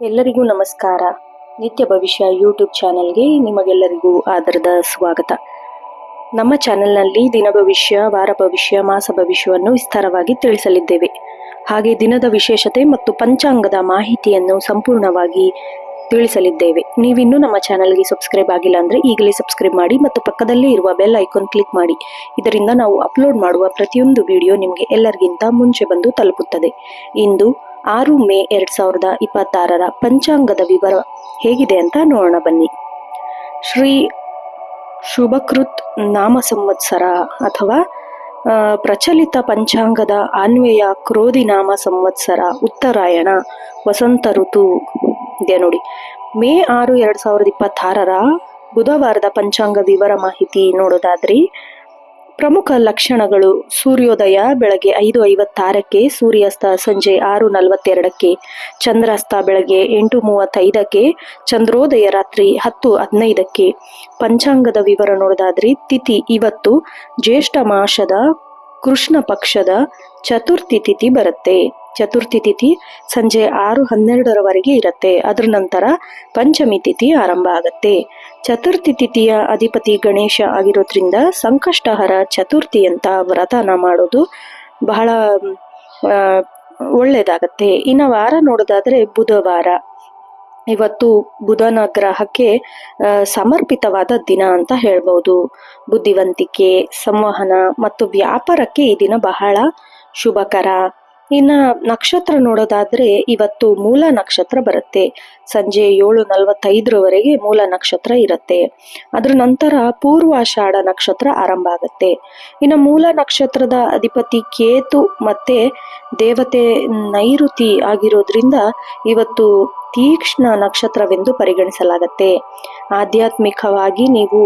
ಎಲ್ಲರಿಗೂ ನಮಸ್ಕಾರ. ನಿತ್ಯ ಭವಿಷ್ಯ ಯೂಟ್ಯೂಬ್ ಚಾನೆಲ್ಗೆ ನಿಮಗೆಲ್ಲರಿಗೂ ಆದರದ ಸ್ವಾಗತ. ನಮ್ಮ ಚಾನೆಲ್ನಲ್ಲಿ ದಿನ ಭವಿಷ್ಯ, ವಾರ ಭವಿಷ್ಯ, ಮಾಸ ಭವಿಷ್ಯವನ್ನು ವಿಸ್ತಾರವಾಗಿ ತಿಳಿಸಲಿದ್ದೇವೆ. ಹಾಗೆ ದಿನದ ವಿಶೇಷತೆ ಮತ್ತು ಪಂಚಾಂಗದ ಮಾಹಿತಿಯನ್ನು ಸಂಪೂರ್ಣವಾಗಿ ತಿಳಿಸಲಿದ್ದೇವೆ. ನೀವಿನ್ನೂ ನಮ್ಮ ಚಾನೆಲ್ಗೆ ಸಬ್ಸ್ಕ್ರೈಬ್ ಆಗಿಲ್ಲ ಅಂದರೆ ಈಗಲೇ ಸಬ್ಸ್ಕ್ರೈಬ್ ಮಾಡಿ ಮತ್ತು ಪಕ್ಕದಲ್ಲೇ ಇರುವ ಬೆಲ್ ಐಕಾನ್ ಕ್ಲಿಕ್ ಮಾಡಿ. ಇದರಿಂದ ನಾವು ಅಪ್ಲೋಡ್ ಮಾಡುವ ಪ್ರತಿಯೊಂದು ವಿಡಿಯೋ ನಿಮಗೆ ಎಲ್ಲರಿಗಿಂತ ಮುಂಚೆ ಬಂದು ತಲುಪುತ್ತದೆ. ಇಂದು 6 ಮೇ 2026 ಪಂಚಾಂಗದ ವಿವರ ಹೇಗಿದೆ ಅಂತ ನೋಡೋಣ ಬನ್ನಿ. ಶ್ರೀ ಶುಭಕೃತ್ ನಾಮ ಸಂವತ್ಸರ ಅಥವಾ ಪ್ರಚಲಿತ ಪಂಚಾಂಗದ ಅನ್ವಯ ಕ್ರೋಧಿ ನಾಮ ಸಂವತ್ಸರ, ಉತ್ತರಾಯಣ, ವಸಂತ ಋತು ಇದೆ ನೋಡಿ. ಮೇ 6, 2026 ಬುಧವಾರದ ಪಂಚಾಂಗ ವಿವರ ಮಾಹಿತಿ ನೋಡೋದಾದ್ರೆ, ಪ್ರಮುಖ ಲಕ್ಷಣಗಳು: ಸೂರ್ಯೋದಯ ಬೆಳಗ್ಗೆ 5:56, ಸೂರ್ಯಾಸ್ತ ಸಂಜೆ 6:42, ಚಂದ್ರಾಸ್ತ ಬೆಳಗ್ಗೆ 8:35, ಚಂದ್ರೋದಯ ರಾತ್ರಿ 10:15. ಪಂಚಾಂಗದ ವಿವರ ನೋಡೋದಾದ್ರೆ, ತಿಥಿ ಇವತ್ತು ಜ್ಯೇಷ್ಠ ಮಾಸದ ಕೃಷ್ಣ ಪಕ್ಷದ ಚತುರ್ಥಿ ತಿಥಿ ಬರುತ್ತೆ. ಚತುರ್ಥಿ ತಿಥಿ ಸಂಜೆ 6:12 ಇರುತ್ತೆ. ಅದರ ನಂತರ ಪಂಚಮಿ ತಿಥಿ ಆರಂಭ ಆಗತ್ತೆ. ಚತುರ್ಥಿ ತಿಥಿಯ ಅಧಿಪತಿ ಗಣೇಶ ಆಗಿರೋದ್ರಿಂದ ಸಂಕಷ್ಟಹರ ಚತುರ್ಥಿ ಅಂತ ವ್ರತನ ಮಾಡೋದು ಬಹಳ ಒಳ್ಳೇದಾಗತ್ತೆ. ಇನ್ನು ವಾರ ನೋಡೋದಾದ್ರೆ, ಬುಧವಾರ ಇವತ್ತು ಬುಧನ ಗ್ರಹಕ್ಕೆ ಸಮರ್ಪಿತವಾದ ದಿನ ಅಂತ ಹೇಳ್ಬೋದು. ಬುದ್ಧಿವಂತಿಕೆ, ಸಂವಹನ ಮತ್ತು ವ್ಯಾಪಾರಕ್ಕೆ ಈ ದಿನ ಬಹಳ ಶುಭಕರ. ಇನ್ನು ನಕ್ಷತ್ರ ನೋಡೋದಾದ್ರೆ, ಇವತ್ತು ಮೂಲ ನಕ್ಷತ್ರ ಬರುತ್ತೆ. ಸಂಜೆ 7:45 ಮೂಲ ನಕ್ಷತ್ರ ಇರುತ್ತೆ. ಅದ್ರ ನಂತರ ಪೂರ್ವಾಷಾಢ ನಕ್ಷತ್ರ ಆರಂಭ ಆಗುತ್ತೆ. ಇನ್ನು ಮೂಲ ನಕ್ಷತ್ರದ ಅಧಿಪತಿ ಕೇತು ಮತ್ತೆ ದೇವತೆ ನೈಋತಿ ಆಗಿರೋದ್ರಿಂದ ಇವತ್ತು ತೀಕ್ಷ್ಣ ನಕ್ಷತ್ರವೆಂದು ಪರಿಗಣಿಸಲಾಗತ್ತೆ. ಆಧ್ಯಾತ್ಮಿಕವಾಗಿ ನೀವು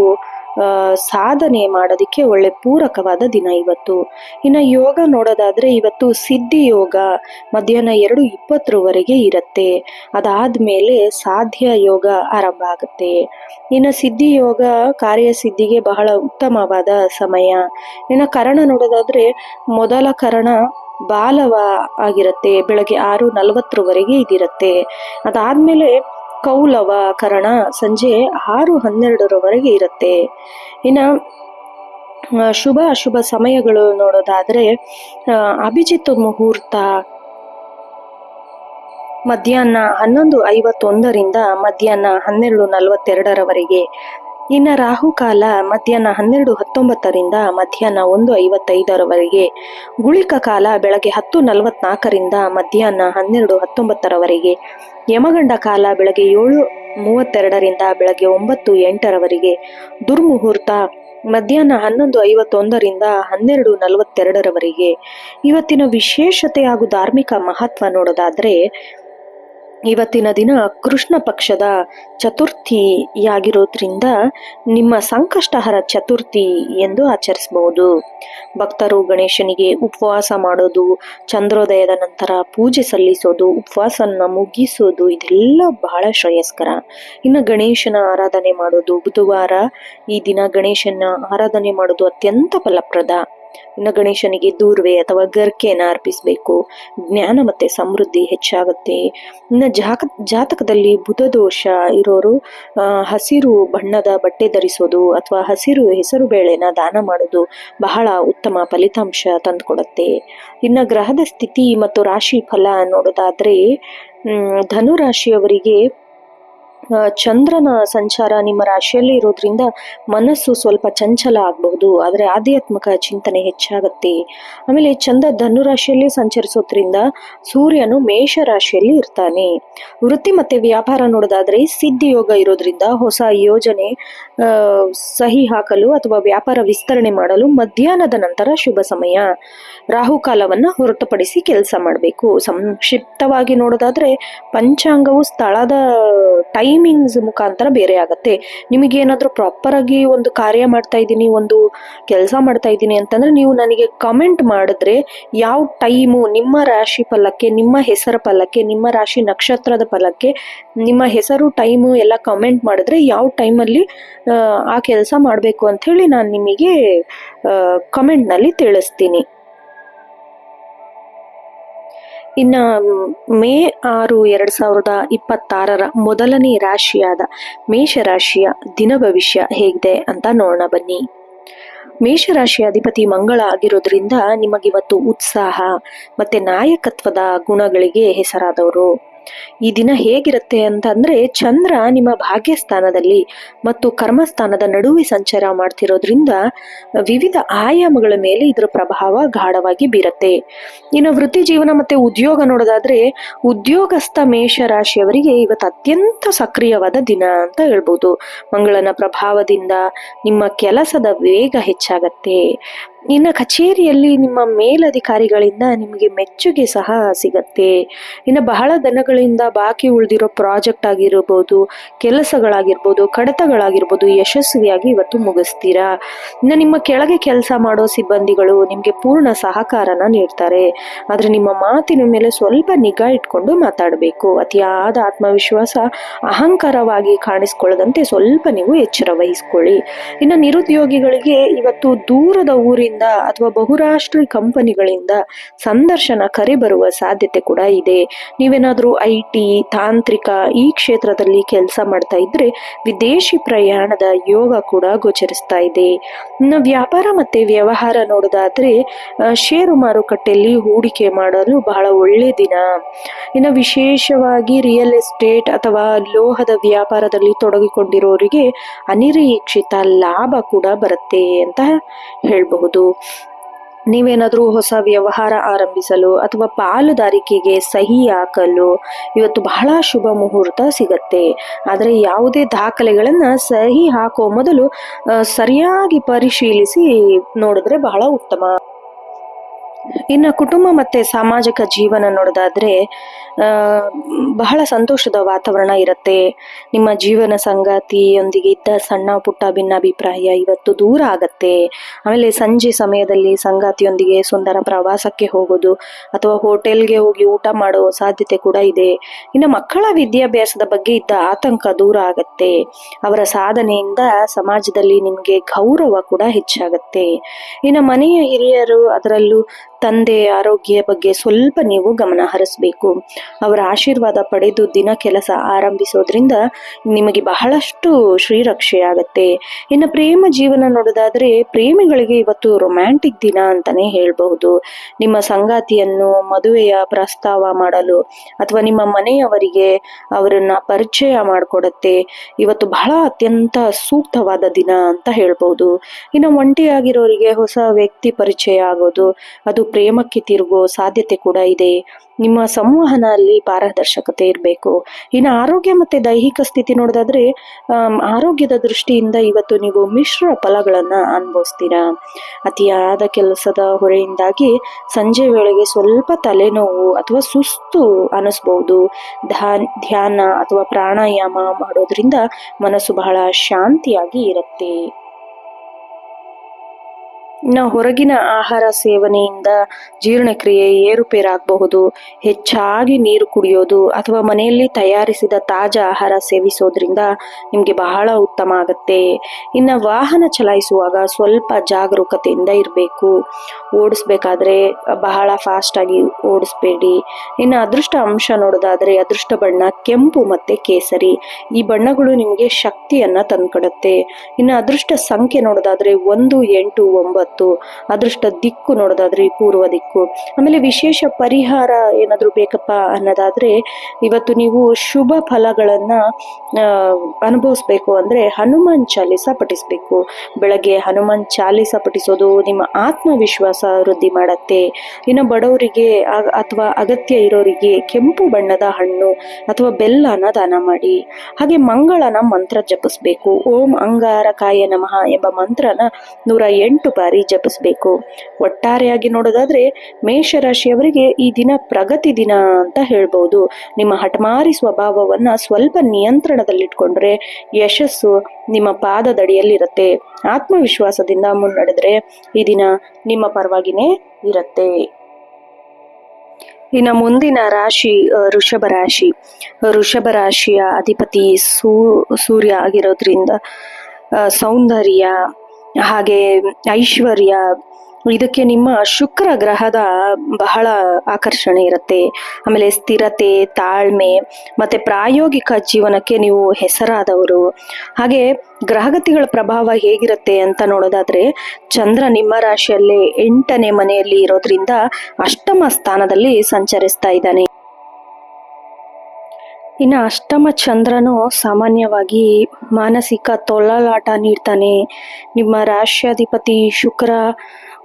ಸಾಧನೆ ಮಾಡೋದಕ್ಕೆ ಒಳ್ಳೆ ಪೂರಕವಾದ ದಿನ ಇವತ್ತು. ಇನ್ನು ಯೋಗ ನೋಡೋದಾದ್ರೆ, ಇವತ್ತು ಸಿದ್ಧಿ ಯೋಗ ಮಧ್ಯಾಹ್ನ 2:20 ಇರುತ್ತೆ. ಅದಾದ್ಮೇಲೆ ಸಾಧ್ಯ ಯೋಗ ಆರಂಭ ಆಗುತ್ತೆ. ಇನ್ನು ಸಿದ್ಧಿ ಯೋಗ ಕಾರ್ಯಸಿದ್ಧಿಗೆ ಬಹಳ ಉತ್ತಮವಾದ ಸಮಯ. ಇನ್ನು ಕರಣ ನೋಡೋದಾದ್ರೆ, ಮೊದಲ ಕರಣ ಬಾಲವ ಆಗಿರುತ್ತೆ, ಬೆಳಗ್ಗೆ 6:40 ಇದಿರುತ್ತೆ. ಅದಾದ್ಮೇಲೆ ಕೌಲವ ಕರಣ ಸಂಜೆ 6:12 ಇರುತ್ತೆ. ಇನ್ನು ಶುಭ ಅಶುಭ ಸಮಯಗಳು ನೋಡೋದಾದ್ರೆ, ಅಭಿಜಿತ್ ಮುಹೂರ್ತ ಮಧ್ಯಾಹ್ನ 11:51 ಮಧ್ಯಾಹ್ನ 12:42. ಇನ್ನು ರಾಹುಕಾಲ ಮಧ್ಯಾಹ್ನ 12:19 ಮಧ್ಯಾಹ್ನ 1:55. ಗುಳಿಕ ಕಾಲ ಬೆಳಗ್ಗೆ 10:44 ಮಧ್ಯಾಹ್ನ 12:19. ಯಮಗಂಡ ಕಾಲ ಬೆಳಗ್ಗೆ 7:32 ಬೆಳಗ್ಗೆ 9:08. ದುರ್ಮುಹೂರ್ತ ಮಧ್ಯಾಹ್ನ 11:51 12:42. ಇವತ್ತಿನ ವಿಶೇಷತೆ ಹಾಗೂ ಧಾರ್ಮಿಕ ಮಹತ್ವ ನೋಡೋದಾದ್ರೆ, ಇವತ್ತಿನ ದಿನ ಕೃಷ್ಣ ಪಕ್ಷದ ಚತುರ್ಥಿಯಾಗಿರೋದ್ರಿಂದ ನಿಮ್ಮ ಸಂಕಷ್ಟಹರ ಚತುರ್ಥಿ ಎಂದು ಆಚರಿಸಬಹುದು. ಭಕ್ತರು ಗಣೇಶನಿಗೆ ಉಪವಾಸ ಮಾಡೋದು, ಚಂದ್ರೋದಯದ ನಂತರ ಪೂಜೆ ಸಲ್ಲಿಸೋದು, ಉಪವಾಸನ ಮುಗಿಸೋದು ಇದೆಲ್ಲ ಬಹಳ ಶ್ರೇಯಸ್ಕರ. ಇನ್ನು ಗಣೇಶನ ಆರಾಧನೆ ಮಾಡೋದು, ಬುಧವಾರ ಈ ದಿನ ಗಣೇಶನ ಆರಾಧನೆ ಮಾಡೋದು ಅತ್ಯಂತ ಫಲಪ್ರದ. ಇನ್ನು ಗಣೇಶನಿಗೆ ದೂರ್ವೆ ಅಥವಾ ಗರ್ಕೆನ ಅರ್ಪಿಸಬೇಕು. ಜ್ಞಾನ ಮತ್ತೆ ಸಮೃದ್ಧಿ ಹೆಚ್ಚಾಗುತ್ತೆ. ಇನ್ನು ಜಾತಕದಲ್ಲಿ ಬುಧ ದೋಷ ಇರೋರು ಹಸಿರು ಬಣ್ಣದ ಬಟ್ಟೆ ಧರಿಸೋದು ಅಥವಾ ಹಸಿರು ಹೆಸರು ಬೇಳೆನ ದಾನ ಮಾಡೋದು ಬಹಳ ಉತ್ತಮ ಫಲಿತಾಂಶ ತಂದುಕೊಡುತ್ತೆ. ಇನ್ನು ಗ್ರಹದ ಸ್ಥಿತಿ ಮತ್ತು ರಾಶಿ ಫಲ ನೋಡೋದಾದ್ರೆ, ಧನು ರಾಶಿಯವರಿಗೆ ಚಂದ್ರನ ಸಂಚಾರ ನಿಮ್ಮ ರಾಶಿಯಲ್ಲಿ ಇರೋದ್ರಿಂದ ಮನಸ್ಸು ಸ್ವಲ್ಪ ಚಂಚಲ ಆಗಬಹುದು, ಆದರೆ ಆಧ್ಯಾತ್ಮಿಕ ಚಿಂತನೆ ಹೆಚ್ಚಾಗುತ್ತೆ. ಆಮೇಲೆ ಚಂದ್ರ ಧನು ರಾಶಿಯಲ್ಲಿ ಸಂಚರಿಸೋದ್ರಿಂದ ಸೂರ್ಯನು ಮೇಷ ರಾಶಿಯಲ್ಲಿ ಇರ್ತಾನೆ. ವೃತ್ತಿ ಮತ್ತೆ ವ್ಯಾಪಾರ ನೋಡೋದಾದ್ರೆ, ಸಿದ್ಧಿ ಯೋಗ ಇರೋದ್ರಿಂದ ಹೊಸ ಯೋಜನೆ ಸಹಿ ಹಾಕಲು ಅಥವಾ ವ್ಯಾಪಾರ ವಿಸ್ತರಣೆ ಮಾಡಲು ಮಧ್ಯಾಹ್ನದ ನಂತರ ಶುಭ ಸಮಯ. ರಾಹುಕಾಲವನ್ನ ಹೊರತುಪಡಿಸಿ ಕೆಲಸ ಮಾಡಬೇಕು. ಸಂಕ್ಷಿಪ್ತವಾಗಿ ನೋಡೋದಾದ್ರೆ, ಪಂಚಾಂಗವು ಸ್ಥಳದ ಟೈಮಿಂಗ್ಸ್ ಮುಖಾಂತರ ಬೇರೆ ಆಗತ್ತೆ. ನಿಮಗೇನಾದ್ರೂ ಪ್ರಾಪರ್ ಆಗಿ ಒಂದು ಕಾರ್ಯ ಮಾಡ್ತಾ ಇದ್ದೀನಿ, ಒಂದು ಕೆಲಸ ಮಾಡ್ತಾ ಇದ್ದೀನಿ ಅಂತಂದ್ರೆ ನೀವು ನನಗೆ ಕಮೆಂಟ್ ಮಾಡಿದ್ರೆ ಯಾವ ಟೈಮು ನಿಮ್ಮ ರಾಶಿ ಫಲಕ್ಕೆ, ನಿಮ್ಮ ಹೆಸರ ಫಲಕ್ಕೆ, ನಿಮ್ಮ ರಾಶಿ ನಕ್ಷತ್ರದ ಫಲಕ್ಕೆ ನಿಮ್ಮ ಹೆಸರು ಟೈಮು ಎಲ್ಲ ಕಮೆಂಟ್ ಮಾಡಿದ್ರೆ ಯಾವ ಟೈಮಲ್ಲಿ ಆ ಕೆಲಸ ಮಾಡಬೇಕು ಅಂತ ಹೇಳಿ ನಾನು ನಿಮಗೆ ಕಮೆಂಟ್ನಲ್ಲಿ ತಿಳಿಸ್ತೀನಿ. ಇನ್ನ ಮೇ 6, 2026 ಮೊದಲನೇ ರಾಶಿಯಾದ ಮೇಷರಾಶಿಯ ದಿನ ಭವಿಷ್ಯ ಹೇಗಿದೆ ಅಂತ ನೋಡೋಣ ಬನ್ನಿ. ಮೇಷರಾಶಿಯ ಅಧಿಪತಿ ಮಂಗಳ ಆಗಿರೋದ್ರಿಂದ ನಿಮಗಿವತ್ತು ಉತ್ಸಾಹ ಮತ್ತೆ ನಾಯಕತ್ವದ ಗುಣಗಳಿಗೆ ಹೆಸರಾದವರು. ಈ ದಿನ ಹೇಗಿರುತ್ತೆ ಅಂತಂದ್ರೆ, ಚಂದ್ರ ನಿಮ್ಮ ಭಾಗ್ಯಸ್ಥಾನದಲ್ಲಿ ಮತ್ತು ಕರ್ಮಸ್ಥಾನದ ನಡುವೆ ಸಂಚಾರ ಮಾಡ್ತಿರೋದ್ರಿಂದ ವಿವಿಧ ಆಯಾಮಗಳ ಮೇಲೆ ಇದರ ಪ್ರಭಾವ ಗಾಢವಾಗಿ ಬೀರುತ್ತೆ. ಇನ್ನು ವೃತ್ತಿ ಜೀವನ ಮತ್ತೆ ಉದ್ಯೋಗ ನೋಡೋದಾದ್ರೆ, ಉದ್ಯೋಗಸ್ಥ ಮೇಷರಾಶಿಯವರಿಗೆ ಇವತ್ತು ಅತ್ಯಂತ ಸಕ್ರಿಯವಾದ ದಿನ ಅಂತ ಹೇಳ್ಬೋದು. ಮಂಗಳನ ಪ್ರಭಾವದಿಂದ ನಿಮ್ಮ ಕೆಲಸದ ವೇಗ ಹೆಚ್ಚಾಗತ್ತೆ. ಇನ್ನು ಕಚೇರಿಯಲ್ಲಿ ನಿಮ್ಮ ಮೇಲಧಿಕಾರಿಗಳಿಂದ ನಿಮಗೆ ಮೆಚ್ಚುಗೆ ಸಹ ಸಿಗತ್ತೆ. ಇನ್ನು ಬಹಳ ದಿನಗಳಿಂದ ಬಾಕಿ ಉಳಿದಿರೋ ಪ್ರಾಜೆಕ್ಟ್ ಆಗಿರ್ಬೋದು, ಕೆಲಸಗಳಾಗಿರ್ಬೋದು, ಕಡತಗಳಾಗಿರ್ಬೋದು ಯಶಸ್ವಿಯಾಗಿ ಇವತ್ತು ಮುಗಿಸ್ತೀರಾ. ಇನ್ನು ನಿಮ್ಮ ಕೆಳಗೆ ಕೆಲಸ ಮಾಡೋ ಸಿಬ್ಬಂದಿಗಳು ನಿಮಗೆ ಪೂರ್ಣ ಸಹಕಾರನ ನೀಡ್ತಾರೆ. ಆದ್ರೆ ನಿಮ್ಮ ಮಾತಿನ ಮೇಲೆ ಸ್ವಲ್ಪ ನಿಗಾ ಇಟ್ಕೊಂಡು ಮಾತಾಡಬೇಕು. ಅತಿಯಾದ ಆತ್ಮವಿಶ್ವಾಸ ಅಹಂಕಾರವಾಗಿ ಕಾಣಿಸ್ಕೊಳ್ಳದಂತೆ ಸ್ವಲ್ಪ ನೀವು ಎಚ್ಚರ ವಹಿಸ್ಕೊಳ್ಳಿ. ಇನ್ನು ನಿರುದ್ಯೋಗಿಗಳಿಗೆ ಇವತ್ತು ದೂರದ ಊರಿನ ಅಥವಾ ಬಹುರಾಷ್ಟ್ರೀಯ ಕಂಪನಿಗಳಿಂದ ಸಂದರ್ಶನ ಕರೆ ಬರುವ ಸಾಧ್ಯತೆ ಕೂಡ ಇದೆ. ನೀವೇನಾದ್ರೂ IT, ತಾಂತ್ರಿಕ ಈ ಕ್ಷೇತ್ರದಲ್ಲಿ ಕೆಲಸ ಮಾಡ್ತಾ ಇದ್ರೆ ವಿದೇಶಿ ಪ್ರಯಾಣದ ಯೋಗ ಕೂಡ ಗೋಚರಿಸ್ತಾ ಇದೆ. ಇನ್ನು ವ್ಯಾಪಾರ ಮತ್ತೆ ವ್ಯವಹಾರ ನೋಡೋದಾದ್ರೆ, ಷೇರು ಮಾರುಕಟ್ಟೆಯಲ್ಲಿ ಹೂಡಿಕೆ ಮಾಡಲು ಬಹಳ ಒಳ್ಳೆ ದಿನ. ಇನ್ನು ವಿಶೇಷವಾಗಿ ರಿಯಲ್ ಎಸ್ಟೇಟ್ ಅಥವಾ ಲೋಹದ ವ್ಯಾಪಾರದಲ್ಲಿ ತೊಡಗಿಕೊಂಡಿರೋರಿಗೆ ಅನಿರೀಕ್ಷಿತ ಲಾಭ ಕೂಡ ಬರುತ್ತೆ ಅಂತ ಹೇಳಬಹುದು. ನೀವೇನಾದ್ರೂ ಹೊಸ ವ್ಯವಹಾರ ಆರಂಭಿಸಲು ಅಥವಾ ಪಾಲುದಾರಿಕೆಗೆ ಸಹಿ ಹಾಕಲು ಇವತ್ತು ಬಹಳ ಶುಭ ಮುಹೂರ್ತ ಸಿಗತ್ತೆ. ಆದರೆ ಯಾವುದೇ ದಾಖಲೆಗಳನ್ನ ಸಹಿ ಹಾಕೋ ಮೊದಲು ಸರಿಯಾಗಿ ಪರಿಶೀಲಿಸಿ ನೋಡಿದ್ರೆ ಬಹಳ ಉತ್ತಮ. ಇನ್ನು ಕುಟುಂಬ ಮತ್ತೆ ಸಾಮಾಜಿಕ ಜೀವನ ನೋಡೋದಾದ್ರೆ, ಬಹಳ ಸಂತೋಷದ ವಾತಾವರಣ ಇರುತ್ತೆ. ನಿಮ್ಮ ಜೀವನ ಸಂಗಾತಿಯೊಂದಿಗೆ ಇದ್ದ ಸಣ್ಣ ಪುಟ್ಟ ಭಿನ್ನಾಭಿಪ್ರಾಯ ಇವತ್ತು ದೂರ ಆಗತ್ತೆ. ಆಮೇಲೆ ಸಂಜೆ ಸಮಯದಲ್ಲಿ ಸಂಗಾತಿಯೊಂದಿಗೆ ಸುಂದರ ಪ್ರವಾಸಕ್ಕೆ ಹೋಗೋದು ಅಥವಾ ಹೋಟೆಲ್ಗೆ ಹೋಗಿ ಊಟ ಮಾಡೋ ಸಾಧ್ಯತೆ ಕೂಡ ಇದೆ. ಇನ್ನು ಮಕ್ಕಳ ವಿದ್ಯಾಭ್ಯಾಸದ ಬಗ್ಗೆ ಇದ್ದ ಆತಂಕ ದೂರ ಆಗತ್ತೆ. ಅವರ ಸಾಧನೆಯಿಂದ ಸಮಾಜದಲ್ಲಿ ನಿಮಗೆ ಗೌರವ ಕೂಡ ಹೆಚ್ಚಾಗತ್ತೆ. ಇನ್ನು ಮನೆಯ ಹಿರಿಯರು, ಅದರಲ್ಲೂ ತಂದೆ ಆರೋಗ್ಯ ಬಗ್ಗೆ ಸ್ವಲ್ಪ ನೀವು ಗಮನ ಹರಿಸಬೇಕು. ಅವರ ಆಶೀರ್ವಾದ ಪಡೆದು ದಿನ ಕೆಲಸ ಆರಂಭಿಸೋದ್ರಿಂದ ನಿಮಗೆ ಬಹಳಷ್ಟು ಶ್ರೀರಕ್ಷೆ ಆಗತ್ತೆ. ಇನ್ನು ಪ್ರೇಮ ಜೀವನ ನೋಡೋದಾದ್ರೆ, ಪ್ರೇಮಿಗಳಿಗೆ ಇವತ್ತು ರೊಮ್ಯಾಂಟಿಕ್ ದಿನ ಅಂತಾನೆ ಹೇಳ್ಬಹುದು. ನಿಮ್ಮ ಸಂಗಾತಿಯನ್ನು ಮದುವೆಯ ಪ್ರಸ್ತಾವ ಮಾಡಲು ಅಥವಾ ನಿಮ್ಮ ಮನೆಯವರಿಗೆ ಅವರನ್ನ ಪರಿಚಯ ಮಾಡಿಕೊಡತ್ತೆ. ಇವತ್ತು ಬಹಳ ಅತ್ಯಂತ ಸೂಕ್ತವಾದ ದಿನ ಅಂತ ಹೇಳ್ಬಹುದು. ಇನ್ನು ಒಂಟಿಯಾಗಿರೋರಿಗೆ ಹೊಸ ವ್ಯಕ್ತಿ ಪರಿಚಯ ಆಗೋದು, ಅದು ಪ್ರೇಮಕ್ಕೆ ತಿರುಗೋ ಸಾಧ್ಯತೆ ಕೂಡ ಇದೆ. ನಿಮ್ಮ ಸಂವಹನಲ್ಲಿ ಪಾರದರ್ಶಕತೆ ಇರಬೇಕು. ಇನ್ನು ಆರೋಗ್ಯ ಮತ್ತೆ ದೈಹಿಕ ಸ್ಥಿತಿ ನೋಡೋದಾದ್ರೆ, ಆರೋಗ್ಯದ ದೃಷ್ಟಿಯಿಂದ ಇವತ್ತು ನೀವು ಮಿಶ್ರ ಫಲಗಳನ್ನ ಅನುಭವಿಸ್ತೀರಾ. ಅತಿಯಾದ ಕೆಲಸದ ಹೊರೆಯಿಂದಾಗಿ ಸಂಜೆ ವೇಳೆಗೆ ಸ್ವಲ್ಪ ತಲೆನೋವು ಅಥವಾ ಸುಸ್ತು ಅನಿಸ್ಬಹುದು. ಧ್ಯಾನ ಅಥವಾ ಪ್ರಾಣಾಯಾಮ ಮಾಡೋದ್ರಿಂದ ಮನಸ್ಸು ಬಹಳ ಶಾಂತಿಯಾಗಿ ಇರುತ್ತೆ. ಇನ್ನು ಹೊರಗಿನ ಆಹಾರ ಸೇವನೆಯಿಂದ ಜೀರ್ಣಕ್ರಿಯೆ ಏರುಪೇರಾಗಬಹುದು. ಹೆಚ್ಚಾಗಿ ನೀರು ಕುಡಿಯೋದು ಅಥವಾ ಮನೆಯಲ್ಲಿ ತಯಾರಿಸಿದ ತಾಜಾ ಆಹಾರ ಸೇವಿಸೋದ್ರಿಂದ ನಿಮಗೆ ಬಹಳ ಉತ್ತಮ ಆಗತ್ತೆ. ಇನ್ನು ವಾಹನ ಚಲಾಯಿಸುವಾಗ ಸ್ವಲ್ಪ ಜಾಗರೂಕತೆಯಿಂದ ಇರಬೇಕು. ಓಡಿಸ್ಬೇಕಾದ್ರೆ ಬಹಳ ಫಾಸ್ಟ್ ಆಗಿ ಓಡಿಸ್ಬೇಡಿ. ಇನ್ನು ಅದೃಷ್ಟ ಅಂಶ ನೋಡೋದಾದ್ರೆ, ಅದೃಷ್ಟ ಬಣ್ಣ ಕೆಂಪು ಮತ್ತೆ ಕೇಸರಿ. ಈ ಬಣ್ಣಗಳು ನಿಮಗೆ ಶಕ್ತಿಯನ್ನ ತಂದ್ಕೊಡುತ್ತೆ. ಇನ್ನು ಅದೃಷ್ಟ ಸಂಖ್ಯೆ ನೋಡೋದಾದ್ರೆ 1, 8, 9. ಅದೃಷ್ಟ ದಿಕ್ಕು ನೋಡೋದಾದ್ರೆ ಪೂರ್ವ ದಿಕ್ಕು. ಆಮೇಲೆ ವಿಶೇಷ ಪರಿಹಾರ ಏನಾದ್ರೂ ಬೇಕಪ್ಪ ಅನ್ನೋದಾದ್ರೆ, ಇವತ್ತು ನೀವು ಶುಭ ಫಲಗಳನ್ನ ಅನುಭವಿಸ್ಬೇಕು ಅಂದ್ರೆ ಹನುಮಾನ್ ಚಾಲಿಸ ಪಠಿಸ್ಬೇಕು. ಬೆಳಗ್ಗೆ ಹನುಮಾನ್ ಚಾಲಿಸ ಪಠಿಸೋದು ನಿಮ್ಮ ಆತ್ಮವಿಶ್ವಾಸ ವೃದ್ಧಿ ಮಾಡತ್ತೆ. ಇನ್ನು ಬಡವರಿಗೆ ಅಥವಾ ಅಗತ್ಯ ಇರೋರಿಗೆ ಕೆಂಪು ಬಣ್ಣದ ಹಣ್ಣು ಅಥವಾ ಬೆಲ್ಲನ ದಾನ ಮಾಡಿ. ಹಾಗೆ ಮಂಗಳನ ಮಂತ್ರ ಜಪಿಸ್ಬೇಕು. ಓಂ ಅಂಗಾರಕಾಯ ನಮಃ ಎಂಬ ಮಂತ್ರನ 108 ಬಾರಿ ಜಪಿಸ್ಬೇಕು. ಒಟ್ಟಾರೆಯಾಗಿ ನೋಡೋದಾದ್ರೆ, ಮೇಷರಾಶಿಯವರಿಗೆ ಈ ದಿನ ಪ್ರಗತಿ ದಿನ ಅಂತ ಹೇಳ್ಬಹುದು. ನಿಮ್ಮ ಹಠಮಾರಿ ಸ್ವಭಾವವನ್ನ ಸ್ವಲ್ಪ ನಿಯಂತ್ರಣದಲ್ಲಿಟ್ಕೊಂಡ್ರೆ ಯಶಸ್ಸು ನಿಮ್ಮ ಪಾದದಡಿಯಲ್ಲಿರುತ್ತೆ. ಆತ್ಮವಿಶ್ವಾಸದಿಂದ ಮುನ್ನಡೆದ್ರೆ ಈ ದಿನ ನಿಮ್ಮ ಪರವಾಗಿನೇ ಇರುತ್ತೆ. ಇನ್ನು ಮುಂದಿನ ರಾಶಿ ಋಷಭ ರಾಶಿ. ಋಷಭ ರಾಶಿಯ ಅಧಿಪತಿ ಸೂರ್ಯ ಆಗಿರೋದ್ರಿಂದ ಸೌಂದರ್ಯ, ಹಾಗೆ ಐಶ್ವರ್ಯ, ಇದಕ್ಕೆ ನಿಮ್ಮ ಶುಕ್ರ ಗ್ರಹದ ಬಹಳ ಆಕರ್ಷಣೆ ಇರುತ್ತೆ. ಆಮೇಲೆ ಸ್ಥಿರತೆ, ತಾಳ್ಮೆ ಮತ್ತೆ ಪ್ರಾಯೋಗಿಕ ಜೀವನಕ್ಕೆ ನೀವು ಹೆಸರಾದವರು. ಹಾಗೆ ಗ್ರಹಗತಿಗಳ ಪ್ರಭಾವ ಹೇಗಿರುತ್ತೆ ಅಂತ ನೋಡೋದಾದ್ರೆ, ಚಂದ್ರ ನಿಮ್ಮ ರಾಶಿಯಲ್ಲೇ 8ನೇ ಮನೆಯಲ್ಲಿ ಇರೋದ್ರಿಂದ ಅಷ್ಟಮ ಸ್ಥಾನದಲ್ಲಿ ಸಂಚರಿಸ್ತಾ ಇದ್ದಾನೆ. ಇನ್ನು ಅಷ್ಟಮ ಚಂದ್ರನು ಸಾಮಾನ್ಯವಾಗಿ ಮಾನಸಿಕ ತೊಳಲಾಟ ನೀಡ್ತಾನೆ. ನಿಮ್ಮ ರಾಶ್ಯಾಧಿಪತಿ ಶುಕ್ರ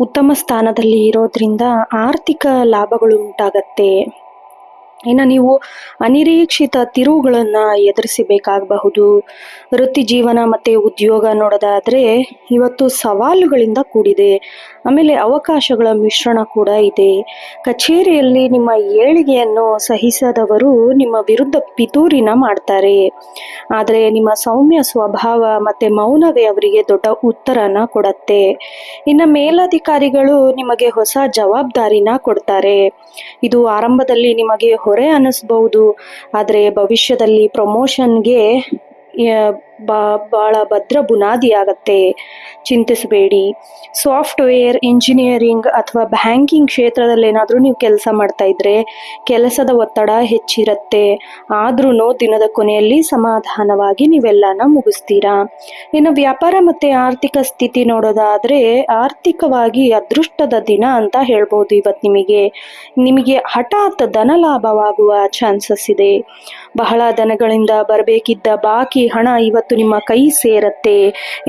ಉತ್ತಮ ಸ್ಥಾನದಲ್ಲಿ ಇರೋದ್ರಿಂದ ಆರ್ಥಿಕ ಲಾಭಗಳು ಉಂಟಾಗತ್ತೆ. ಇನ್ನು ನೀವು ಅನಿರೀಕ್ಷಿತ ತಿರುವುಗಳನ್ನ ಎದುರಿಸಬೇಕಾಗಬಹುದು. ವೃತ್ತಿ ಜೀವನ ಮತ್ತೆ ಉದ್ಯೋಗ ನೋಡೋದಾದ್ರೆ ಇವತ್ತು ಸವಾಲುಗಳಿಂದ ಕೂಡಿದೆ. ಆಮೇಲೆ ಅವಕಾಶಗಳ ಮಿಶ್ರಣ ಕೂಡ ಇದೆ. ಕಚೇರಿಯಲ್ಲಿ ನಿಮ್ಮ ಏಳಿಗೆಯನ್ನು ಸಹಿಸದವರು ನಿಮ್ಮ ವಿರುದ್ಧ ಪಿತೂರಿನ ಮಾಡ್ತಾರೆ. ಆದರೆ ನಿಮ್ಮ ಸೌಮ್ಯ ಸ್ವಭಾವ ಮತ್ತೆ ಮೌನವೇ ಅವರಿಗೆ ದೊಡ್ಡ ಉತ್ತರನ ಕೊಡತ್ತೆ. ಇನ್ನು ಮೇಲಧಿಕಾರಿಗಳು ನಿಮಗೆ ಹೊಸ ಜವಾಬ್ದಾರಿನ ಕೊಡ್ತಾರೆ. ಇದು ಆರಂಭದಲ್ಲಿ ನಿಮಗೆ ಹೊರೆ ಅನ್ನಿಸ್ಬಹುದು, ಆದರೆ ಭವಿಷ್ಯದಲ್ಲಿ ಪ್ರಮೋಷನ್ಗೆ ಬಹಳ ಭದ್ರ ಬುನಾದಿ ಆಗತ್ತೆ. ಚಿಂತಿಸಬೇಡಿ. ಸಾಫ್ಟ್ವೇರ್, ಇಂಜಿನಿಯರಿಂಗ್ ಅಥವಾ ಬ್ಯಾಂಕಿಂಗ್ ಕ್ಷೇತ್ರದಲ್ಲಿ ಏನಾದರೂ ನೀವು ಕೆಲಸ ಮಾಡ್ತಾ ಇದ್ರೆ ಕೆಲಸದ ಒತ್ತಡ ಹೆಚ್ಚಿರುತ್ತೆ. ಆದ್ರೂ ದಿನದ ಕೊನೆಯಲ್ಲಿ ಸಮಾಧಾನವಾಗಿ ನೀವೆಲ್ಲನ ಮುಗಿಸ್ತೀರಾ. ಇನ್ನು ವ್ಯಾಪಾರ ಮತ್ತೆ ಆರ್ಥಿಕ ಸ್ಥಿತಿ ನೋಡೋದಾದ್ರೆ ಆರ್ಥಿಕವಾಗಿ ಅದೃಷ್ಟದ ದಿನ ಅಂತ ಹೇಳ್ಬೋದು. ಇವತ್ತು ನಿಮಗೆ ಹಠಾತ್ ಧನ ಲಾಭವಾಗುವ ಚಾನ್ಸಸ್ ಇದೆ. ಬಹಳ ದಿನಗಳಿಂದ ಬರಬೇಕಿದ್ದ ಬಾಕಿ ಹಣ ಇವತ್ತು ನಿಮ್ಮ ಕೈ ಸೇರತ್ತೆ.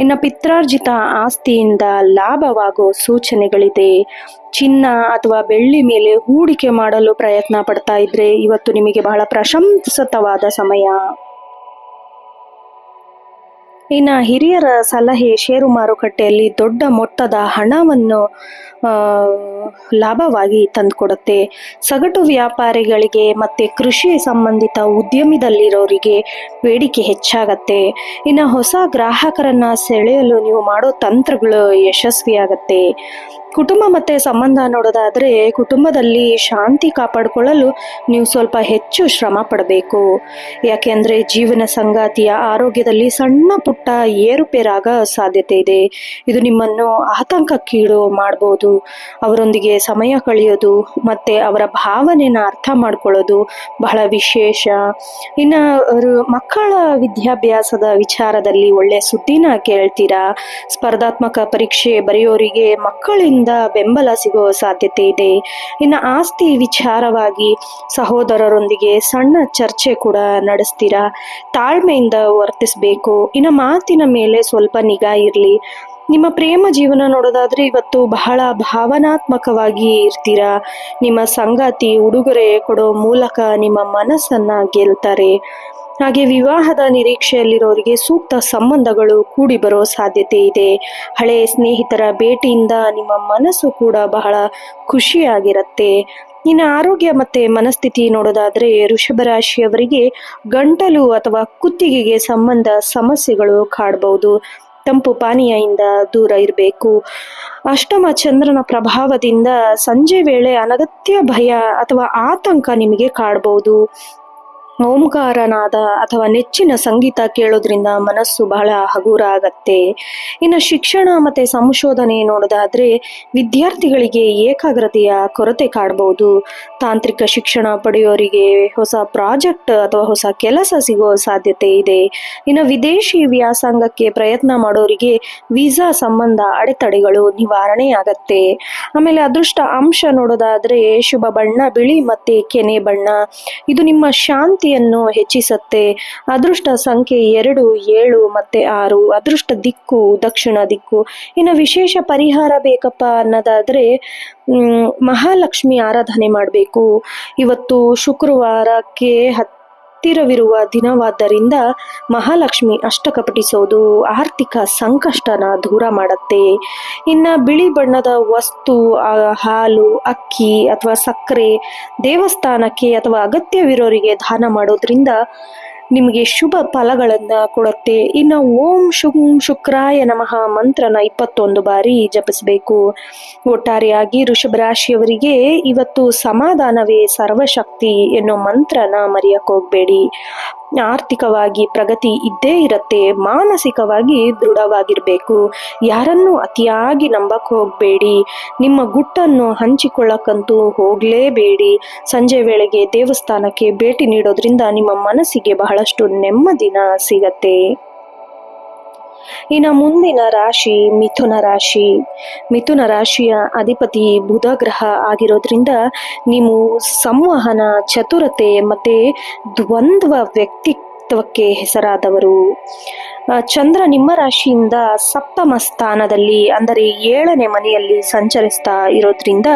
ಇನ್ನು ಪಿತ್ರಾರ್ಜಿತ ಆಸ್ತಿಯಿಂದ ಲಾಭವಾಗೋ ಸೂಚನೆಗಳಿದೆ. ಚಿನ್ನ ಅಥವಾ ಬೆಳ್ಳಿ ಮೇಲೆ ಹೂಡಿಕೆ ಮಾಡಲು ಪ್ರಯತ್ನ ಪಡ್ತಾ ಇದ್ರೆ ಇವತ್ತು ನಿಮಗೆ ಬಹಳ ಪ್ರಶಂಸಿತವಾದ ಸಮಯ. ಇನ್ನು ಹಿರಿಯರ ಸಲಹೆ ಷೇರು ಮಾರುಕಟ್ಟೆಯಲ್ಲಿ ದೊಡ್ಡ ಮೊತ್ತದ ಹಣವನ್ನು ಲಾಭವಾಗಿ ತಂದುಕೊಡುತ್ತೆ. ಸಗಟು ವ್ಯಾಪಾರಿಗಳಿಗೆ ಮತ್ತೆ ಕೃಷಿ ಸಂಬಂಧಿತ ಉದ್ಯಮದಲ್ಲಿರೋರಿಗೆ ಬೇಡಿಕೆ ಹೆಚ್ಚಾಗತ್ತೆ. ಇನ್ನು ಹೊಸ ಗ್ರಾಹಕರನ್ನ ಸೆಳೆಯಲು ನೀವು ಮಾಡೋ ತಂತ್ರಗಳು ಯಶಸ್ವಿಯಾಗತ್ತೆ. ಕುಟುಂಬ ಮತ್ತೆ ಸಂಬಂಧ ನೋಡೋದಾದ್ರೆ ಕುಟುಂಬದಲ್ಲಿ ಶಾಂತಿ ಕಾಪಾಡಿಕೊಳ್ಳಲು ನೀವು ಸ್ವಲ್ಪ ಹೆಚ್ಚು ಶ್ರಮ ಪಡಬೇಕು. ಯಾಕೆಂದ್ರೆ ಜೀವನ ಸಂಗಾತಿಯ ಆರೋಗ್ಯದಲ್ಲಿ ಸಣ್ಣ ಪುಟ್ಟ ಏರುಪೇರಾಗ ಸಾಧ್ಯತೆ ಇದೆ. ಇದು ನಿಮ್ಮನ್ನು ಆತಂಕಕ್ಕೀಡು ಮಾಡಬಹುದು. ಅವರೊಂದಿಗೆ ಸಮಯ ಕಳೆಯೋದು ಮತ್ತೆ ಅವರ ಭಾವನೆನ ಅರ್ಥ ಮಾಡ್ಕೊಳ್ಳೋದು ಬಹಳ ವಿಶೇಷ. ಇನ್ನು ಮಕ್ಕಳ ವಿದ್ಯಾಭ್ಯಾಸದ ವಿಚಾರದಲ್ಲಿ ಒಳ್ಳೆ ಸುದ್ದಿನ ಕೇಳ್ತೀರಾ. ಸ್ಪರ್ಧಾತ್ಮಕ ಪರೀಕ್ಷೆ ಬರೆಯೋರಿಗೆ ಮಕ್ಕಳಿಂದ ಬೆಂಬಲ ಸಿಗೋ ಸಾಧ್ಯತೆ ಇದೆ. ಇನ್ನು ಆಸ್ತಿ ವಿಚಾರವಾಗಿ ಸಹೋದರರೊಂದಿಗೆ ಸಣ್ಣ ಚರ್ಚೆ ಕೂಡ ನಡೆಸ್ತೀರಾ. ತಾಳ್ಮೆಯಿಂದ ವರ್ತಿಸಬೇಕು. ಇನ್ನು ಮಾತಿನ ಮೇಲೆ ಸ್ವಲ್ಪ ನಿಗಾ ಇರಲಿ. ನಿಮ್ಮ ಪ್ರೇಮ ಜೀವನ ನೋಡೋದಾದ್ರೆ ಇವತ್ತು ಬಹಳ ಭಾವನಾತ್ಮಕವಾಗಿ ಇರ್ತೀರಾ. ನಿಮ್ಮ ಸಂಗಾತಿ ಉಡುಗೊರೆ ಕೊಡೋ ಮೂಲಕ ನಿಮ್ಮ ಮನಸ್ಸನ್ನ ಗೆಲ್ತಾರೆ. ಹಾಗೆ ವಿವಾಹದ ನಿರೀಕ್ಷೆಯಲ್ಲಿರೋರಿಗೆ ಸೂಕ್ತ ಸಂಬಂಧಗಳು ಕೂಡಿ ಬರೋ ಸಾಧ್ಯತೆ ಇದೆ. ಹಳೆಯ ಸ್ನೇಹಿತರ ಭೇಟಿಯಿಂದ ನಿಮ್ಮ ಮನಸ್ಸು ಕೂಡ ಬಹಳ ಖುಷಿಯಾಗಿರುತ್ತೆ. ಇನ್ನು ಆರೋಗ್ಯ ಮತ್ತೆ ಮನಸ್ಥಿತಿ ನೋಡೋದಾದ್ರೆ ವೃಷಭ ರಾಶಿಯವರಿಗೆ ಗಂಟಲು ಅಥವಾ ಕುತ್ತಿಗೆಗೆ ಸಂಬಂಧ ಸಮಸ್ಯೆಗಳು ಕಾಡಬಹುದು. ತಂಪು ಪಾನೀಯದಿಂದ ದೂರ ಇರಬೇಕು. ಅಷ್ಟಮ ಚಂದ್ರನ ಪ್ರಭಾವದಿಂದ ಸಂಜೆ ವೇಳೆ ಅನಗತ್ಯ ಭಯ ಅಥವಾ ಆತಂಕ ನಿಮಗೆ ಕಾಡಬಹುದು. ಓಂಕಾರನಾದ ಅಥವಾ ನೆಚ್ಚಿನ ಸಂಗೀತ ಕೇಳೋದ್ರಿಂದ ಮನಸ್ಸು ಬಹಳ ಹಗುರ ಆಗತ್ತೆ. ಇನ್ನು ಶಿಕ್ಷಣ ಮತ್ತೆ ಸಂಶೋಧನೆ ನೋಡೋದಾದ್ರೆ ವಿದ್ಯಾರ್ಥಿಗಳಿಗೆ ಏಕಾಗ್ರತೆಯ ಕೊರತೆ ಕಾಡಬಹುದು. ತಾಂತ್ರಿಕ ಶಿಕ್ಷಣ ಪಡೆಯೋರಿಗೆ ಹೊಸ ಪ್ರಾಜೆಕ್ಟ್ ಅಥವಾ ಹೊಸ ಕೆಲಸ ಸಿಗೋ ಸಾಧ್ಯತೆ ಇದೆ. ಇನ್ನು ವಿದೇಶಿ ವ್ಯಾಸಂಗಕ್ಕೆ ಪ್ರಯತ್ನ ಮಾಡೋರಿಗೆ ವೀಸಾ ಸಂಬಂಧ ಅಡೆತಡೆಗಳು ನಿವಾರಣೆ ಆಗತ್ತೆ. ಆಮೇಲೆ ಅದೃಷ್ಟ ಅಂಶ ನೋಡೋದಾದ್ರೆ ಶುಭ ಬಣ್ಣ ಬಿಳಿ ಮತ್ತೆ ಕೆನೆ ಬಣ್ಣ. ಇದು ನಿಮ್ಮ ಶಾಂತಿ ಹೆಚ್ಚಿಸುತ್ತೆ. ಅದೃಷ್ಟ ಸಂಖ್ಯೆ 2, 7 ಮತ್ತೆ 6. ಅದೃಷ್ಟ ದಿಕ್ಕು ದಕ್ಷಿಣ ದಿಕ್ಕು. ಇನ್ನು ವಿಶೇಷ ಪರಿಹಾರ ಬೇಕಪ್ಪ ಅನ್ನೋದಾದ್ರೆ ಮಹಾಲಕ್ಷ್ಮಿ ಆರಾಧನೆ ಮಾಡಬೇಕು. ಇವತ್ತು ಶುಕ್ರವಾರಕ್ಕೆ ಹತ್ತಿರವಿರುವ ದಿನವಾದ್ದರಿಂದ ಮಹಾಲಕ್ಷ್ಮಿ ಅಷ್ಟಕ ಪಠಿಸೋದು ಆರ್ಥಿಕ ಸಂಕಷ್ಟನ ದೂರ ಮಾಡುತ್ತೆ. ಇನ್ನು ಬಿಳಿ ಬಣ್ಣದ ವಸ್ತು, ಹಾಲು, ಅಕ್ಕಿ ಅಥವಾ ಸಕ್ಕರೆ ದೇವಸ್ಥಾನಕ್ಕೆ ಅಥವಾ ಅಗತ್ಯವಿರೋರಿಗೆ ದಾನ ಮಾಡೋದ್ರಿಂದ ನಿಮಗೆ ಶುಭ ಫಲಗಳನ್ನ ಕೊಡುತ್ತೆ. ಇನ್ನು ಓಂ ಶುಕ್ರಾಯ ನಮಃ ಮಂತ್ರನ 21 ಬಾರಿ ಜಪಿಸಬೇಕು. ಒಟ್ಟಾರೆಯಾಗಿ ವೃಷಭ ರಾಶಿಯವರಿಗೆ ಇವತ್ತು ಸಮಾಧಾನವೇ ಸರ್ವಶಕ್ತಿ ಎನ್ನೋ ಮಂತ್ರನ ಮರೆಯಕ್ಕೆ ಹೋಗ್ಬೇಡಿ. ಆರ್ಥಿಕವಾಗಿ ಪ್ರಗತಿ ಇದ್ದೇ ಇರತ್ತೆ. ಮಾನಸಿಕವಾಗಿ ದೃಢವಾಗಿರ್ಬೇಕು. ಯಾರನ್ನು ಅತಿಯಾಗಿ ನಂಬಕ್ ಹೋಗ್ಬೇಡಿ. ನಿಮ್ಮ ಗುಟ್ಟನ್ನು ಹಂಚಿಕೊಳ್ಳಕ್ಕಂತೂ ಹೋಗ್ಲೇಬೇಡಿ. ಸಂಜೆ ವೇಳೆಗೆ ದೇವಸ್ಥಾನಕ್ಕೆ ಭೇಟಿ ನೀಡೋದ್ರಿಂದ ನಿಮ್ಮ ಮನಸ್ಸಿಗೆ ಬಹಳಷ್ಟು ನೆಮ್ಮದಿನ ಸಿಗತ್ತೆ. ಇನ್ನು ಮುಂದಿನ ರಾಶಿ ಮಿಥುನ ರಾಶಿ. ಮಿಥುನ ರಾಶಿಯ ಅಧಿಪತಿ ಬುಧ ಗ್ರಹ ಆಗಿರೋದ್ರಿಂದ ನೀವು ಸಂವಹನ, ಚತುರತೆ ಮತ್ತೆ ದ್ವಂದ್ವ ವ್ಯಕ್ತಿತ್ವಕ್ಕೆ ಹೆಸರಾದವರು. ಚಂದ್ರ ನಿಮ್ಮ ರಾಶಿಯಿಂದ ಸಪ್ತಮ ಸ್ಥಾನದಲ್ಲಿ ಅಂದರೆ 7ನೇ ಮನೆಯಲ್ಲಿ ಸಂಚರಿಸ್ತಾ ಇರೋದ್ರಿಂದ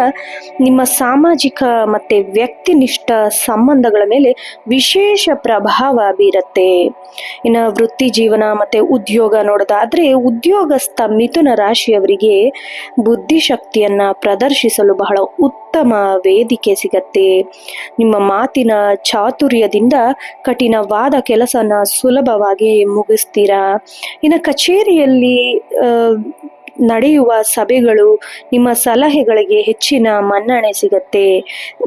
ನಿಮ್ಮ ಸಾಮಾಜಿಕ ಮತ್ತೆ ವ್ಯಕ್ತಿನಿಷ್ಠ ಸಂಬಂಧಗಳ ಮೇಲೆ ವಿಶೇಷ ಪ್ರಭಾವ ಬೀರತ್ತೆ. ಇನ್ನು ವೃತ್ತಿ ಜೀವನ ಮತ್ತೆ ಉದ್ಯೋಗ ನೋಡೋದಾದ್ರೆ ಉದ್ಯೋಗಸ್ಥ ಮಿಥುನ ರಾಶಿಯವರಿಗೆ ಬುದ್ಧಿಶಕ್ತಿಯನ್ನ ಪ್ರದರ್ಶಿಸಲು ಬಹಳ ಉತ್ತಮ ವೇದಿಕೆ ಸಿಗತ್ತೆ. ನಿಮ್ಮ ಮಾತಿನ ಚಾತುರ್ಯದಿಂದ ಕಠಿಣವಾದ ಕೆಲಸನ ಸುಲಭವಾಗಿ ಮುಗಿಸ್ತೀರಾ. ಇನ್ನು ಕಚೇರಿಯಲ್ಲಿ ನಡೆಯುವ ಸಭೆಗಳು ನಿಮ್ಮ ಸಲಹೆಗಳಿಗೆ ಹೆಚ್ಚಿನ ಮನ್ನಣೆ ಸಿಗತ್ತೆ.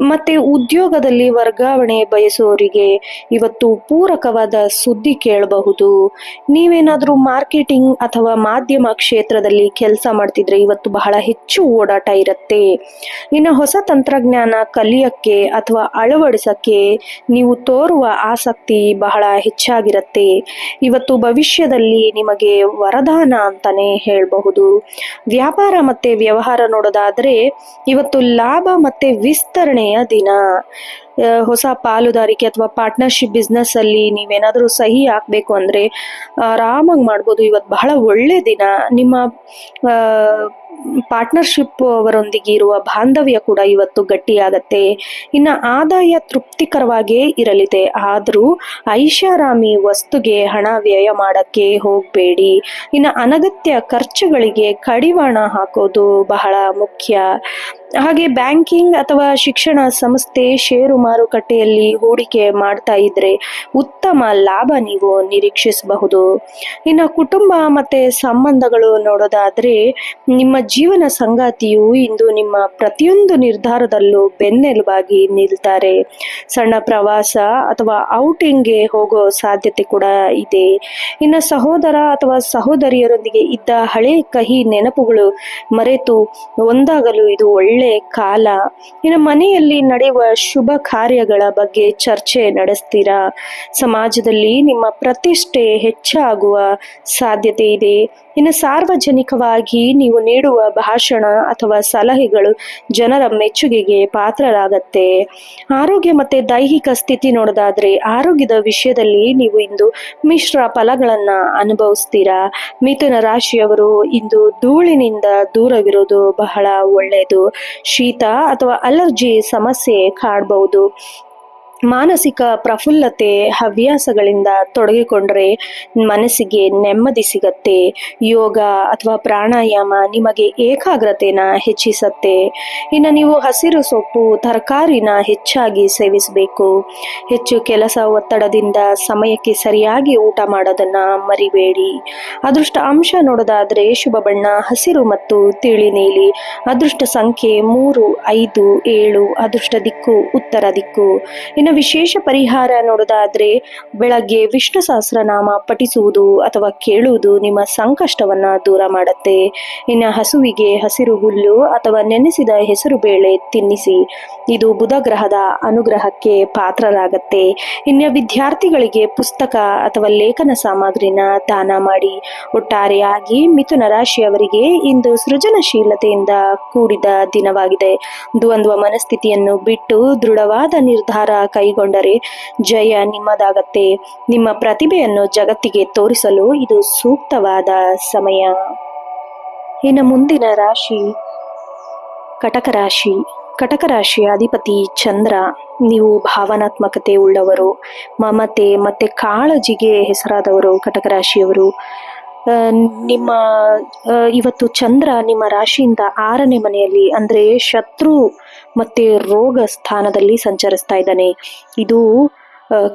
ಮತ್ತೆ ಉದ್ಯೋಗದಲ್ಲಿ ವರ್ಗಾವಣೆ ಬಯಸುವವರಿಗೆ ಇವತ್ತು ಪೂರಕವಾದ ಸುದ್ದಿ ಕೇಳಬಹುದು. ನೀವೇನಾದ್ರೂ ಮಾರ್ಕೆಟಿಂಗ್ ಅಥವಾ ಮಾಧ್ಯಮ ಕ್ಷೇತ್ರದಲ್ಲಿ ಕೆಲಸ ಮಾಡ್ತಿದ್ರೆ ಇವತ್ತು ಬಹಳ ಹೆಚ್ಚು ಓಡಾಟ ಇರುತ್ತೆ. ಇನ್ನು ಹೊಸ ತಂತ್ರಜ್ಞಾನ ಕಲಿಯಕ್ಕೆ ಅಥವಾ ಅಳವಡಿಸಕ್ಕೆ ನೀವು ತೋರುವ ಆಸಕ್ತಿ ಬಹಳ ಹೆಚ್ಚಾಗಿರುತ್ತೆ. ಇವತ್ತು ಭವಿಷ್ಯದಲ್ಲಿ ನಿಮಗೆ ವರದಾನ ಅಂತಾನೆ ಹೇಳಬಹುದು. ವ್ಯಾಪಾರ ಮತ್ತೆ ವ್ಯವಹಾರ ನೋಡೋದಾದ್ರೆ ಇವತ್ತು ಲಾಭ ಮತ್ತೆ ವಿಸ್ತರಣೆಯ ದಿನ. ಹೊಸ ಪಾಲುದಾರಿಕೆ ಅಥವಾ ಪಾರ್ಟ್ನರ್ಶಿಪ್ ಬಿಸ್ನೆಸ್ ಅಲ್ಲಿ ನೀವೇನಾದ್ರೂ ಸಹಿ ಹಾಕ್ಬೇಕು ಅಂದ್ರೆ ಆರಾಮಾಗಿ ಮಾಡ್ಬೋದು. ಇವತ್ತು ಬಹಳ ಒಳ್ಳೆ ದಿನ. ನಿಮ್ಮ ಪಾರ್ಟ್ನರ್ಶಿಪ್ ಅವರೊಂದಿಗೆ ಇರುವ ಬಾಂಧವ್ಯ ಕೂಡ ಇವತ್ತು ಗಟ್ಟಿಯಾಗತ್ತೆ. ಇನ್ನು ಆದಾಯ ತೃಪ್ತಿಕರವಾಗೇ ಇರಲಿದೆ. ಆದರೂ ಐಷಾರಾಮಿ ವಸ್ತುಗೆ ಹಣ ವ್ಯಯ ಮಾಡಕ್ಕೆ ಹೋಗಬೇಡಿ. ಇನ್ನು ಅನಗತ್ಯ ಖರ್ಚುಗಳಿಗೆ ಕಡಿವಾಣ ಹಾಕೋದು ಬಹಳ ಮುಖ್ಯ. ಹಾಗೆ ಬ್ಯಾಂಕಿಂಗ್ ಅಥವಾ ಶಿಕ್ಷಣ ಸಂಸ್ಥೆ, ಷೇರು ಮಾರುಕಟ್ಟೆಯಲ್ಲಿ ಹೂಡಿಕೆ ಮಾಡ್ತಾ ಇದ್ರೆ ಉತ್ತಮ ಲಾಭ ನೀವು ನಿರೀಕ್ಷಿಸಬಹುದು. ಇನ್ನು ಕುಟುಂಬ ಮತ್ತೆ ಸಂಬಂಧಗಳು ನೋಡೋದಾದ್ರೆ ನಿಮ್ಮ ಜೀವನ ಸಂಗಾತಿಯು ಇಂದು ನಿಮ್ಮ ಪ್ರತಿಯೊಂದು ನಿರ್ಧಾರದಲ್ಲೂ ಬೆನ್ನೆಲುಬಾಗಿ ನಿಲ್ತಾರೆ. ಸಣ್ಣ ಪ್ರವಾಸ ಅಥವಾ ಔಟಿಂಗ್ಗೆ ಹೋಗೋ ಸಾಧ್ಯತೆ ಕೂಡ ಇದೆ. ಇನ್ನು ಸಹೋದರ ಅಥವಾ ಸಹೋದರಿಯರೊಂದಿಗೆ ಇದ್ದ ಹಳೆ ಕಹಿ ನೆನಪುಗಳು ಮರೆತು ಒಂದಾಗಲು ಇದು ಒಳ್ಳೆ ಕಾಲ. ಇನ್ನು ಮನೆಯಲ್ಲಿ ನಡೆಯುವ ಶುಭ ಕಾರ್ಯಗಳ ಬಗ್ಗೆ ಚರ್ಚೆ ನಡೆಸ್ತೀರಾ. ಸಮಾಜದಲ್ಲಿ ನಿಮ್ಮ ಪ್ರತಿಷ್ಠೆ ಹೆಚ್ಚಾಗುವ ಸಾಧ್ಯತೆ ಇದೆ. ಇನ್ನು ಸಾರ್ವಜನಿಕವಾಗಿ ನೀವು ನೀಡುವ ಭಾಷಣ ಅಥವಾ ಸಲಹೆಗಳು ಜನರ ಮೆಚ್ಚುಗೆಗೆ ಪಾತ್ರರಾಗತ್ತೆ. ಆರೋಗ್ಯ ಮತ್ತೆ ದೈಹಿಕ ಸ್ಥಿತಿ ನೋಡೋದಾದ್ರೆ ಆರೋಗ್ಯದ ವಿಷಯದಲ್ಲಿ ನೀವು ಇಂದು ಮಿಶ್ರ ಫಲಗಳನ್ನ ಅನುಭವಿಸ್ತೀರಾ. ಮಿಥುನ ರಾಶಿಯವರು ಇಂದು ಧೂಳಿನಿಂದ ದೂರವಿರೋದು ಬಹಳ ಒಳ್ಳೆಯದು. ಶೀತ ಅಥವಾ ಅಲರ್ಜಿ ಸಮಸ್ಯೆ ಕಾಡಬಹುದು. ಮಾನಸಿಕ ಪ್ರಫುಲ್ಲತೆ ಹವ್ಯಾಸಗಳಿಂದ ತೊಡಗಿಕೊಂಡ್ರೆ ಮನಸ್ಸಿಗೆ ನೆಮ್ಮದಿ ಸಿಗತ್ತೆ. ಯೋಗ ಅಥವಾ ಪ್ರಾಣಾಯಾಮ ನಿಮಗೆ ಏಕಾಗ್ರತೆನ ಹೆಚ್ಚಿಸತ್ತೆ. ಇನ್ನು ನೀವು ಹಸಿರು ಸೊಪ್ಪು, ತರಕಾರಿನ ಹೆಚ್ಚಾಗಿ ಸೇವಿಸಬೇಕು. ಹೆಚ್ಚು ಕೆಲಸ ಒತ್ತಡದಿಂದ ಸಮಯಕ್ಕೆ ಸರಿಯಾಗಿ ಊಟ ಮಾಡೋದನ್ನ ಮರಿಬೇಡಿ. ಅದೃಷ್ಟ ಅಂಶ ನೋಡೋದಾದ್ರೆ ಶುಭ ಬಣ್ಣ ಹಸಿರು ಮತ್ತು ತಿಳಿ ನೀಲಿ. ಅದೃಷ್ಟ ಸಂಖ್ಯೆ 3, 5, 7. ಅದೃಷ್ಟ ದಿಕ್ಕು ಉತ್ತರ ದಿಕ್ಕು. ಇನ್ನು ವಿಶೇಷ ಪರಿಹಾರ ನೋಡೋದಾದ್ರೆ ಬೆಳಗ್ಗೆ ವಿಷ್ಣು ಸಹಸ್ರನಾಮ ಪಠಿಸುವುದು ಅಥವಾ ಕೇಳುವುದು ನಿಮ್ಮ ಸಂಕಷ್ಟವನ್ನ ದೂರ ಮಾಡುತ್ತೆ. ಇನ್ನು ಹಸುವಿಗೆ ಹಸಿರು ಹುಲ್ಲು ಅಥವಾ ನೆನೆಸಿದ ಹೆಸರು ಬೇಳೆ ತಿನ್ನಿಸಿ. ಇದು ಬುಧ ಗ್ರಹದ ಅನುಗ್ರಹಕ್ಕೆ ಪಾತ್ರರಾಗತ್ತೆ. ಇನ್ನು ವಿದ್ಯಾರ್ಥಿಗಳಿಗೆ ಪುಸ್ತಕ ಅಥವಾ ಲೇಖನ ಸಾಮಗ್ರಿನ ದಾನ ಮಾಡಿ. ಒಟ್ಟಾರೆಯಾಗಿ ಮಿಥುನ ರಾಶಿಯವರಿಗೆ ಇಂದು ಸೃಜನಶೀಲತೆಯಿಂದ ಕೂಡಿದ ದಿನವಾಗಿದೆ. ದ್ವಂದ್ವ ಮನಸ್ಥಿತಿಯನ್ನು ಬಿಟ್ಟು ದೃಢವಾದ ನಿರ್ಧಾರ ಕೈಗೊಂಡರೆ ಜಯ ನಿಮ್ಮದಾಗತ್ತೆ. ನಿಮ್ಮ ಪ್ರತಿಭೆಯನ್ನು ಜಗತ್ತಿಗೆ ತೋರಿಸಲು ಇದು ಸೂಕ್ತವಾದ ಸಮಯ. ಇನ್ನು ಮುಂದಿನ ರಾಶಿ ಕಟಕ ರಾಶಿ. ಕಟಕ ರಾಶಿಯ ಅಧಿಪತಿ ಚಂದ್ರ. ನೀವು ಭಾವನಾತ್ಮಕತೆ ಉಳ್ಳವರು, ಮಮತೆ ಮತ್ತೆ ಕಾಳಜಿಗೆ ಹೆಸರಾದವರು ಕಟಕ ರಾಶಿಯವರು. ನಿಮ್ಮ ಇವತ್ತು ಚಂದ್ರ ನಿಮ್ಮ ರಾಶಿಯಿಂದ 6ನೇ ಮನೆಯಲ್ಲಿ ಅಂದ್ರೆ ಶತ್ರು ಮತ್ತೆ ರೋಗ ಸ್ಥಾನದಲ್ಲಿ ಸಂಚರಿಸ್ತಾ ಇದ್ದಾನೆ. ಇದು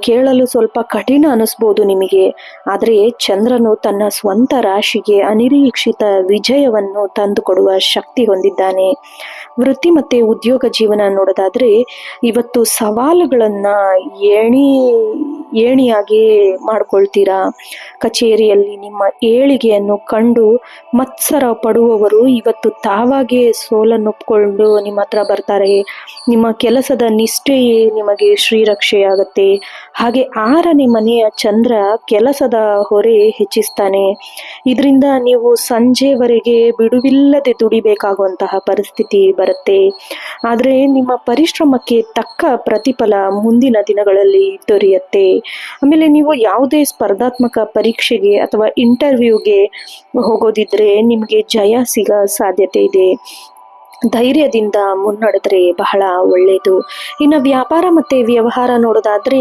ಕೇಳಲು ಸ್ವಲ್ಪ ಕಠಿಣ ಅನಿಸ್ಬೋದು ನಿಮಗೆ. ಆದರೆ ಚಂದ್ರನು ತನ್ನ ಸ್ವಂತ ರಾಶಿಗೆ ಅನಿರೀಕ್ಷಿತ ವಿಜಯವನ್ನು ತಂದುಕೊಡುವ ಶಕ್ತಿ ಹೊಂದಿದ್ದಾನೆ. ವೃತ್ತಿ ಮತ್ತೆ ಉದ್ಯೋಗ ಜೀವನ ನೋಡೋದಾದ್ರೆ ಇವತ್ತು ಸವಾಲುಗಳನ್ನ ಏಣಿಯಾಗಿ ಮಾಡ್ಕೊಳ್ತೀರಾ. ಕಚೇರಿಯಲ್ಲಿ ನಿಮ್ಮ ಏಳಿಗೆಯನ್ನು ಕಂಡು ಮತ್ಸರ ಪಡುವವರು ಇವತ್ತು ತಾವಾಗೇ ಸೋಲನ್ನೊಪ್ಕೊಂಡು ನಿಮ್ಮ ಹತ್ರ ಬರ್ತಾರೆ. ನಿಮ್ಮ ಕೆಲಸದ ನಿಷ್ಠೆಯೇ ನಿಮಗೆ ಶ್ರೀರಕ್ಷೆಯಾಗತ್ತೆ. ಹಾಗೆ 6ನೇ ಮನೆಯ ಚಂದ್ರ ಕೆಲಸದ ಹೊರೆ ಹೆಚ್ಚಿಸ್ತಾನೆ. ಇದರಿಂದ ನೀವು ಸಂಜೆವರೆಗೆ ಬಿಡುವಿಲ್ಲದೆ ದುಡಿಬೇಕಾಗುವಂತಹ ಪರಿಸ್ಥಿತಿ ಬರುತ್ತೆ. ಆದರೆ ನಿಮ್ಮ ಪರಿಶ್ರಮಕ್ಕೆ ತಕ್ಕ ಪ್ರತಿಫಲ ಮುಂದಿನ ದಿನಗಳಲ್ಲಿ ದೊರೆಯುತ್ತೆ. ಆಮೇಲೆ ನೀವು ಯಾವುದೇ ಸ್ಪರ್ಧಾತ್ಮಕ ಪರೀಕ್ಷೆಗೆ ಅಥವಾ ಇಂಟರ್ವ್ಯೂಗೆ ಹೋಗೋದಿದ್ರೆ ನಿಮಗೆ ಜಯ ಸಿಗೋ ಸಾಧ್ಯತೆ ಇದೆ. ಧೈರ್ಯದಿಂದ ಮುನ್ನಡೆದ್ರೆ ಬಹಳ ಒಳ್ಳೆಯದು. ಇನ್ನು ವ್ಯಾಪಾರ ಮತ್ತೆ ವ್ಯವಹಾರ ನೋಡೋದಾದ್ರೆ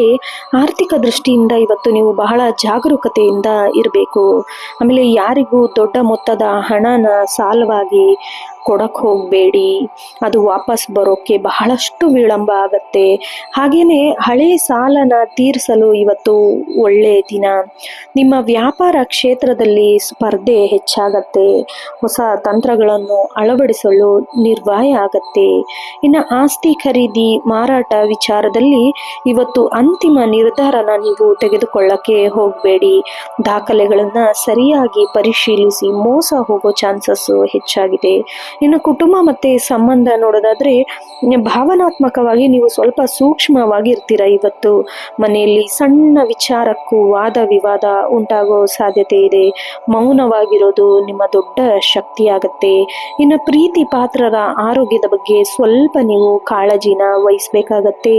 ಆರ್ಥಿಕ ದೃಷ್ಟಿಯಿಂದ ಇವತ್ತು ನೀವು ಬಹಳ ಜಾಗರೂಕತೆಯಿಂದ ಇರಬೇಕು. ಆಮೇಲೆ ಯಾರಿಗೂ ದೊಡ್ಡ ಮೊತ್ತದ ಹಣನ ಸಾಲವಾಗಿ ಕೊಡಕ್ಕೆ ಹೋಗಬೇಡಿ. ಅದು ವಾಪಸ್ ಬರೋಕ್ಕೆ ಬಹಳಷ್ಟು ವಿಳಂಬ ಆಗತ್ತೆ. ಹಾಗೇನೆ ಹಳೆ ಸಾಲನ ತೀರಿಸಲು ಇವತ್ತು ಒಳ್ಳೆಯ ದಿನ. ನಿಮ್ಮ ವ್ಯಾಪಾರ ಕ್ಷೇತ್ರದಲ್ಲಿ ಸ್ಪರ್ಧೆ ಹೆಚ್ಚಾಗತ್ತೆ. ಹೊಸ ತಂತ್ರಗಳನ್ನು ಅಳವಡಿಸಲು ನಿರ್ವಾಯ ಆಗತ್ತೆ. ಇನ್ನು ಆಸ್ತಿ ಖರೀದಿ ಮಾರಾಟ ವಿಚಾರದಲ್ಲಿ ಇವತ್ತು ಅಂತಿಮ ನಿರ್ಧಾರನ ನೀವು ತೆಗೆದುಕೊಳ್ಳಕ್ಕೆ ಹೋಗಬೇಡಿ. ದಾಖಲೆಗಳನ್ನ ಸರಿಯಾಗಿ ಪರಿಶೀಲಿಸಿ ಮೋಸ ಹೋಗೋ ಚಾನ್ಸಸ್ ಹೆಚ್ಚಾಗಿದೆ. ಇನ್ನು ಕುಟುಂಬ ಮತ್ತೆ ಸಂಬಂಧ ನೋಡೋದಾದ್ರೆ ಭಾವನಾತ್ಮಕವಾಗಿ ನೀವು ಸ್ವಲ್ಪ ಸೂಕ್ಷ್ಮವಾಗಿರ್ತೀರ. ಇವತ್ತು ಮನೆಯಲ್ಲಿ ಸಣ್ಣ ವಿಚಾರಕ್ಕೂ ವಾದ ವಿವಾದ ಉಂಟಾಗೋ ಸಾಧ್ಯತೆ ಇದೆ. ಮೌನವಾಗಿರೋದು ನಿಮ್ಮ ದೊಡ್ಡ ಶಕ್ತಿಯಾಗತ್ತೆ. ಇನ್ನು ಪ್ರೀತಿ ಪಾತ್ರರ ಆರೋಗ್ಯದ ಬಗ್ಗೆ ಸ್ವಲ್ಪ ನೀವು ಕಾಳಜಿನ ವಹಿಸ್ಬೇಕಾಗತ್ತೆ.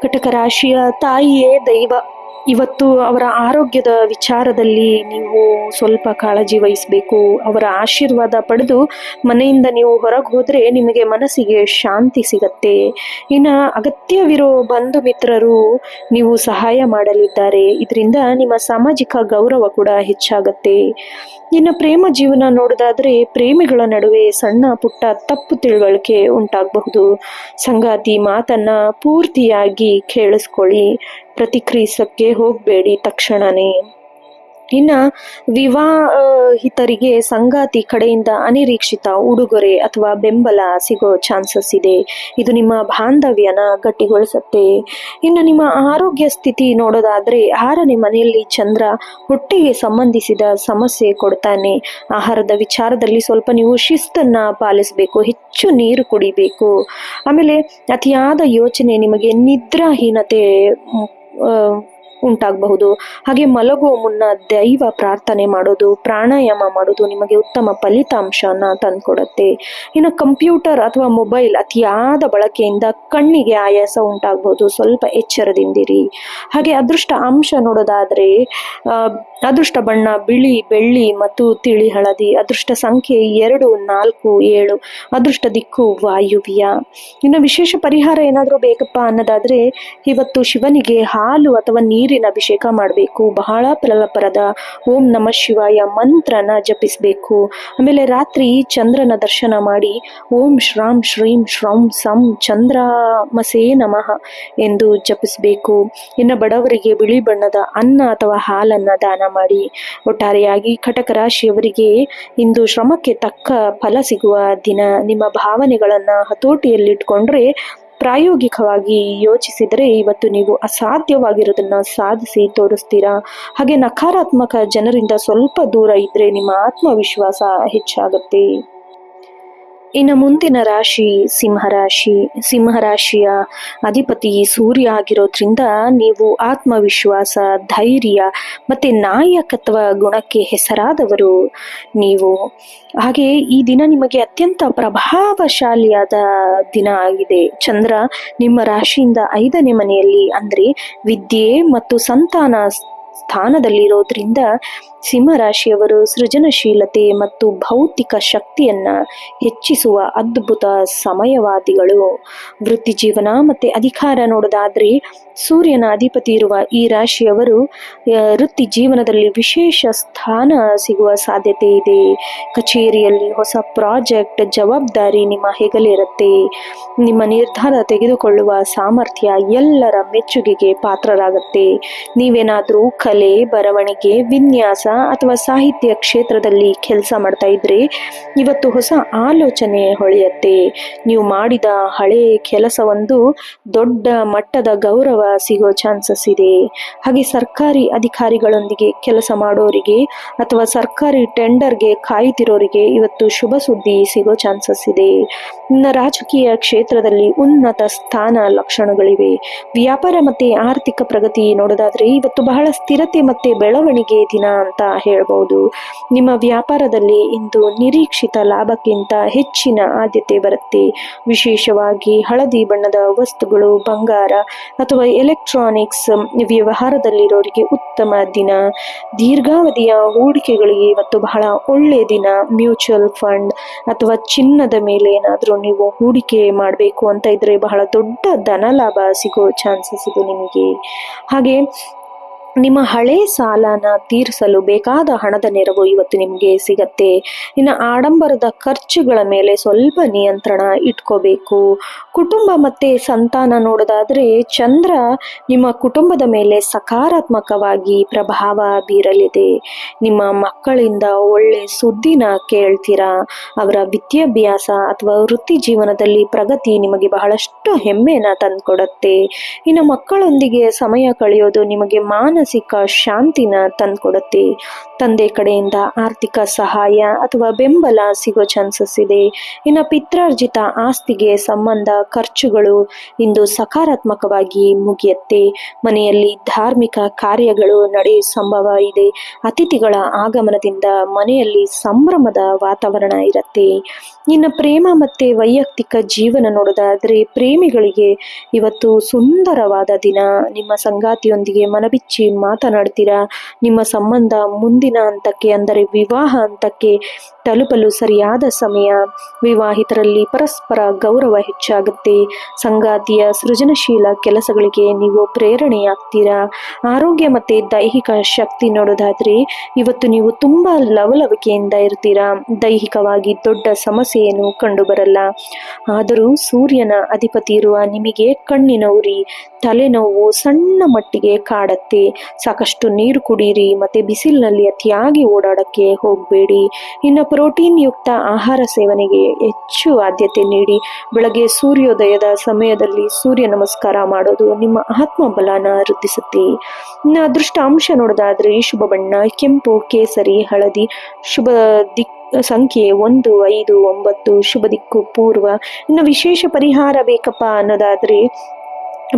ಕಟಕ ರಾಶಿಯ ತಾಯಿಯೇ ದೈವ. ಇವತ್ತು ಅವರ ಆರೋಗ್ಯದ ವಿಚಾರದಲ್ಲಿ ನೀವು ಸ್ವಲ್ಪ ಕಾಳಜಿ ವಹಿಸಬೇಕು. ಅವರ ಆಶೀರ್ವಾದ ಪಡೆದು ಮನೆಯಿಂದ ನೀವು ಹೊರಗೆ ಹೋದ್ರೆ ನಿಮಗೆ ಮನಸ್ಸಿಗೆ ಶಾಂತಿ ಸಿಗತ್ತೆ. ಇನ್ನು ಅಗತ್ಯವಿರೋ ಬಂಧು ಮಿತ್ರರು ನೀವು ಸಹಾಯ ಮಾಡಲಿದ್ದಾರೆ. ಇದರಿಂದ ನಿಮ್ಮ ಸಾಮಾಜಿಕ ಗೌರವ ಕೂಡ ಹೆಚ್ಚಾಗತ್ತೆ. ಇನ್ನು ಪ್ರೇಮ ಜೀವನ ನೋಡೋದಾದ್ರೆ ಪ್ರೇಮಿಗಳ ನಡುವೆ ಸಣ್ಣ ಪುಟ್ಟ ತಪ್ಪು ತಿಳುವಳಿಕೆ ಉಂಟಾಗಬಹುದು. ಸಂಗಾತಿ ಮಾತನ್ನ ಪೂರ್ತಿಯಾಗಿ ಕೇಳಿಸ್ಕೊಳ್ಳಿ. ಪ್ರತಿಕ್ರಿಯಿಸಕ್ಕೆ ಹೋಗಬೇಡಿ ತಕ್ಷಣನೇ. ಇನ್ನು ವಿವಾಹಿತರಿಗೆ ಸಂಗಾತಿ ಕಡೆಯಿಂದ ಅನಿರೀಕ್ಷಿತ ಉಡುಗೊರೆ ಅಥವಾ ಬೆಂಬಲ ಸಿಗೋ ಚಾನ್ಸಸ್ ಇದೆ. ಇದು ನಿಮ್ಮ ಬಾಂಧವ್ಯನ ಗಟ್ಟಿಗೊಳಿಸುತ್ತೆ. ಇನ್ನು ನಿಮ್ಮ ಆರೋಗ್ಯ ಸ್ಥಿತಿ ನೋಡೋದಾದ್ರೆ 6ನೇ ಮನೆಯಲ್ಲಿ ಚಂದ್ರ ಹೊಟ್ಟೆಗೆ ಸಂಬಂಧಿಸಿದ ಸಮಸ್ಯೆ ಕೊಡ್ತಾನೆ. ಆಹಾರದ ವಿಚಾರದಲ್ಲಿ ಸ್ವಲ್ಪ ನೀವು ಶಿಸ್ತನ್ನ ಪಾಲಿಸಬೇಕು. ಹೆಚ್ಚು ನೀರು ಕುಡಿಬೇಕು. ಆಮೇಲೆ ಅತಿಯಾದ ಯೋಚನೆ ನಿಮಗೆ ನಿದ್ರಾಹೀನತೆ ಉಂಟಾಗಬಹುದು. ಹಾಗೆ ಮಲಗುವ ಮುನ್ನ ದೈವ ಪ್ರಾರ್ಥನೆ ಮಾಡೋದು, ಪ್ರಾಣಾಯಾಮ ಮಾಡೋದು ನಿಮಗೆ ಉತ್ತಮ ಫಲಿತಾಂಶನ ತಂದುಕೊಡುತ್ತೆ. ಇನ್ನು ಕಂಪ್ಯೂಟರ್ ಅಥವಾ ಮೊಬೈಲ್ ಅತಿಯಾದ ಬಳಕೆಯಿಂದ ಕಣ್ಣಿಗೆ ಆಯಾಸ ಉಂಟಾಗಬಹುದು. ಸ್ವಲ್ಪ ಎಚ್ಚರದಿಂದಿರಿ. ಹಾಗೆ ಅದೃಷ್ಟ ಅಂಶ ನೋಡೋದಾದ್ರೆ ಅದೃಷ್ಟ ಬಣ್ಣ ಬಿಳಿ, ಬೆಳ್ಳಿ ಮತ್ತು ತಿಳಿ ಹಳದಿ. ಅದೃಷ್ಟ ಸಂಖ್ಯೆ 2, 4, 7. ಅದೃಷ್ಟ ದಿಕ್ಕು ವಾಯುವ್ಯ. ಇನ್ನು ವಿಶೇಷ ಪರಿಹಾರ ಏನಾದರೂ ಬೇಕಪ್ಪ ಅನ್ನೋದಾದ್ರೆ ಇವತ್ತು ಶಿವನಿಗೆ ಹಾಲು ಅಥವಾ ನೀರಿನ ಅಭಿಷೇಕ ಮಾಡಬೇಕು. ಬಹಳ ಫಲಪ್ರದ ಓಂ ನಮಃ ಶಿವಾಯ ಮಂತ್ರನ ಜಪಿಸಬೇಕು. ಆಮೇಲೆ ರಾತ್ರಿ ಚಂದ್ರನ ದರ್ಶನ ಮಾಡಿ ಓಂ ಶ್ರಾಂ ಶ್ರೀಂ ಶ್ರೌಂ ಸಂ ಚಂದ್ರಮಸೇ ನಮಃ ಎಂದು ಜಪಿಸಬೇಕು. ಇನ್ನು ಬಡವರಿಗೆ ಬಿಳಿ ಬಣ್ಣದ ಅನ್ನ ಅಥವಾ ಹಾಲನ್ನ ದಾನ ಮಾಡಿ. ಒಟ್ಟಾರೆಯಾಗಿ ಕಟಕ ರಾಶಿಯವರಿಗೆ ಇಂದು ಶ್ರಮಕ್ಕೆ ತಕ್ಕ ಫಲ ಸಿಗುವ ದಿನ. ನಿಮ್ಮ ಭಾವನೆಗಳನ್ನ ಹತೋಟಿಯಲ್ಲಿಟ್ಕೊಂಡ್ರೆ ಪ್ರಾಯೋಗಿಕವಾಗಿ ಯೋಚಿಸಿದರೆ ಇವತ್ತು ನೀವು ಅಸಾಧ್ಯವಾಗಿರೋದನ್ನ ಸಾಧಿಸಿ ತೋರಿಸ್ತೀರಾ. ಹಾಗೆ ನಕಾರಾತ್ಮಕ ಜನರಿಂದ ಸ್ವಲ್ಪ ದೂರ ಇದ್ರೆ ನಿಮ್ಮ ಆತ್ಮವಿಶ್ವಾಸ ಹೆಚ್ಚಾಗುತ್ತೆ. ಇನ್ನು ಮುಂದಿನ ರಾಶಿ ಸಿಂಹರಾಶಿ. ಸಿಂಹರಾಶಿಯ ಅಧಿಪತಿ ಸೂರ್ಯ ಆಗಿರೋದ್ರಿಂದ ನೀವು ಆತ್ಮವಿಶ್ವಾಸ, ಧೈರ್ಯ ಮತ್ತೆ ನಾಯಕತ್ವ ಗುಣಕ್ಕೆ ಹೆಸರಾದವರು ನೀವು. ಹಾಗೆ ಈ ದಿನ ನಿಮಗೆ ಅತ್ಯಂತ ಪ್ರಭಾವಶಾಲಿಯಾದ ದಿನ ಆಗಿದೆ. ಚಂದ್ರ ನಿಮ್ಮ ರಾಶಿಯಿಂದ 5ನೇ ಮನೆಯಲ್ಲಿ ಅಂದ್ರೆ ವಿದ್ಯೆ ಮತ್ತು ಸಂತಾನ ಸ್ಥಾನದಲ್ಲಿರೋದ್ರಿಂದ ಸಿಂಹರಾಶಿಯವರು ಸೃಜನಶೀಲತೆ ಮತ್ತು ಭೌತಿಕ ಶಕ್ತಿಯನ್ನ ಹೆಚ್ಚಿಸುವ ಅದ್ಭುತ ಸಮಯವಾದಿಗಳು. ವೃತ್ತಿ ಜೀವನ ಮತ್ತೆ ಅಧಿಕಾರ ನೋಡೋದಾದ್ರೆ ಸೂರ್ಯನ ಅಧಿಪತಿ ಇರುವ ಈ ರಾಶಿಯವರು ವೃತ್ತಿ ಜೀವನದಲ್ಲಿ ವಿಶೇಷ ಸ್ಥಾನ ಸಿಗುವ ಸಾಧ್ಯತೆ ಇದೆ. ಕಚೇರಿಯಲ್ಲಿ ಹೊಸ ಪ್ರಾಜೆಕ್ಟ್ ಜವಾಬ್ದಾರಿ ನಿಮ್ಮ ಹೆಗಲಿರುತ್ತೆ. ನಿಮ್ಮ ನಿರ್ಧಾರ ತೆಗೆದುಕೊಳ್ಳುವ ಸಾಮರ್ಥ್ಯ ಎಲ್ಲರ ಮೆಚ್ಚುಗೆಗೆ ಪಾತ್ರರಾಗತ್ತೆ. ನೀವೇನಾದ್ರೂ ಕಲೆ, ಬರವಣಿಗೆ, ವಿನ್ಯಾಸ ಅಥವಾ ಸಾಹಿತ್ಯ ಕ್ಷೇತ್ರದಲ್ಲಿ ಕೆಲಸ ಮಾಡ್ತಾ ಇದ್ರೆ ಇವತ್ತು ಹೊಸ ಆಲೋಚನೆ ಹೊಳೆಯುತ್ತೆ. ನೀವು ಮಾಡಿದ ಹಳೆ ಕೆಲಸವೊಂದು ದೊಡ್ಡ ಮಟ್ಟದ ಗೌರವ ಸಿಗೋ ಚಾನ್ಸಸ್ ಇದೆ. ಹಾಗೆ ಸರ್ಕಾರಿ ಅಧಿಕಾರಿಗಳೊಂದಿಗೆ ಕೆಲಸ ಮಾಡೋರಿಗೆ ಅಥವಾ ಸರ್ಕಾರಿ ಟೆಂಡರ್ಗೆ ಕಾಯುತ್ತಿರೋರಿಗೆ ಇವತ್ತು ಶುಭ ಸುದ್ದಿ ಸಿಗೋ ಚಾನ್ಸಸ್ ಇದೆ. ಇನ್ನು ರಾಜಕೀಯ ಕ್ಷೇತ್ರದಲ್ಲಿ ಉನ್ನತ ಸ್ಥಾನ ಲಕ್ಷಣಗಳಿವೆ. ವ್ಯಾಪಾರ ಮತ್ತೆ ಆರ್ಥಿಕ ಪ್ರಗತಿ ನೋಡೋದಾದ್ರೆ ಇವತ್ತು ಬಹಳ ಸ್ಥಿರತೆ ಮತ್ತೆ ಬೆಳವಣಿಗೆ ದಿನ ಅಂತ ಹೇಳ್ಬಹುದು. ನಿಮ್ಮ ವ್ಯಾಪಾರದಲ್ಲಿ ಇಂದು ನಿರೀಕ್ಷಿತ ಲಾಭಕ್ಕಿಂತ ಹೆಚ್ಚಿನ ಆದ್ಯತೆ ಬರುತ್ತೆ. ವಿಶೇಷವಾಗಿ ಹಳದಿ ಬಣ್ಣದ ವಸ್ತುಗಳು, ಬಂಗಾರ ಅಥವಾ ಎಲೆಕ್ಟ್ರಾನಿಕ್ಸ್ ವ್ಯವಹಾರದಲ್ಲಿರೋರಿಗೆ ಉತ್ತಮ ದಿನ. ದೀರ್ಘಾವಧಿಯ ಹೂಡಿಕೆಗಳಿಗೆ ಇವತ್ತು ಬಹಳ ಒಳ್ಳೆಯ ದಿನ. ಮ್ಯೂಚುವಲ್ ಫಂಡ್ ಅಥವಾ ಚಿನ್ನದ ಮೇಲೆ ಏನಾದರೂ ನೀವು ಹೂಡಿಕೆ ಮಾಡಬೇಕು ಅಂತ ಇದ್ರೆ ಬಹಳ ದೊಡ್ಡ ಧನ ಲಾಭ ಸಿಗೋ ಚಾನ್ಸಸ್ ಇದೆ ನಿಮಗೆ. ಹಾಗೆ ನಿಮ್ಮ ಹಳೆ ಸಾಲನ ತೀರಿಸಲು ಬೇಕಾದ ಹಣದ ನೆರವು ಇವತ್ತು ನಿಮಗೆ ಸಿಗತ್ತೆ. ಇನ್ನು ಆಡಂಬರದ ಖರ್ಚುಗಳ ಮೇಲೆ ಸ್ವಲ್ಪ ನಿಯಂತ್ರಣ ಇಟ್ಕೋಬೇಕು. ಕುಟುಂಬ ಮತ್ತೆ ಸಂತಾನ ನೋಡೋದಾದ್ರೆ ಚಂದ್ರ ನಿಮ್ಮ ಕುಟುಂಬದ ಮೇಲೆ ಸಕಾರಾತ್ಮಕವಾಗಿ ಪ್ರಭಾವ ಬೀರಲಿದೆ. ನಿಮ್ಮ ಮಕ್ಕಳಿಂದ ಒಳ್ಳೆ ಸುದ್ದಿನ ಕೇಳ್ತೀರಾ. ಅವರ ವಿದ್ಯಾಭ್ಯಾಸ ಅಥವಾ ವೃತ್ತಿ ಜೀವನದಲ್ಲಿ ಪ್ರಗತಿ ನಿಮಗೆ ಬಹಳಷ್ಟು ಹೆಮ್ಮೆನ ತಂದ್ಕೊಡತ್ತೆ. ಇನ್ನು ಮಕ್ಕಳೊಂದಿಗೆ ಸಮಯ ಕಳೆಯೋದು ನಿಮಗೆ ಮಾನಸಿಕ ಶಾಂತಿನ ತಂದ್ಕೊಡುತ್ತೆ. ತಂದೆ ಕಡೆಯಿಂದ ಆರ್ಥಿಕ ಸಹಾಯ ಅಥವಾ ಬೆಂಬಲ ಸಿಗೋ ಚಾನ್ಸಸ್ ಇದೆ. ಇನ್ನು ಪಿತ್ರಾರ್ಜಿತ ಆಸ್ತಿಗೆ ಸಂಬಂಧ ಖರ್ಚುಗಳು ಇಂದು ಸಕಾರಾತ್ಮಕವಾಗಿ ಮುಗಿಯುತ್ತೆ. ಮನೆಯಲ್ಲಿ ಧಾರ್ಮಿಕ ಕಾರ್ಯಗಳು ನಡೆಯುವ ಸಂಭವ ಇದೆ. ಅತಿಥಿಗಳ ಆಗಮನದಿಂದ ಮನೆಯಲ್ಲಿ ಸಂಭ್ರಮದ ವಾತಾವರಣ ಇರುತ್ತೆ. ಇನ್ನು ಪ್ರೇಮ ಮತ್ತೆ ವೈಯಕ್ತಿಕ ಜೀವನ ನೋಡೋದಾದ್ರೆ ಪ್ರೇಮಿಗಳಿಗೆ ಇವತ್ತು ಸುಂದರವಾದ ದಿನ. ನಿಮ್ಮ ಸಂಗಾತಿಯೊಂದಿಗೆ ಮನಬಿಚ್ಚಿ ಮಾತನಾಡ್ತೀರಾ. ನಿಮ್ಮ ಸಂಬಂಧ ಮುಂದಿನ ಹಂತಕ್ಕೆ ಅಂದರೆ ವಿವಾಹ ಹಂತಕ್ಕೆ ತಲುಪಲು ಸರಿಯಾದ ಸಮಯ. ವಿವಾಹಿತರಲ್ಲಿ ಪರಸ್ಪರ ಗೌರವ ಹೆಚ್ಚಾಗುತ್ತೆ. ಸಂಗಾತಿಯ ಸೃಜನಶೀಲ ಕೆಲಸಗಳಿಗೆ ನೀವು ಪ್ರೇರಣೆಯಾಗ್ತೀರಾ. ಆರೋಗ್ಯ ಮತ್ತೆ ದೈಹಿಕ ಶಕ್ತಿ ನೋಡೋದಾದ್ರೆ ಇವತ್ತು ನೀವು ತುಂಬಾ ಲವಲವಿಕೆಯಿಂದ ಇರ್ತೀರಾ. ದೈಹಿಕವಾಗಿ ದೊಡ್ಡ ಸಮಸ್ಯೆ ಏನು ಕಂಡು ಬರಲ್ಲ. ಆದರೂ ಸೂರ್ಯನ ಅಧಿಪತಿ ಇರುವ ನಿಮಗೆ ಕಣ್ಣಿನ ಉರಿ, ತಲೆನೋವು ಸಣ್ಣ ಮಟ್ಟಿಗೆ ಕಾಡತ್ತೆ. ಸಾಕಷ್ಟು ನೀರು ಕುಡೀರಿ ಮತ್ತೆ ಬಿಸಿಲಿನಲ್ಲಿ ಅತಿಯಾಗಿ ಓಡಾಡಕ್ಕೆ ಹೋಗಬೇಡಿ. ಇನ್ನು ಪ್ರೋಟೀನ್ ಯುಕ್ತ ಆಹಾರ ಸೇವನೆಗೆ ಹೆಚ್ಚು ಆದ್ಯತೆ ನೀಡಿ. ಬೆಳಗ್ಗೆ ಸೂರ್ಯೋದಯದ ಸಮಯದಲ್ಲಿ ಸೂರ್ಯ ನಮಸ್ಕಾರ ಮಾಡೋದು ನಿಮ್ಮ ಆತ್ಮಬಲನ ವೃದ್ಧಿಸುತ್ತೆ. ಇನ್ನು ಅದೃಷ್ಟ ಅಂಶ ನೋಡೋದಾದ್ರೆ ಶುಭ ಬಣ್ಣ ಕೆಂಪು, ಕೇಸರಿ, ಹಳದಿ. ಶುಭ ಸಂಖ್ಯೆ 1, 5, 9. ಶುಭ ದಿಕ್ಕು ಪೂರ್ವ. ಇನ್ನು ವಿಶೇಷ ಪರಿಹಾರ ಬೇಕಪ್ಪ ಅನ್ನೋದಾದ್ರೆ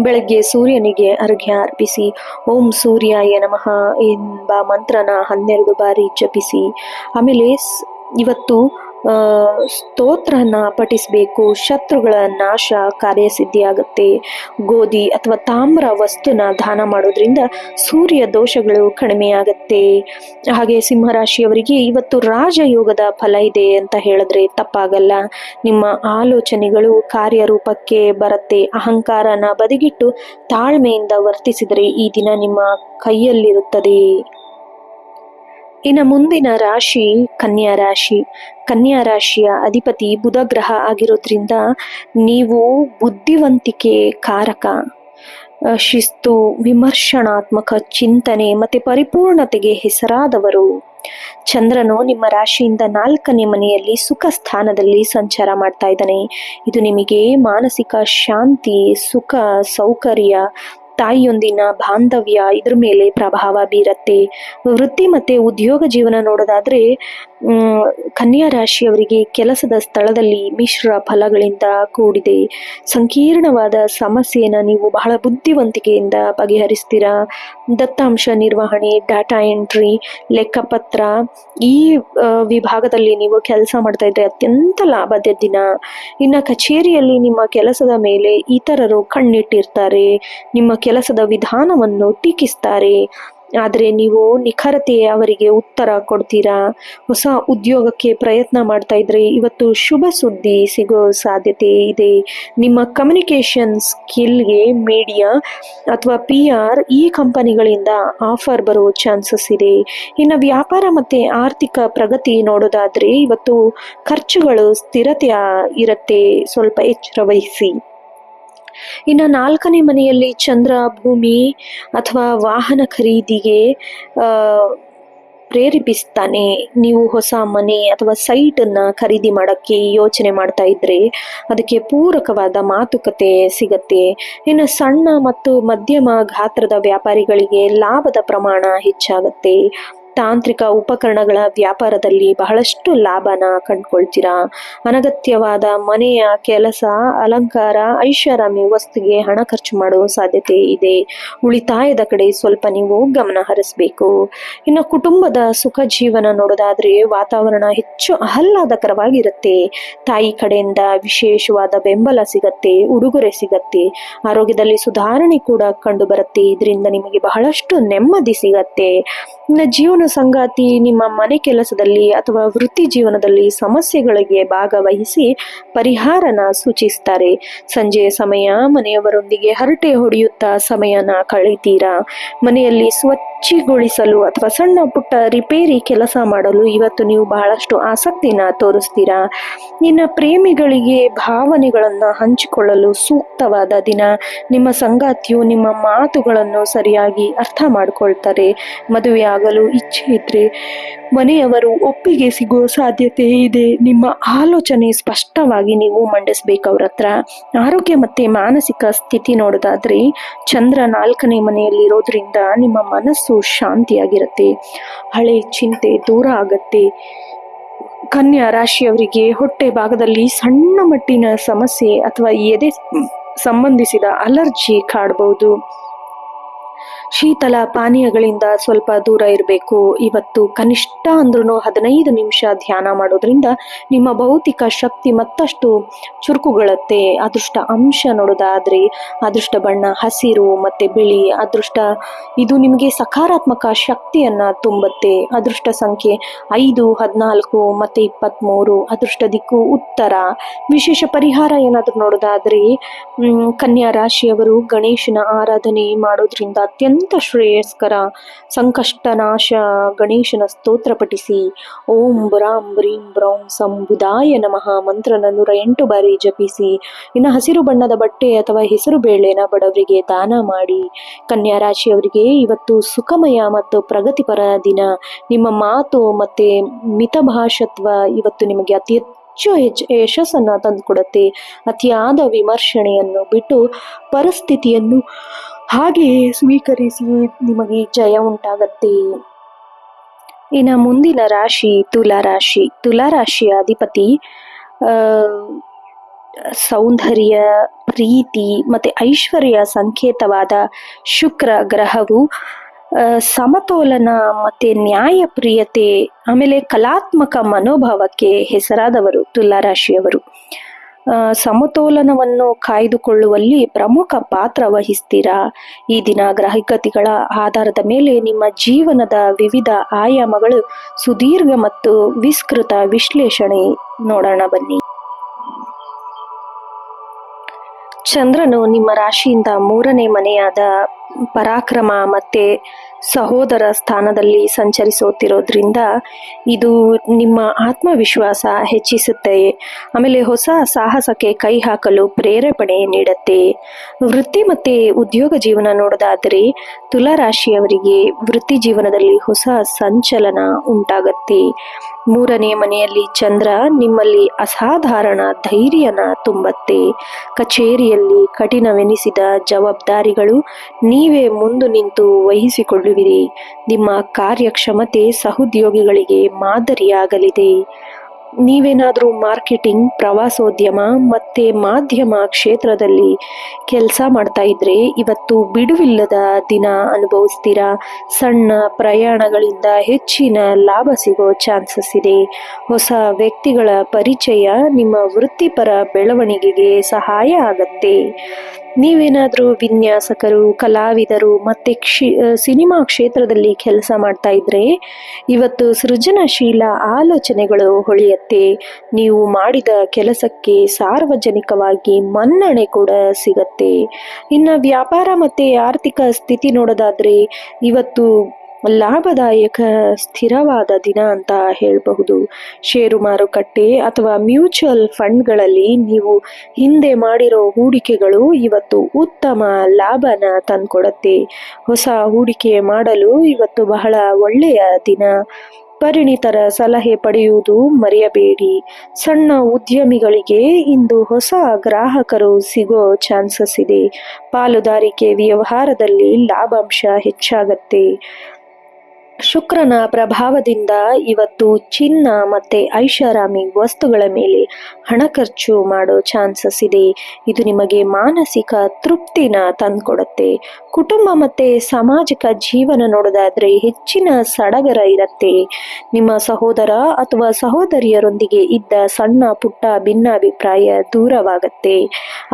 ಬೆಳಗ್ಗೆ ಸೂರ್ಯನಿಗೆ ಅರ್ಘ್ಯ ಅರ್ಪಿಸಿ. ಓಂ ಸೂರ್ಯಾಯ ನಮಃ ಎಂಬ ಮಂತ್ರನ 12 ಬಾರಿ ಜಪಿಸಿ. ಆಮೇಲೆ ಇವತ್ತು ಸ್ತೋತ್ರನ ಪಠಿಸಬೇಕು. ಶತ್ರುಗಳ ನಾಶ ಕಾರ್ಯಸಿದ್ಧಿಯಾಗುತ್ತೆ. ಗೋಧಿ ಅಥವಾ ತಾಮ್ರ ವಸ್ತುನ ದಾನ ಮಾಡೋದ್ರಿಂದ ಸೂರ್ಯ ದೋಷಗಳು ಕಡಿಮೆಯಾಗತ್ತೆ. ಹಾಗೆ ಸಿಂಹರಾಶಿಯವರಿಗೆ ಇವತ್ತು ರಾಜಯೋಗದ ಫಲ ಇದೆ ಅಂತ ಹೇಳಿದ್ರೆ ತಪ್ಪಾಗಲ್ಲ. ನಿಮ್ಮ ಆಲೋಚನೆಗಳು ಕಾರ್ಯರೂಪಕ್ಕೆ ಬರುತ್ತೆ. ಅಹಂಕಾರನ ಬದಿಗಿಟ್ಟು ತಾಳ್ಮೆಯಿಂದ ವರ್ತಿಸಿದರೆ ಈ ದಿನ ನಿಮ್ಮ ಕೈಯಲ್ಲಿರುತ್ತದೆ. ಇನ್ನು ಮುಂದಿನ ರಾಶಿ ಕನ್ಯಾ ರಾಶಿ. ಕನ್ಯಾ ರಾಶಿಯ ಅಧಿಪತಿ ಬುಧ ಗ್ರಹ ಆಗಿರೋದ್ರಿಂದ ನೀವು ಬುದ್ಧಿವಂತಿಕೆ ಕಾರಕ, ಶಿಸ್ತು, ವಿಮರ್ಶನಾತ್ಮಕ ಚಿಂತನೆ ಮತ್ತೆ ಪರಿಪೂರ್ಣತೆಗೆ ಹೆಸರಾದವರು. ಚಂದ್ರನು ನಿಮ್ಮ ರಾಶಿಯಿಂದ 4ನೇ ಮನೆಯಲ್ಲಿ ಸುಖ ಸ್ಥಾನದಲ್ಲಿ ಸಂಚಾರ ಮಾಡ್ತಾ ಇದ್ದಾನೆ. ಇದು ನಿಮಗೆ ಮಾನಸಿಕ ಶಾಂತಿ, ಸುಖ, ಸೌಕರ್ಯ, ತಾಯಿಯೊಂದಿನ ಬಾಂಧವ್ಯ ಇದ್ರ ಮೇಲೆ ಪ್ರಭಾವ ಬೀರತ್ತೆ. ವೃತ್ತಿ ಮತ್ತೆ ಉದ್ಯೋಗ ಜೀವನ ನೋಡೋದಾದ್ರೆ ಕನ್ಯಾ ರಾಶಿಯವರಿಗೆ ಕೆಲಸದ ಸ್ಥಳದಲ್ಲಿ ಮಿಶ್ರ ಫಲಗಳಿಂದ ಕೂಡಿದೆ. ಸಂಕೀರ್ಣವಾದ ಸಮಸ್ಯೆನ ನೀವು ಬಹಳ ಬುದ್ಧಿವಂತಿಕೆಯಿಂದ ಬಗೆಹರಿಸ್ತೀರಾ. ದತ್ತಾಂಶ ನಿರ್ವಹಣೆ, ಡಾಟಾ ಎಂಟ್ರಿ, ಲೆಕ್ಕಪತ್ರ ಈ ವಿಭಾಗದಲ್ಲಿ ನೀವು ಕೆಲಸ ಮಾಡ್ತಾ ಇದ್ರೆ ಅತ್ಯಂತ ಲಾಭದ ದಿನ. ಇನ್ನು ಕಚೇರಿಯಲ್ಲಿ ನಿಮ್ಮ ಕೆಲಸದ ಮೇಲೆ ಇತರರು ಕಣ್ಣಿಟ್ಟಿರ್ತಾರೆ. ನಿಮ್ಮ ಕೆಲಸದ ವಿಧಾನವನ್ನು ಟೀಕಿಸ್ತಾರೆ. ಆದರೆ ನೀವು ನಿಖರತೆ ಅವರಿಗೆ ಉತ್ತರ ಕೊಡ್ತೀರಾ. ಹೊಸ ಉದ್ಯೋಗಕ್ಕೆ ಪ್ರಯತ್ನ ಮಾಡ್ತಾ ಇದ್ರೆ ಇವತ್ತು ಶುಭ ಸುದ್ದಿ ಸಿಗೋ ಸಾಧ್ಯತೆ ಇದೆ. ನಿಮ್ಮ ಕಮ್ಯುನಿಕೇಶನ್ ಸ್ಕಿಲ್ಗೆ ಮೀಡಿಯಾ ಅಥವಾ PR ಈ ಕಂಪನಿಗಳಿಂದ ಆಫರ್ ಬರೋ ಚಾನ್ಸಸ್ ಇದೆ. ಇನ್ನು ವ್ಯಾಪಾರ ಮತ್ತೆ ಆರ್ಥಿಕ ಪ್ರಗತಿ ನೋಡೋದಾದ್ರೆ ಇವತ್ತು ಖರ್ಚುಗಳು ಸ್ಥಿರತೆ ಇರುತ್ತೆ, ಸ್ವಲ್ಪ ಎಚ್ಚರ ವಹಿಸಿ. ಇನ್ನು 4ನೇ ಮನೆಯಲ್ಲಿ ಚಂದ್ರ ಭೂಮಿ ಅಥವಾ ವಾಹನ ಖರೀದಿಗೆ ಪ್ರೇರೇಪಿಸ್ತಾನೆ. ನೀವು ಹೊಸ ಮನೆ ಅಥವಾ ಸೈಟನ್ನ ಖರೀದಿ ಮಾಡೋಕ್ಕೆ ಯೋಚನೆ ಮಾಡ್ತಾ ಇದ್ರೆ ಅದಕ್ಕೆ ಪೂರಕವಾದ ಮಾತುಕತೆ ಸಿಗತ್ತೆ. ಇನ್ನು ಸಣ್ಣ ಮತ್ತು ಮಧ್ಯಮ ಗಾತ್ರದ ವ್ಯಾಪಾರಿಗಳಿಗೆ ಲಾಭದ ಪ್ರಮಾಣ ಹೆಚ್ಚಾಗತ್ತೆ. ತಾಂತ್ರಿಕ ಉಪಕರಣಗಳ ವ್ಯಾಪಾರದಲ್ಲಿ ಬಹಳಷ್ಟು ಲಾಭನ ಕಂಡುಕೊಳ್ತೀರಾ. ಅನಗತ್ಯವಾದ ಮನೆಯ ಕೆಲಸ, ಅಲಂಕಾರ, ಐಷಾರಾಮಿ ವಸ್ತುಗೆ ಹಣ ಖರ್ಚು ಮಾಡುವ ಸಾಧ್ಯತೆ ಇದೆ. ಉಳಿತಾಯದ ಕಡೆ ಸ್ವಲ್ಪ ನೀವು ಗಮನ ಹರಿಸಬೇಕು. ಇನ್ನು ಕುಟುಂಬದ ಸುಖ ಜೀವನ ನೋಡೋದಾದ್ರೆ ವಾತಾವರಣ ಹೆಚ್ಚು ಆಹ್ಲಾದಕರವಾಗಿರುತ್ತೆ. ತಾಯಿ ಕಡೆಯಿಂದ ವಿಶೇಷವಾದ ಬೆಂಬಲ ಸಿಗತ್ತೆ, ಉಡುಗೊರೆ ಸಿಗತ್ತೆ. ಆರೋಗ್ಯದಲ್ಲಿ ಸುಧಾರಣೆ ಕೂಡ ಕಂಡು ಬರುತ್ತೆ. ಇದರಿಂದ ನಿಮಗೆ ಬಹಳಷ್ಟು ನೆಮ್ಮದಿ ಸಿಗತ್ತೆ. ಇನ್ನು ಜೀವನ ಸಂಗಾತಿ ನಿಮ್ಮ ಮನೆ ಕೆಲಸದಲ್ಲಿ ಅಥವಾ ವೃತ್ತಿ ಜೀವನದಲ್ಲಿ ಸಮಸ್ಯೆಗಳಿಗೆ ಭಾಗವಹಿಸಿ ಪರಿಹಾರನ ಸೂಚಿಸ್ತಾರೆ. ಸಂಜೆಯ ಸಮಯ ಮನೆಯವರೊಂದಿಗೆ ಹರಟೆ ಹೊಡೆಯುತ್ತಾ ಸಮಯನ ಕಳೀತೀರಾ. ಮನೆಯಲ್ಲಿ ಸ್ವಚ್ಛಗೊಳಿಸಲು ಅಥವಾ ಸಣ್ಣ ಪುಟ್ಟ ರಿಪೇರಿ ಕೆಲಸ ಮಾಡಲು ಇವತ್ತು ನೀವು ಬಹಳಷ್ಟು ಆಸಕ್ತಿನ ತೋರಿಸ್ತೀರಾ. ಇನ್ನು ಪ್ರೇಮಿಗಳಿಗೆ ಭಾವನೆಗಳನ್ನ ಹಂಚಿಕೊಳ್ಳಲು ಸೂಕ್ತವಾದ ದಿನ. ನಿಮ್ಮ ಸಂಗಾತಿಯು ನಿಮ್ಮ ಮಾತುಗಳನ್ನು ಸರಿಯಾಗಿ ಅರ್ಥ ಮಾಡ್ಕೊಳ್ತಾರೆ. ಮದುವೆ ಆಗಲು ಇಚ್ಛೆ ಇದ್ರೆ ಮನೆಯವರು ಒಪ್ಪಿಗೆ ಸಿಗುವ ಸಾಧ್ಯತೆ ಇದೆ. ನಿಮ್ಮ ಆಲೋಚನೆ ಸ್ಪಷ್ಟವಾಗಿ ನೀವು ಮಂಡಿಸ್ಬೇಕು ಅವ್ರ ಹತ್ರ. ಆರೋಗ್ಯ ಮತ್ತೆ ಮಾನಸಿಕ ಸ್ಥಿತಿ ನೋಡೋದಾದ್ರೆ ಚಂದ್ರ 4ನೇ ಮನೆಯಲ್ಲಿ ಇರೋದ್ರಿಂದ ನಿಮ್ಮ ಮನಸ್ಸು ಶಾಂತಿಯಾಗಿರುತ್ತೆ. ಹಳೆ ಚಿಂತೆ ದೂರ ಆಗತ್ತೆ. ಕನ್ಯಾ ರಾಶಿಯವರಿಗೆ ಹೊಟ್ಟೆ ಭಾಗದಲ್ಲಿ ಸಣ್ಣ ಮಟ್ಟಿನ ಸಮಸ್ಯೆ ಅಥವಾ ಎದೆ ಸಂಬಂಧಿಸಿದ ಅಲರ್ಜಿ ಕಾಡಬಹುದು. ಶೀತಲ ಪಾನೀಯಗಳಿಂದ ಸ್ವಲ್ಪ ದೂರ ಇರಬೇಕು. ಇವತ್ತು ಕನಿಷ್ಠ ಅಂದ್ರೂ 15 ನಿಮಿಷ ಧ್ಯಾನ ಮಾಡೋದ್ರಿಂದ ನಿಮ್ಮ ಭೌತಿಕ ಶಕ್ತಿ ಮತ್ತಷ್ಟು ಚುರುಕುಗೊಳ್ಳುತ್ತೆ. ಅದೃಷ್ಟ ಅಂಶ ನೋಡೋದಾದ್ರೆ ಅದೃಷ್ಟ ಬಣ್ಣ ಹಸಿರು ಮತ್ತೆ ಬಿಳಿ. ಅದೃಷ್ಟ ಇದು ನಿಮಗೆ ಸಕಾರಾತ್ಮಕ ಶಕ್ತಿಯನ್ನ ತುಂಬುತ್ತೆ. ಅದೃಷ್ಟ ಸಂಖ್ಯೆ 5, 14 ಮತ್ತೆ 23. ಅದೃಷ್ಟ ದಿಕ್ಕು ಉತ್ತರ. ವಿಶೇಷ ಪರಿಹಾರ ಏನಾದ್ರು ನೋಡೋದಾದ್ರೆ ಕನ್ಯಾ ರಾಶಿಯವರು ಗಣೇಶನ ಆರಾಧನೆ ಮಾಡೋದ್ರಿಂದ ಅತ್ಯಂತ ಶ್ರೇಯಸ್ಕರ. ಸಂಕಷ್ಟನಾಶ ಗಣೇಶನ ಸ್ತೋತ್ರ ಪಠಿಸಿ. ಓಂ ಬ್ರಾಂ ಬ್ರೀಂ ಬ್ರೌಂ ಸಂಬುಧಾಯ ನಮಃ ಮಂತ್ರನ 108 ಬಾರಿ ಜಪಿಸಿ. ಇನ್ನು ಹಸಿರು ಬಣ್ಣದ ಬಟ್ಟೆ ಅಥವಾ ಹೆಸರು ಬೇಳೆನ ಬಡವರಿಗೆ ದಾನ ಮಾಡಿ. ಕನ್ಯಾ ರಾಶಿಯವರಿಗೆ ಇವತ್ತು ಸುಖಮಯ ಮತ್ತು ಪ್ರಗತಿಪರ ದಿನ. ನಿಮ್ಮ ಮಾತು ಮತ್ತೆ ಮಿತಭಾಷತ್ವ ಇವತ್ತು ನಿಮಗೆ ಅತಿ ಹೆಚ್ಚು ಯಶಸ್ಸನ್ನ ತಂದುಕೊಡುತ್ತೆ. ಅತಿಯಾದ ವಿಮರ್ಶನೆಯನ್ನು ಬಿಟ್ಟು ಪರಿಸ್ಥಿತಿಯನ್ನು ಹಾಗೆಯೇ ಸ್ವೀಕರಿಸಿ, ನಿಮಗೆ ಜಯ ಉಂಟಾಗತ್ತೆ. ಇನ್ನು ಮುಂದಿನ ರಾಶಿ ತುಲಾರಾಶಿ. ತುಲಾರಾಶಿಯ ಅಧಿಪತಿ ಸೌಂದರ್ಯ, ಪ್ರೀತಿ ಮತ್ತೆ ಐಶ್ವರ್ಯ ಸಂಕೇತವಾದ ಶುಕ್ರ ಗ್ರಹವು ಸಮತೋಲನ ಮತ್ತೆ ನ್ಯಾಯಪ್ರಿಯತೆ ಆಮೇಲೆ ಕಲಾತ್ಮಕ ಮನೋಭಾವಕ್ಕೆ ಹೆಸರಾದವರು ತುಲಾರಾಶಿಯವರು. ಸಮತೋಲನವನ್ನು ಕಾಯ್ದುಕೊಳ್ಳುವಲ್ಲಿ ಪ್ರಮುಖ ಪಾತ್ರ ವಹಿಸ್ತೀರಾ. ಈ ದಿನ ಗ್ರಹಗತಿಗಳ ಆಧಾರದ ಮೇಲೆ ನಿಮ್ಮ ಜೀವನದ ವಿವಿಧ ಆಯಾಮಗಳು ಸುದೀರ್ಘ ಮತ್ತು ವಿಸ್ತೃತ ವಿಶ್ಲೇಷಣೆ ನೋಡೋಣ ಬನ್ನಿ. ಚಂದ್ರನು ನಿಮ್ಮ ರಾಶಿಯಿಂದ 3ನೇ ಮನೆಯಾದ ಪರಾಕ್ರಮ ಮತ್ತೆ ಸಹೋದರ ಸ್ಥಾನದಲ್ಲಿ ಸಂಚರಿಸುತ್ತಿರೋದ್ರಿಂದ ಇದು ನಿಮ್ಮ ಆತ್ಮವಿಶ್ವಾಸ ಹೆಚ್ಚಿಸುತ್ತೆ. ಆಮೇಲೆ ಹೊಸ ಸಾಹಸಕ್ಕೆ ಕೈ ಹಾಕಲು ಪ್ರೇರೇಪಣೆ ನೀಡುತ್ತೆ. ವೃತ್ತಿ ಮತ್ತೆ ಉದ್ಯೋಗ ಜೀವನ ನೋಡೋದಾದರೆ ತುಲಾರಾಶಿಯವರಿಗೆ ವೃತ್ತಿ ಜೀವನದಲ್ಲಿ ಹೊಸ ಸಂಚಲನ ಉಂಟಾಗತ್ತೆ. 3ನೇ ಮನೆಯಲ್ಲಿ ಚಂದ್ರ ನಿಮ್ಮಲ್ಲಿ ಅಸಾಧಾರಣ ಧೈರ್ಯನ ತುಂಬತ್ತೆ. ಕಚೇರಿಯಲ್ಲಿ ಕಠಿಣವೆನಿಸಿದ ಜವಾಬ್ದಾರಿಗಳು ನೀವೇ ಮುಂದು ನಿಂತು ವಹಿಸಿಕೊಳ್ಳುವಿರಿ. ನಿಮ್ಮ ಕಾರ್ಯಕ್ಷಮತೆ ಸಹೋದ್ಯೋಗಿಗಳಿಗೆ ಮಾದರಿಯಾಗಲಿದೆ. ನೀವೇನಾದರೂ ಮಾರ್ಕೆಟಿಂಗ್, ಪ್ರವಾಸೋದ್ಯಮ ಮತ್ತೆ ಮಾಧ್ಯಮ ಕ್ಷೇತ್ರದಲ್ಲಿ ಕೆಲಸ ಮಾಡ್ತಾ ಇದ್ರೆ ಇವತ್ತು ಬಿಡುವಿಲ್ಲದ ದಿನ ಅನುಭವಿಸ್ತೀರಾ. ಸಣ್ಣ ಪ್ರಯಾಣಗಳಿಂದ ಹೆಚ್ಚಿನ ಲಾಭ ಸಿಗೋ ಚಾನ್ಸಸ್ ಇದೆ. ಹೊಸ ವ್ಯಕ್ತಿಗಳ ಪರಿಚಯ ನಿಮ್ಮ ವೃತ್ತಿಪರ ಬೆಳವಣಿಗೆಗೆ ಸಹಾಯ ಆಗತ್ತೆ. ನೀವೇನಾದರೂ ವಿನ್ಯಾಸಕರು, ಕಲಾವಿದರು ಮತ್ತೆ ಸಿನಿಮಾ ಕ್ಷೇತ್ರದಲ್ಲಿ ಕೆಲಸ ಮಾಡ್ತಾ ಇದ್ರೆ ಇವತ್ತು ಸೃಜನಶೀಲ ಆಲೋಚನೆಗಳು ಹೊಳೆಯತ್ತೆ. ನೀವು ಮಾಡಿದ ಕೆಲಸಕ್ಕೆ ಸಾರ್ವಜನಿಕವಾಗಿ ಮನ್ನಣೆ ಕೂಡ ಸಿಗತ್ತೆ. ಇನ್ನು ವ್ಯಾಪಾರ ಮತ್ತೆ ಆರ್ಥಿಕ ಸ್ಥಿತಿ ನೋಡೋದಾದ್ರೆ ಇವತ್ತು ಲಾಭದಾಯಕ ಸ್ಥಿರವಾದ ದಿನ ಅಂತ ಹೇಳಬಹುದು. ಷೇರು ಮಾರುಕಟ್ಟೆ ಅಥವಾ ಮ್ಯೂಚುವಲ್ ಫಂಡ್ಗಳಲ್ಲಿ ನೀವು ಹಿಂದೆ ಮಾಡಿರೋ ಹೂಡಿಕೆಗಳು ಇವತ್ತು ಉತ್ತಮ ಲಾಭನ ತಂದ್ಕೊಡತ್ತೆ. ಹೊಸ ಹೂಡಿಕೆ ಮಾಡಲು ಇವತ್ತು ಬಹಳ ಒಳ್ಳೆಯ ದಿನ. ಪರಿಣಿತರ ಸಲಹೆ ಪಡೆಯುವುದು ಮರೆಯಬೇಡಿ. ಸಣ್ಣ ಉದ್ಯಮಿಗಳಿಗೆ ಇಂದು ಹೊಸ ಗ್ರಾಹಕರು ಸಿಗೋ ಚಾನ್ಸಸ್ ಇದೆ. ಪಾಲುದಾರಿಕೆ ವ್ಯವಹಾರದಲ್ಲಿ ಲಾಭಾಂಶ ಹೆಚ್ಚಾಗತ್ತೆ. ಶುಕ್ರನ ಪ್ರಭಾವದಿಂದ ಇವತ್ತು ಚಿನ್ನ ಮತ್ತೆ ಐಷಾರಾಮಿ ವಸ್ತುಗಳ ಮೇಲೆ ಹಣ ಖರ್ಚು ಮಾಡೋ ಚಾನ್ಸಸ್ ಇದೆ. ಇದು ನಿಮಗೆ ಮಾನಸಿಕ ತೃಪ್ತಿನ ತಂದ್ಕೊಡತ್ತೆ. ಕುಟುಂಬ ಮತ್ತೆ ಸಾಮಾಜಿಕ ಜೀವನ ನೋಡೋದಾದ್ರೆ ಹೆಚ್ಚಿನ ಸಡಗರ ಇರತ್ತೆ. ನಿಮ್ಮ ಸಹೋದರ ಅಥವಾ ಸಹೋದರಿಯರೊಂದಿಗೆ ಇದ್ದ ಸಣ್ಣ ಪುಟ್ಟ ಭಿನ್ನಾಭಿಪ್ರಾಯ ದೂರವಾಗತ್ತೆ.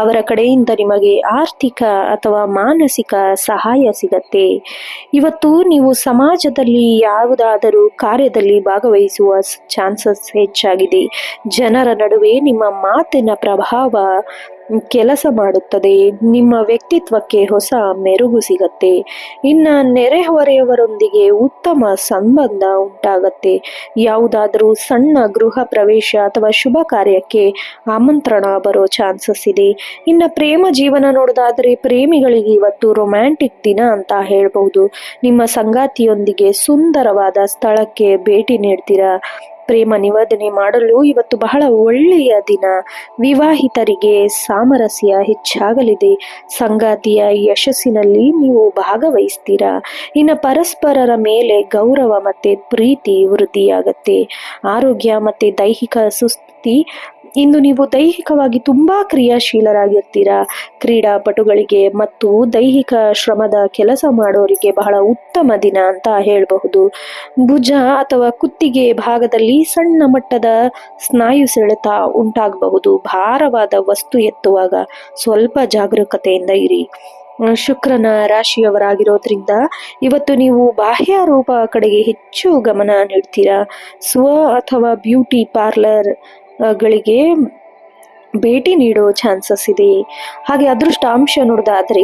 ಅವರ ಕಡೆಯಿಂದ ನಿಮಗೆ ಆರ್ಥಿಕ ಅಥವಾ ಮಾನಸಿಕ ಸಹಾಯ ಸಿಗತ್ತೆ. ಇವತ್ತು ನೀವು ಸಮಾಜದಲ್ಲಿ ಯಾವುದಾದರೂ ಕಾರ್ಯದಲ್ಲಿ ಭಾಗವಹಿಸುವ ಚಾನ್ಸಸ್ ಹೆಚ್ಚಾಗಿದೆ. ಜನರ ನಡುವೆ ನಿಮ್ಮ ಮಾತಿನ ಪ್ರಭಾವ ಕೆಲಸ ಮಾಡುತ್ತದೆ. ನಿಮ್ಮ ವ್ಯಕ್ತಿತ್ವಕ್ಕೆ ಹೊಸ ಮೆರುಗು ಸಿಗತ್ತೆ. ಇನ್ನು ನೆರೆಹೊರೆಯವರೊಂದಿಗೆ ಉತ್ತಮ ಸಂಬಂಧ ಉಂಟಾಗತ್ತೆ. ಯಾವುದಾದರೂ ಸಣ್ಣ ಗೃಹ ಪ್ರವೇಶ ಅಥವಾ ಶುಭ ಕಾರ್ಯಕ್ಕೆ ಆಮಂತ್ರಣ ಬರೋ ಚಾನ್ಸಸ್ ಇದೆ. ಇನ್ನು ಪ್ರೇಮ ಜೀವನ ನೋಡೋದಾದ್ರೆ ಪ್ರೇಮಿಗಳಿಗೆ ಇವತ್ತು ರೊಮ್ಯಾಂಟಿಕ್ ದಿನ ಅಂತ ಹೇಳ್ಬಹುದು. ನಿಮ್ಮ ಸಂಗಾತಿಯೊಂದಿಗೆ ಸುಂದರವಾದ ಸ್ಥಳಕ್ಕೆ ಭೇಟಿ ನೀಡ್ತೀರಾ. ಪ್ರೇಮ ನಿವೇದನೆ ಮಾಡಲು ಇವತ್ತು ಬಹಳ ಒಳ್ಳೆಯ ದಿನ. ವಿವಾಹಿತರಿಗೆ ಸಾಮರಸ್ಯ ಹೆಚ್ಚಾಗಲಿದೆ. ಸಂಗಾತಿಯ ಯಶಸ್ಸಿನಲ್ಲಿ ನೀವು ಭಾಗವಹಿಸ್ತೀರಾ. ಇನ್ನು ಪರಸ್ಪರರ ಮೇಲೆ ಗೌರವ ಮತ್ತೆ ಪ್ರೀತಿ ವೃದ್ಧಿಯಾಗತ್ತೆ. ಆರೋಗ್ಯ ಮತ್ತೆ ದೈಹಿಕ ಸುಸ್ಥಿತಿ ಇಂದು ನೀವು ದೈಹಿಕವಾಗಿ ತುಂಬಾ ಕ್ರಿಯಾಶೀಲರಾಗಿರ್ತೀರಾ. ಕ್ರೀಡಾಪಟುಗಳಿಗೆ ಮತ್ತು ದೈಹಿಕ ಶ್ರಮದ ಕೆಲಸ ಮಾಡೋರಿಗೆ ಬಹಳ ಉತ್ತಮ ದಿನ ಅಂತ ಹೇಳಬಹುದು. ಭುಜ ಅಥವಾ ಕುತ್ತಿಗೆ ಭಾಗದಲ್ಲಿ ಸಣ್ಣ ಮಟ್ಟದ ಸ್ನಾಯು ಸೆಳೆತ ಉಂಟಾಗಬಹುದು. ಭಾರವಾದ ವಸ್ತು ಎತ್ತುವಾಗ ಸ್ವಲ್ಪ ಜಾಗರೂಕತೆಯಿಂದ ಇರಿ. ಶುಕ್ರನ ರಾಶಿಯವರಾಗಿರೋದ್ರಿಂದ ಇವತ್ತು ನೀವು ಬಾಹ್ಯ ರೂಪ ಕಡೆಗೆ ಹೆಚ್ಚು ಗಮನ ನೀಡ್ತೀರಾ. ಸ್ವ ಅಥವಾ ಬ್ಯೂಟಿ ಪಾರ್ಲರ್ ಗಳಿಗೆ ಭೇಟಿ ನೀಡೋ ಚಾನ್ಸಸ್ ಇದೆ. ಹಾಗೆ ಅದೃಷ್ಟ ಅಂಶ ನೋಡೋದಾದ್ರೆ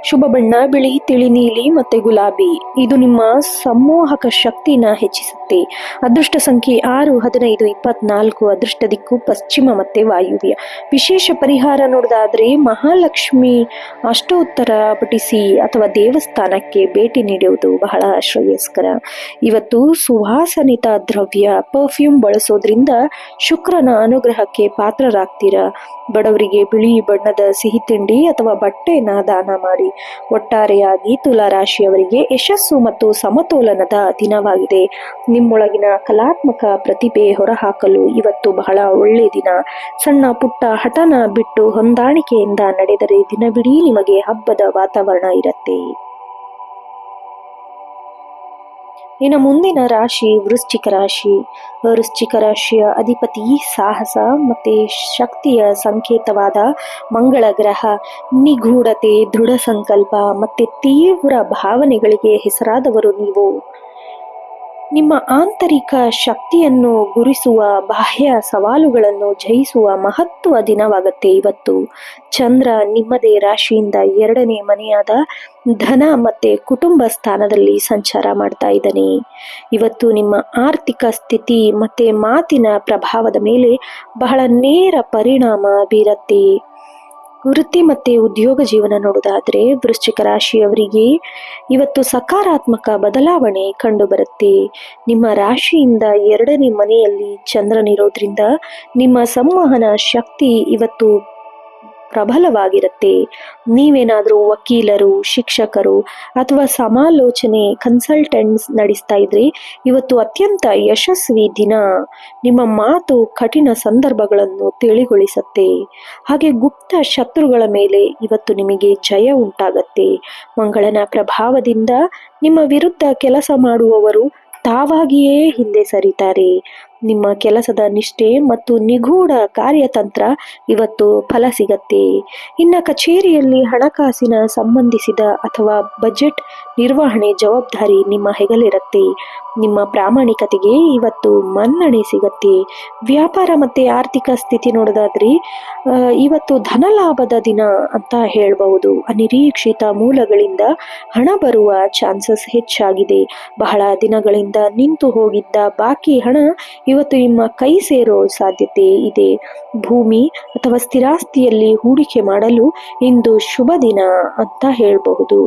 ಶುಭ ಬಣ್ಣ ಬಿಳಿ, ತಿಳಿ ನೀಲಿ ಮತ್ತೆ ಗುಲಾಬಿ. ಇದು ನಿಮ್ಮ ಸಂಮೋಹಕ ಶಕ್ತಿನ ಹೆಚ್ಚಿಸುತ್ತೆ. ಅದೃಷ್ಟ ಸಂಖ್ಯೆ 6, 15, 24. ಅದೃಷ್ಟ ದಿಕ್ಕು ಪಶ್ಚಿಮ ಮತ್ತೆ ವಾಯುವ್ಯ. ವಿಶೇಷ ಪರಿಹಾರ ನೋಡೋದಾದ್ರೆ ಮಹಾಲಕ್ಷ್ಮಿ ಅಷ್ಟೋತ್ತರ ಪಠಿಸಿ ಅಥವಾ ದೇವಸ್ಥಾನಕ್ಕೆ ಭೇಟಿ ನೀಡುವುದು ಬಹಳ ಶ್ರೇಯಸ್ಕರ. ಇವತ್ತು ಸುವಾಸನಿತ ದ್ರವ್ಯ ಪರ್ಫ್ಯೂಮ್ ಬಳಸೋದ್ರಿಂದ ಶುಕ್ರನ ಅನುಗ್ರಹಕ್ಕೆ ಪಾತ್ರರಾಗ್ತೀರಾ. ಬಡವರಿಗೆ ಬಿಳಿ ಬಣ್ಣದ ಸಿಹಿ ತಿಂಡಿ ಅಥವಾ ಬಟ್ಟೆನ ದಾನ ಮಾಡಿ. ಒಟ್ಟಾರೆಯಾಗಿ ತುಲಾ ರಾಶಿಯವರಿಗೆ ಯಶಸ್ಸು ಮತ್ತು ಸಮತೋಲನದ ದಿನವಾಗಿದೆ. ನಿಮ್ಮೊಳಗಿನ ಕಲಾತ್ಮಕ ಪ್ರತಿಭೆ ಹೊರಹಾಕಲು ಇವತ್ತು ಬಹಳ ಒಳ್ಳೆ ದಿನ. ಸಣ್ಣ ಪುಟ್ಟ ಹಠನ ಬಿಟ್ಟು ಹೊಂದಾಣಿಕೆಯಿಂದ ನಡೆದರೆ ದಿನವಿಡೀ ನಿಮಗೆ ಹಬ್ಬದ ವಾತಾವರಣ ಇರುತ್ತೆ. ಇನ್ನು ಮುಂದಿನ ರಾಶಿ ವೃಶ್ಚಿಕ ರಾಶಿ. ವೃಶ್ಚಿಕ ರಾಶಿಯ ಅಧಿಪತಿ ಸಾಹಸ ಮತ್ತೆ ಶಕ್ತಿಯ ಸಂಕೇತವಾದ ಮಂಗಳ ಗ್ರಹ. ನಿಗೂಢತೆ, ದೃಢ ಸಂಕಲ್ಪ ಮತ್ತೆ ತೀವ್ರ ಭಾವನೆಗಳಿಗೆ ಹೆಸರಾದವರು ನೀವು. ನಿಮ್ಮ ಆಂತರಿಕ ಶಕ್ತಿಯನ್ನು ಗುರಿಸುವ, ಬಾಹ್ಯ ಸವಾಲುಗಳನ್ನು ಜಯಿಸುವ ಮಹತ್ವ ದಿನವಾಗತ್ತೆ ಇವತ್ತು. ಚಂದ್ರ ನಿಮ್ಮದೇ ರಾಶಿಯಿಂದ 2ನೇ ಮನೆಯಾದ ಧನ ಮತ್ತೆ ಕುಟುಂಬ ಸ್ಥಾನದಲ್ಲಿ ಸಂಚಾರ ಮಾಡ್ತಾ ಇದ್ದಾನೆ. ಇವತ್ತು ನಿಮ್ಮ ಆರ್ಥಿಕ ಸ್ಥಿತಿ ಮತ್ತೆ ಮಾತಿನ ಪ್ರಭಾವದ ಮೇಲೆ ಬಹಳ ನೇರ ಪರಿಣಾಮ ಬೀರತ್ತೆ. ವೃತ್ತಿ ಮತ್ತೆ ಉದ್ಯೋಗ ಜೀವನ ನೋಡೋದಾದ್ರೆ ವೃಶ್ಚಿಕ ರಾಶಿಯವರಿಗೆ ಇವತ್ತು ಸಕಾರಾತ್ಮಕ ಬದಲಾವಣೆ ಕಂಡು ಬರುತ್ತೆ. ನಿಮ್ಮ ರಾಶಿಯಿಂದ 2ನೇ ಮನೆಯಲ್ಲಿ ಚಂದ್ರನಿರೋದ್ರಿಂದ ನಿಮ್ಮ ಸಂವಹನ ಶಕ್ತಿ ಇವತ್ತು ಪ್ರಬಲವಾಗಿರುತ್ತೆ. ನೀವೇನಾದರೂ ವಕೀಲರು, ಶಿಕ್ಷಕರು ಅಥವಾ ಸಮಾಲೋಚನೆ ಕನ್ಸಲ್ಟೆಂಟ್ಸ್ ನಡೆಸ್ತಾ ಇದ್ರೆ ಇವತ್ತು ಅತ್ಯಂತ ಯಶಸ್ವಿ ದಿನ. ನಿಮ್ಮ ಮಾತು ಕಠಿಣ ಸಂದರ್ಭಗಳನ್ನು ತಿಳಿಗೊಳಿಸುತ್ತೆ. ಹಾಗೆ ಗುಪ್ತ ಶತ್ರುಗಳ ಮೇಲೆ ಇವತ್ತು ನಿಮಗೆ ಜಯ ಉಂಟಾಗತ್ತೆ. ಮಂಗಳನ ಪ್ರಭಾವದಿಂದ ನಿಮ್ಮ ವಿರುದ್ಧ ಕೆಲಸ ಮಾಡುವವರು ತಾವಾಗಿಯೇ ಹಿಂದೆ ಸರಿತಾರೆ. ನಿಮ್ಮ ಕೆಲಸದ ನಿಷ್ಠೆ ಮತ್ತು ನಿಗೂಢ ಕಾರ್ಯತಂತ್ರ ಇವತ್ತು ಫಲ ಸಿಗತ್ತೆ. ಇನ್ನು ಕಚೇರಿಯಲ್ಲಿ ಹಣಕಾಸಿನ ಸಂಬಂಧಿಸಿದ ಅಥವಾ ಬಜೆಟ್ ನಿರ್ವಹಣೆ ಜವಾಬ್ದಾರಿ ನಿಮ್ಮ ಹೆಗಲಿರುತ್ತೆ. ನಿಮ್ಮ ಪ್ರಾಮಾಣಿಕತೆಗೆ ಇವತ್ತು ಮನ್ನಣೆ ಸಿಗತ್ತೆ. ವ್ಯಾಪಾರ ಮತ್ತೆ ಆರ್ಥಿಕ ಸ್ಥಿತಿ ನೋಡೋದಾದ್ರೆ ಇವತ್ತು ಧನಲಾಭದ ದಿನ ಅಂತ ಹೇಳ್ಬಹುದು. ಅನಿರೀಕ್ಷಿತ ಮೂಲಗಳಿಂದ ಹಣ ಬರುವ ಚಾನ್ಸಸ್ ಹೆಚ್ಚಾಗಿದೆ. ಬಹಳ ದಿನಗಳಿಂದ ನಿಂತು ಹೋಗಿದ್ದ ಬಾಕಿ ಹಣ ಇವತ್ತು ನಿಮ್ಮ ಕೈ ಸೇರೋ ಸಾಧ್ಯತೆ ಇದೆ. ಭೂಮಿ ಅಥವಾ ಸ್ಥಿರಾಸ್ತಿಯಲ್ಲಿ ಹೂಡಿಕೆ ಮಾಡಲು ಇಂದು ಶುಭ ದಿನ ಅಂತ ಹೇಳಬಹುದು.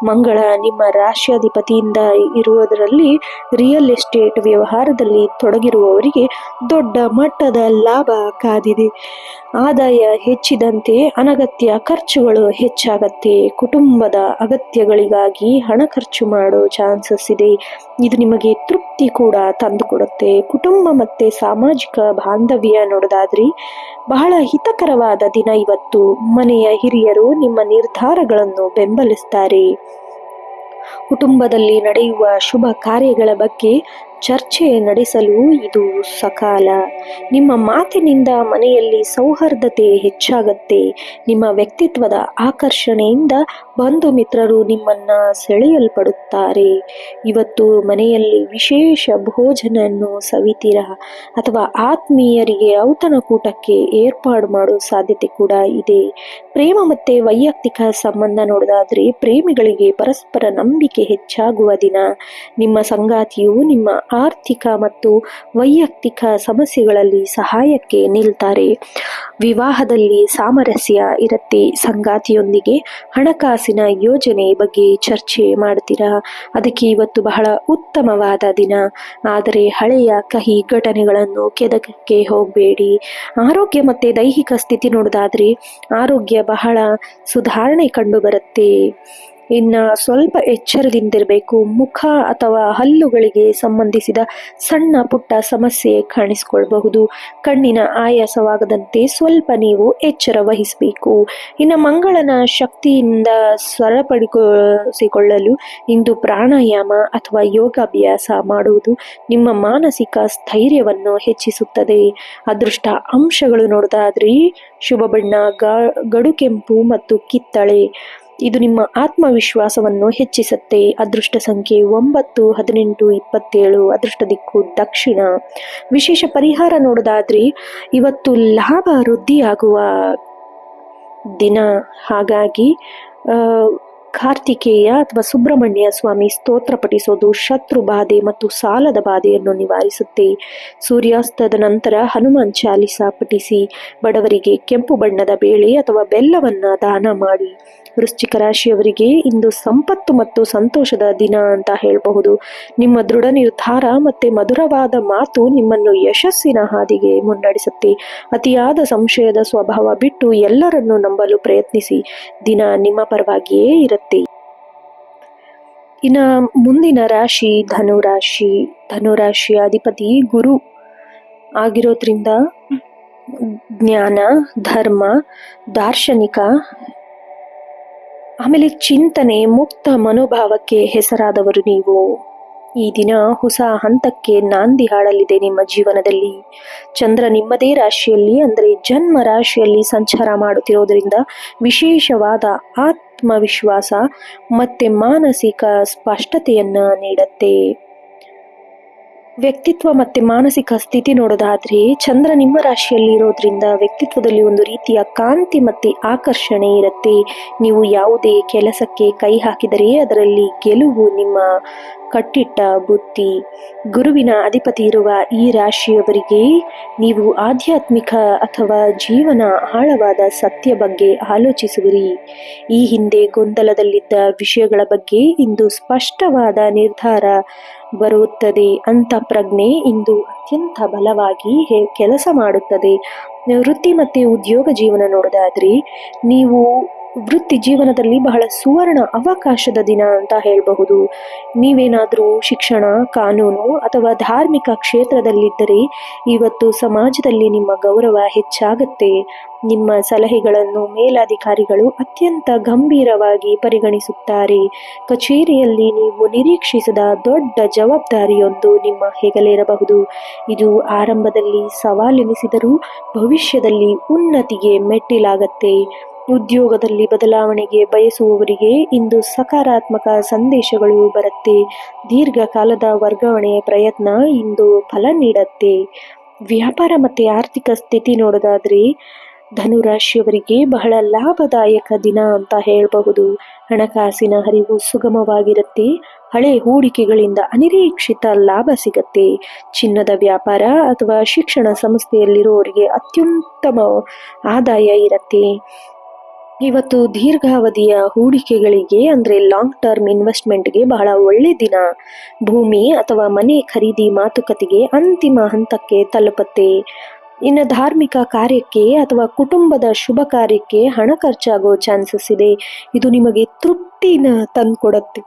ಮಂಗಳ ನಿಮ್ಮ ರಾಶ್ಯಾಧಿಪತಿಯಿಂದ ಇರುವುದರಲ್ಲಿ ರಿಯಲ್ ಎಸ್ಟೇಟ್ ವ್ಯವಹಾರದಲ್ಲಿ ತೊಡಗಿರುವವರಿಗೆ ದೊಡ್ಡ ಮಟ್ಟದ ಲಾಭ ಕಾದಿದೆ. ಆದಾಯ ಹೆಚ್ಚಿದಂತೆ ಅನಗತ್ಯ ಖರ್ಚುಗಳು ಹೆಚ್ಚಾಗತ್ತೆ. ಕುಟುಂಬದ ಅಗತ್ಯಗಳಿಗಾಗಿ ಹಣ ಖರ್ಚು ಮಾಡೋ ಚಾನ್ಸಸ್ ಇದೆ. ಇದು ನಿಮಗೆ ತೃಪ್ತಿ ಕೂಡ ತಂದುಕೊಡುತ್ತೆ. ಕುಟುಂಬ ಮತ್ತೆ ಸಾಮಾಜಿಕ ಬಾಂಧವ್ಯ ನೋಡೋದಾದ್ರೆ ಬಹಳ ಹಿತಕರವಾದ ದಿನ ಇವತ್ತು. ಮನೆಯ ಹಿರಿಯರು ನಿಮ್ಮ ನಿರ್ಧಾರಗಳನ್ನು ಬೆಂಬಲಿಸ್ತಾರೆ. ಕುಟುಂಬದಲ್ಲಿ ನಡೆಯುವ ಶುಭ ಕಾರ್ಯಗಳ ಬಗ್ಗೆ ಚರ್ಚೆ ನಡೆಸಲು ಇದು ಸಕಾಲ. ನಿಮ್ಮ ಮಾತಿನಿಂದ ಮನೆಯಲ್ಲಿ ಸೌಹಾರ್ದತೆ ಹೆಚ್ಚಾಗತ್ತೆ. ನಿಮ್ಮ ವ್ಯಕ್ತಿತ್ವದ ಆಕರ್ಷಣೆಯಿಂದ ಬಂಧು ಮಿತ್ರರು ನಿಮ್ಮನ್ನ ಸೆಳೆಯಲ್ಪಡುತ್ತಾರೆ. ಇವತ್ತು ಮನೆಯಲ್ಲಿ ವಿಶೇಷ ಭೋಜನವನ್ನು ಸವಿತೀರಾ ಅಥವಾ ಆತ್ಮೀಯರಿಗೆ ಔತಣಕೂಟಕ್ಕೆ ಏರ್ಪಾಡು ಮಾಡೋ ಸಾಧ್ಯತೆ ಕೂಡ ಇದೆ. ಪ್ರೇಮ ಮತ್ತೆ ವೈಯಕ್ತಿಕ ಸಂಬಂಧ ನೋಡೋದಾದ್ರೆ ಪ್ರೇಮಿಗಳಿಗೆ ಪರಸ್ಪರ ನಂಬಿಕೆ ಹೆಚ್ಚಾಗುವ ದಿನ. ನಿಮ್ಮ ಸಂಗಾತಿಯು ನಿಮ್ಮ ಆರ್ಥಿಕ ಮತ್ತು ವೈಯಕ್ತಿಕ ಸಮಸ್ಯೆಗಳಲ್ಲಿ ಸಹಾಯಕ್ಕೆ ನಿಲ್ತಾರೆ. ವಿವಾಹದಲ್ಲಿ ಸಾಮರಸ್ಯ ಇರುತ್ತೆ. ಸಂಗಾತಿಯೊಂದಿಗೆ ಹಣಕಾಸಿನ ಯೋಜನೆ ಬಗ್ಗೆ ಚರ್ಚೆ ಮಾಡ್ತೀರಾ. ಅದಕ್ಕೆ ಇವತ್ತು ಬಹಳ ಉತ್ತಮವಾದ ದಿನ. ಆದರೆ ಹಳೆಯ ಕಹಿ ಘಟನೆಗಳನ್ನು ಕೆದಕಕ್ಕೆ ಹೋಗಬೇಡಿ. ಆರೋಗ್ಯ ಮತ್ತೆ ದೈಹಿಕ ಸ್ಥಿತಿ ನೋಡೋದಾದ್ರೆ ಆರೋಗ್ಯ ಬಹಳ ಸುಧಾರಣೆ ಕಂಡು ಬರುತ್ತೆ. ಇನ್ನು ಸ್ವಲ್ಪ ಎಚ್ಚರದಿಂದಿರಬೇಕು. ಮುಖ ಅಥವಾ ಹಲ್ಲುಗಳಿಗೆ ಸಂಬಂಧಿಸಿದ ಸಣ್ಣ ಪುಟ್ಟ ಸಮಸ್ಯೆ ಕಾಣಿಸಿಕೊಳ್ಳಬಹುದು. ಕಣ್ಣಿನ ಆಯಾಸವಾಗದಂತೆ ಸ್ವಲ್ಪ ನೀವು ಎಚ್ಚರ ವಹಿಸಬೇಕು. ಇನ್ನು ಮಂಗಳನ ಶಕ್ತಿಯಿಂದ ಸರಿಪಡಿಸಿಕೊಳ್ಳಲು ಇಂದು ಪ್ರಾಣಾಯಾಮ ಅಥವಾ ಯೋಗಾಭ್ಯಾಸ ಮಾಡುವುದು ನಿಮ್ಮ ಮಾನಸಿಕ ಸ್ಥೈರ್ಯವನ್ನು ಹೆಚ್ಚಿಸುತ್ತದೆ. ಅದೃಷ್ಟ ಅಂಶಗಳು ನೋಡೋದಾದ್ರೆ ಶುಭ ಬಣ್ಣ ಗಡು ಕೆಂಪು ಮತ್ತು ಕಿತ್ತಳೆ. ಇದು ನಿಮ್ಮ ಆತ್ಮವಿಶ್ವಾಸವನ್ನು ಹೆಚ್ಚಿಸುತ್ತೆ. ಅದೃಷ್ಟ ಸಂಖ್ಯೆ 9, 18, 27. ಅದೃಷ್ಟ ದಿಕ್ಕು ದಕ್ಷಿಣ. ವಿಶೇಷ ಪರಿಹಾರ ನೋಡೋದಾದ್ರೆ ಇವತ್ತು ಲಾಭ ವೃದ್ಧಿಯಾಗುವ ದಿನ. ಹಾಗಾಗಿ ಕಾರ್ತಿಕೇಯ ಅಥವಾ ಸುಬ್ರಹ್ಮಣ್ಯ ಸ್ವಾಮಿ ಸ್ತೋತ್ರ ಪಠಿಸೋದು ಶತ್ರು ಬಾಧೆ ಮತ್ತು ಸಾಲದ ಬಾಧೆಯನ್ನು ನಿವಾರಿಸುತ್ತೆ. ಸೂರ್ಯಾಸ್ತದ ನಂತರ ಹನುಮಾನ್ ಚಾಲಿಸ ಪಠಿಸಿ. ಬಡವರಿಗೆ ಕೆಂಪು ಬಣ್ಣದ ಬೇಳೆ ಅಥವಾ ಬೆಲ್ಲವನ್ನ ದಾನ ಮಾಡಿ. ವೃಶ್ಚಿಕ ರಾಶಿಯವರಿಗೆ ಇಂದು ಸಂಪತ್ತು ಮತ್ತು ಸಂತೋಷದ ದಿನ ಅಂತ ಹೇಳಬಹುದು. ನಿಮ್ಮ ದೃಢ ನಿರ್ಧಾರ ಮತ್ತೆ ಮಧುರವಾದ ಮಾತು ನಿಮ್ಮನ್ನು ಯಶಸ್ಸಿನ ಹಾದಿಗೆ ಮುನ್ನಡೆಸುತ್ತೆ. ಅತಿಯಾದ ಸಂಶಯದ ಸ್ವಭಾವ ಬಿಟ್ಟು ಎಲ್ಲರನ್ನೂ ನಂಬಲು ಪ್ರಯತ್ನಿಸಿ. ದಿನ ನಿಮ್ಮ ಪರವಾಗಿಯೇ ಇರುತ್ತೆ. ಇನ್ನು ಮುಂದಿನ ರಾಶಿ ಧನುರಾಶಿ. ಧನುರಾಶಿಯ ಅಧಿಪತಿ ಗುರು ಆಗಿರೋದ್ರಿಂದ ಜ್ಞಾನ, ಧರ್ಮ, ದಾರ್ಶನಿಕ, ಆಮೇಲೆ ಚಿಂತನೆ, ಮುಕ್ತ ಮನೋಭಾವಕ್ಕೆ ಹೆಸರಾದವರು ನೀವು. ಈ ದಿನ ಹೊಸ ಹಂತಕ್ಕೆ ನಾಂದಿ ಹಾಡಲಿದೆ ನಿಮ್ಮ ಜೀವನದಲ್ಲಿ. ಚಂದ್ರ ನಿಮ್ಮದೇ ರಾಶಿಯಲ್ಲಿ ಅಂದರೆ ಜನ್ಮ ರಾಶಿಯಲ್ಲಿ ಸಂಚಾರ ಮಾಡುತ್ತಿರೋದ್ರಿಂದ ವಿಶೇಷವಾದ ಆತ್ಮವಿಶ್ವಾಸ ಮತ್ತೆ ಮಾನಸಿಕ ಸ್ಪಷ್ಟತೆಯನ್ನ ನೀಡುತ್ತೆ. ವ್ಯಕ್ತಿತ್ವ ಮತ್ತೆ ಮಾನಸಿಕ ಸ್ಥಿತಿ ನೋಡೋದಾದ್ರೆ ಚಂದ್ರ ನಿಮ್ಮ ರಾಶಿಯಲ್ಲಿ ಇರೋದ್ರಿಂದ ವ್ಯಕ್ತಿತ್ವದಲ್ಲಿ ಒಂದು ರೀತಿಯ ಕಾಂತಿ ಮತ್ತೆ ಆಕರ್ಷಣೆ ಇರುತ್ತೆ. ನೀವು ಯಾವುದೇ ಕೆಲಸಕ್ಕೆ ಕೈ ಹಾಕಿದರೆ ಅದರಲ್ಲಿ ಗೆಲುವು ನಿಮ್ಮ ಕಟ್ಟಿಟ್ಟ ಬುದ್ಧಿ. ಗುರುವಿನ ಅಧಿಪತಿ ಇರುವ ಈ ರಾಶಿಯವರಿಗೆ ನೀವು ಆಧ್ಯಾತ್ಮಿಕ ಅಥವಾ ಜೀವನ ಆಳವಾದ ಸತ್ಯ ಬಗ್ಗೆ ಆಲೋಚಿಸುವಿರಿ. ಈ ಹಿಂದೆ ಗೊಂದಲದಲ್ಲಿದ್ದ ವಿಷಯಗಳ ಬಗ್ಗೆ ಇಂದು ಸ್ಪಷ್ಟವಾದ ನಿರ್ಧಾರ ಬರುತ್ತದೆ. ಅಂತ ಪ್ರಜ್ಞೆ ಇಂದು ಅತ್ಯಂತ ಬಲವಾಗಿ ಕೆಲಸ ಮಾಡುತ್ತದೆ. ವೃತ್ತಿ ಮತ್ತೆ ಉದ್ಯೋಗ ಜೀವನ ನೋಡೋದಾದ್ರೆ ನೀವು ವೃತ್ತಿ ಜೀವನದಲ್ಲಿ ಬಹಳ ಸುವರ್ಣ ಅವಕಾಶದ ದಿನ ಅಂತ ಹೇಳಬಹುದು. ನೀವೇನಾದರೂ ಶಿಕ್ಷಣ, ಕಾನೂನು ಅಥವಾ ಧಾರ್ಮಿಕ ಕ್ಷೇತ್ರದಲ್ಲಿದ್ದರೆ ಇವತ್ತು ಸಮಾಜದಲ್ಲಿ ನಿಮ್ಮ ಗೌರವ ಹೆಚ್ಚಾಗತ್ತೆ. ನಿಮ್ಮ ಸಲಹೆಗಳನ್ನು ಮೇಲಾಧಿಕಾರಿಗಳು ಅತ್ಯಂತ ಗಂಭೀರವಾಗಿ ಪರಿಗಣಿಸುತ್ತಾರೆ. ಕಚೇರಿಯಲ್ಲಿ ನೀವು ನಿರೀಕ್ಷಿಸದ ದೊಡ್ಡ ಜವಾಬ್ದಾರಿಯೊಂದು ನಿಮ್ಮ ಹೆಗಲೇರಬಹುದು. ಇದು ಆರಂಭದಲ್ಲಿ ಸವಾಲೆನಿಸಿದರೂ ಭವಿಷ್ಯದಲ್ಲಿ ಉನ್ನತಿಗೆ ಮೆಟ್ಟಿಲಾಗತ್ತೆ. ಉದ್ಯೋಗದಲ್ಲಿ ಬದಲಾವಣೆಗೆ ಬಯಸುವವರಿಗೆ ಇಂದು ಸಕಾರಾತ್ಮಕ ಸಂದೇಶಗಳು ಬರುತ್ತೆ. ದೀರ್ಘಕಾಲದ ವರ್ಗಾವಣೆಯ ಪ್ರಯತ್ನ ಇಂದು ಫಲ ನೀಡತ್ತೆ. ವ್ಯಾಪಾರ ಮತ್ತು ಆರ್ಥಿಕ ಸ್ಥಿತಿ ನೋಡೋದಾದ್ರೆ ಧನುರಾಶಿಯವರಿಗೆ ಬಹಳ ಲಾಭದಾಯಕ ದಿನ ಅಂತ ಹೇಳಬಹುದು. ಹಣಕಾಸಿನ ಹರಿವು ಸುಗಮವಾಗಿರುತ್ತೆ. ಹಳೆ ಹೂಡಿಕೆಗಳಿಂದ ಅನಿರೀಕ್ಷಿತ ಲಾಭ ಸಿಗತ್ತೆ. ಚಿನ್ನದ ವ್ಯಾಪಾರ ಅಥವಾ ಶಿಕ್ಷಣ ಸಂಸ್ಥೆಯಲ್ಲಿರುವವರಿಗೆ ಅತ್ಯುತ್ತಮ ಆದಾಯ ಇರತ್ತೆ. ಇವತ್ತು ದೀರ್ಘಾವಧಿಯ ಹೂಡಿಕೆಗಳಿಗೆ ಅಂದರೆ ಲಾಂಗ್ ಟರ್ಮ್ ಇನ್ವೆಸ್ಟ್ಮೆಂಟ್ಗೆ ಬಹಳ ಒಳ್ಳೆ ದಿನ. ಭೂಮಿ ಅಥವಾ ಮನೆ ಖರೀದಿ ಮಾತುಕತೆಗೆ ಅಂತಿಮ ಹಂತಕ್ಕೆ ತಲುಪತ್ತೆ. ಇನ್ನು ಧಾರ್ಮಿಕ ಕಾರ್ಯಕ್ಕೆ ಅಥವಾ ಕುಟುಂಬದ ಶುಭ ಕಾರ್ಯಕ್ಕೆ ಹಣ ಖರ್ಚಾಗೋ ಚಾನ್ಸಸ್ ಇದೆ. ಇದು ನಿಮಗೆ ತೃಪ್ತಿನ ತಂದುಕೊಡುತ್ತೆ.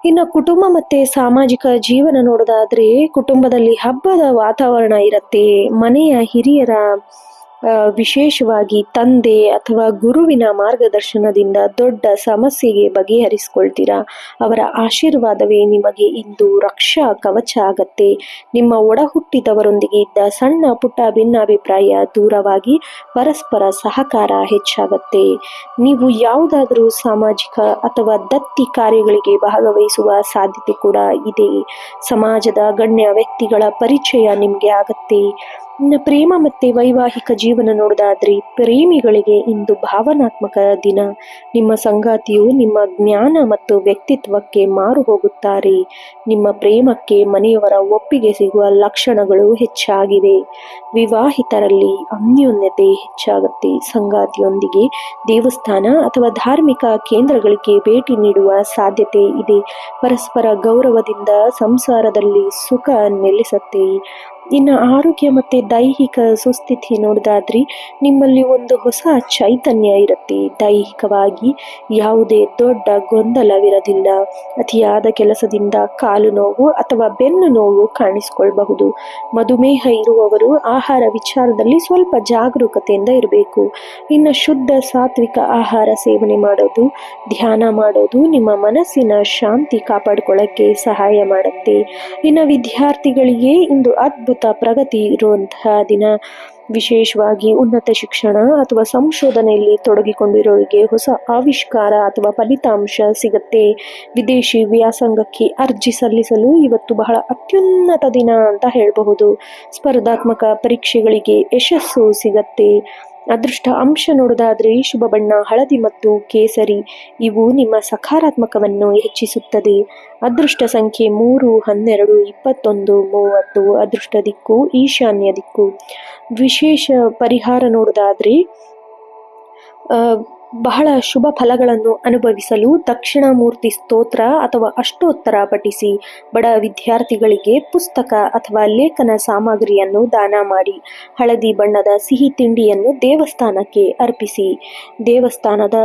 ಇನ್ನು ಕುಟುಂಬ ಮತ್ತು ಸಾಮಾಜಿಕ ಜೀವನ ನೋಡೋದಾದ್ರೆ ಕುಟುಂಬದಲ್ಲಿ ಹಬ್ಬದ ವಾತಾವರಣ ಇರುತ್ತೆ. ಮನೆಯ ಹಿರಿಯರ ವಿಶೇಷವಾಗಿ ತಂದೆ ಅಥವಾ ಗುರುವಿನ ಮಾರ್ಗದರ್ಶನದಿಂದ ದೊಡ್ಡ ಸಮಸ್ಯೆಗೆ ಬಗೆಹರಿಸಿಕೊಳ್ತೀರಾ. ಅವರ ಆಶೀರ್ವಾದವೇ ನಿಮಗೆ ಇಂದು ರಕ್ಷಾ ಕವಚ ಆಗತ್ತೆ. ನಿಮ್ಮ ಒಡಹುಟ್ಟಿದವರೊಂದಿಗೆ ಇದ್ದ ಸಣ್ಣ ಪುಟ್ಟ ಭಿನ್ನಾಭಿಪ್ರಾಯ ದೂರವಾಗಿ ಪರಸ್ಪರ ಸಹಕಾರ ಹೆಚ್ಚಾಗತ್ತೆ. ನೀವು ಯಾವುದಾದರೂ ಸಾಮಾಜಿಕ ಅಥವಾ ದತ್ತಿ ಕಾರ್ಯಗಳಿಗೆ ಭಾಗವಹಿಸುವ ಸಾಧ್ಯತೆ ಕೂಡ ಇದೆ. ಸಮಾಜದ ಗಣ್ಯ ವ್ಯಕ್ತಿಗಳ ಪರಿಚಯ ನಿಮಗೆ ಆಗತ್ತೆ. ಇನ್ನು ಪ್ರೇಮ ಮತ್ತು ವೈವಾಹಿಕ ಜೀವನ ನೋಡೋದಾದ್ರೆ ಪ್ರೇಮಿಗಳಿಗೆ ಇಂದು ಭಾವನಾತ್ಮಕ ದಿನ. ನಿಮ್ಮ ಸಂಗಾತಿಯು ನಿಮ್ಮ ಜ್ಞಾನ ಮತ್ತು ವ್ಯಕ್ತಿತ್ವಕ್ಕೆ ಮಾರು ಹೋಗುತ್ತಾರೆ. ನಿಮ್ಮ ಪ್ರೇಮಕ್ಕೆ ಮನೆಯವರ ಒಪ್ಪಿಗೆ ಸಿಗುವ ಲಕ್ಷಣಗಳು ಹೆಚ್ಚಾಗಿವೆ. ವಿವಾಹಿತರಲ್ಲಿ ಅನ್ಯೋನ್ಯತೆ ಹೆಚ್ಚಾಗುತ್ತೆ. ಸಂಗಾತಿಯೊಂದಿಗೆ ದೇವಸ್ಥಾನ ಅಥವಾ ಧಾರ್ಮಿಕ ಕೇಂದ್ರಗಳಿಗೆ ಭೇಟಿ ನೀಡುವ ಸಾಧ್ಯತೆ ಇದೆ. ಪರಸ್ಪರ ಗೌರವದಿಂದ ಸಂಸಾರದಲ್ಲಿ ಸುಖ ನೆಲೆಸುತ್ತೆ. ಇನ್ನು ಆರೋಗ್ಯ ಮತ್ತು ದೈಹಿಕ ಸುಸ್ಥಿತಿ ನೋಡೋದಾದ್ರೆ ನಿಮ್ಮಲ್ಲಿ ಒಂದು ಹೊಸ ಚೈತನ್ಯ ಇರುತ್ತೆ. ದೈಹಿಕವಾಗಿ ಯಾವುದೇ ದೊಡ್ಡ ಗೊಂದಲವಿರೋದಿಲ್ಲ. ಅತಿಯಾದ ಕೆಲಸದಿಂದ ಕಾಲು ನೋವು ಅಥವಾ ಬೆನ್ನು ನೋವು ಕಾಣಿಸಿಕೊಳ್ಳಬಹುದು. ಮಧುಮೇಹ ಇರುವವರು ಆಹಾರ ವಿಚಾರದಲ್ಲಿ ಸ್ವಲ್ಪ ಜಾಗರೂಕತೆಯಿಂದ ಇರಬೇಕು. ಇನ್ನು ಶುದ್ಧ ಸಾತ್ವಿಕ ಆಹಾರ ಸೇವನೆ ಮಾಡೋದು, ಧ್ಯಾನ ಮಾಡೋದು ನಿಮ್ಮ ಮನಸ್ಸಿನ ಶಾಂತಿ ಕಾಪಾಡಿಕೊಳ್ಳಕ್ಕೆ ಸಹಾಯ ಮಾಡುತ್ತೆ. ಇನ್ನು ವಿದ್ಯಾರ್ಥಿಗಳಿಗೆ ಇಂದು ಅದ್ಭುತ ಪ್ರಗತಿ ಇರುವಂತಹ ದಿನ. ವಿಶೇಷವಾಗಿ ಉನ್ನತ ಶಿಕ್ಷಣ ಅಥವಾ ಸಂಶೋಧನೆಯಲ್ಲಿ ತೊಡಗಿಕೊಂಡಿರೋರಿಗೆ ಹೊಸ ಆವಿಷ್ಕಾರ ಅಥವಾ ಫಲಿತಾಂಶ ಸಿಗತ್ತೆ. ವಿದೇಶಿ ವ್ಯಾಸಂಗಕ್ಕೆ ಅರ್ಜಿ ಸಲ್ಲಿಸಲು ಇವತ್ತು ಬಹಳ ಅತ್ಯುನ್ನತ ದಿನ ಅಂತ ಹೇಳಬಹುದು. ಸ್ಪರ್ಧಾತ್ಮಕ ಪರೀಕ್ಷೆಗಳಿಗೆ ಯಶಸ್ಸು ಸಿಗತ್ತೆ. ಅದೃಷ್ಟ ಅಂಶ ನೋಡೋದಾದ್ರೆ ಶುಭ ಬಣ್ಣ ಹಳದಿ ಮತ್ತು ಕೇಸರಿ. ಇವು ನಿಮ್ಮ ಸಕಾರಾತ್ಮಕವನ್ನು ಹೆಚ್ಚಿಸುತ್ತದೆ. ಅದೃಷ್ಟ ಸಂಖ್ಯೆ 3, 12, 21, 30. ಅದೃಷ್ಟ ದಿಕ್ಕು ಈಶಾನ್ಯ ದಿಕ್ಕು. ವಿಶೇಷ ಪರಿಹಾರ ನೋಡೋದಾದ್ರೆ ಬಹಳ ಶುಭ ಫಲಗಳನ್ನು ಅನುಭವಿಸಲು ದಕ್ಷಿಣಾಮೂರ್ತಿ ಸ್ತೋತ್ರ ಅಥವಾ ಅಷ್ಟೋತ್ತರ ಪಠಿಸಿ. ಬಡ ವಿದ್ಯಾರ್ಥಿಗಳಿಗೆ ಪುಸ್ತಕ ಅಥವಾ ಲೇಖನ ಸಾಮಗ್ರಿಯನ್ನು ದಾನ ಮಾಡಿ. ಹಳದಿ ಬಣ್ಣದ ಸಿಹಿ ತಿಂಡಿಯನ್ನು ದೇವಸ್ಥಾನಕ್ಕೆ ಅರ್ಪಿಸಿ. ದೇವಸ್ಥಾನದ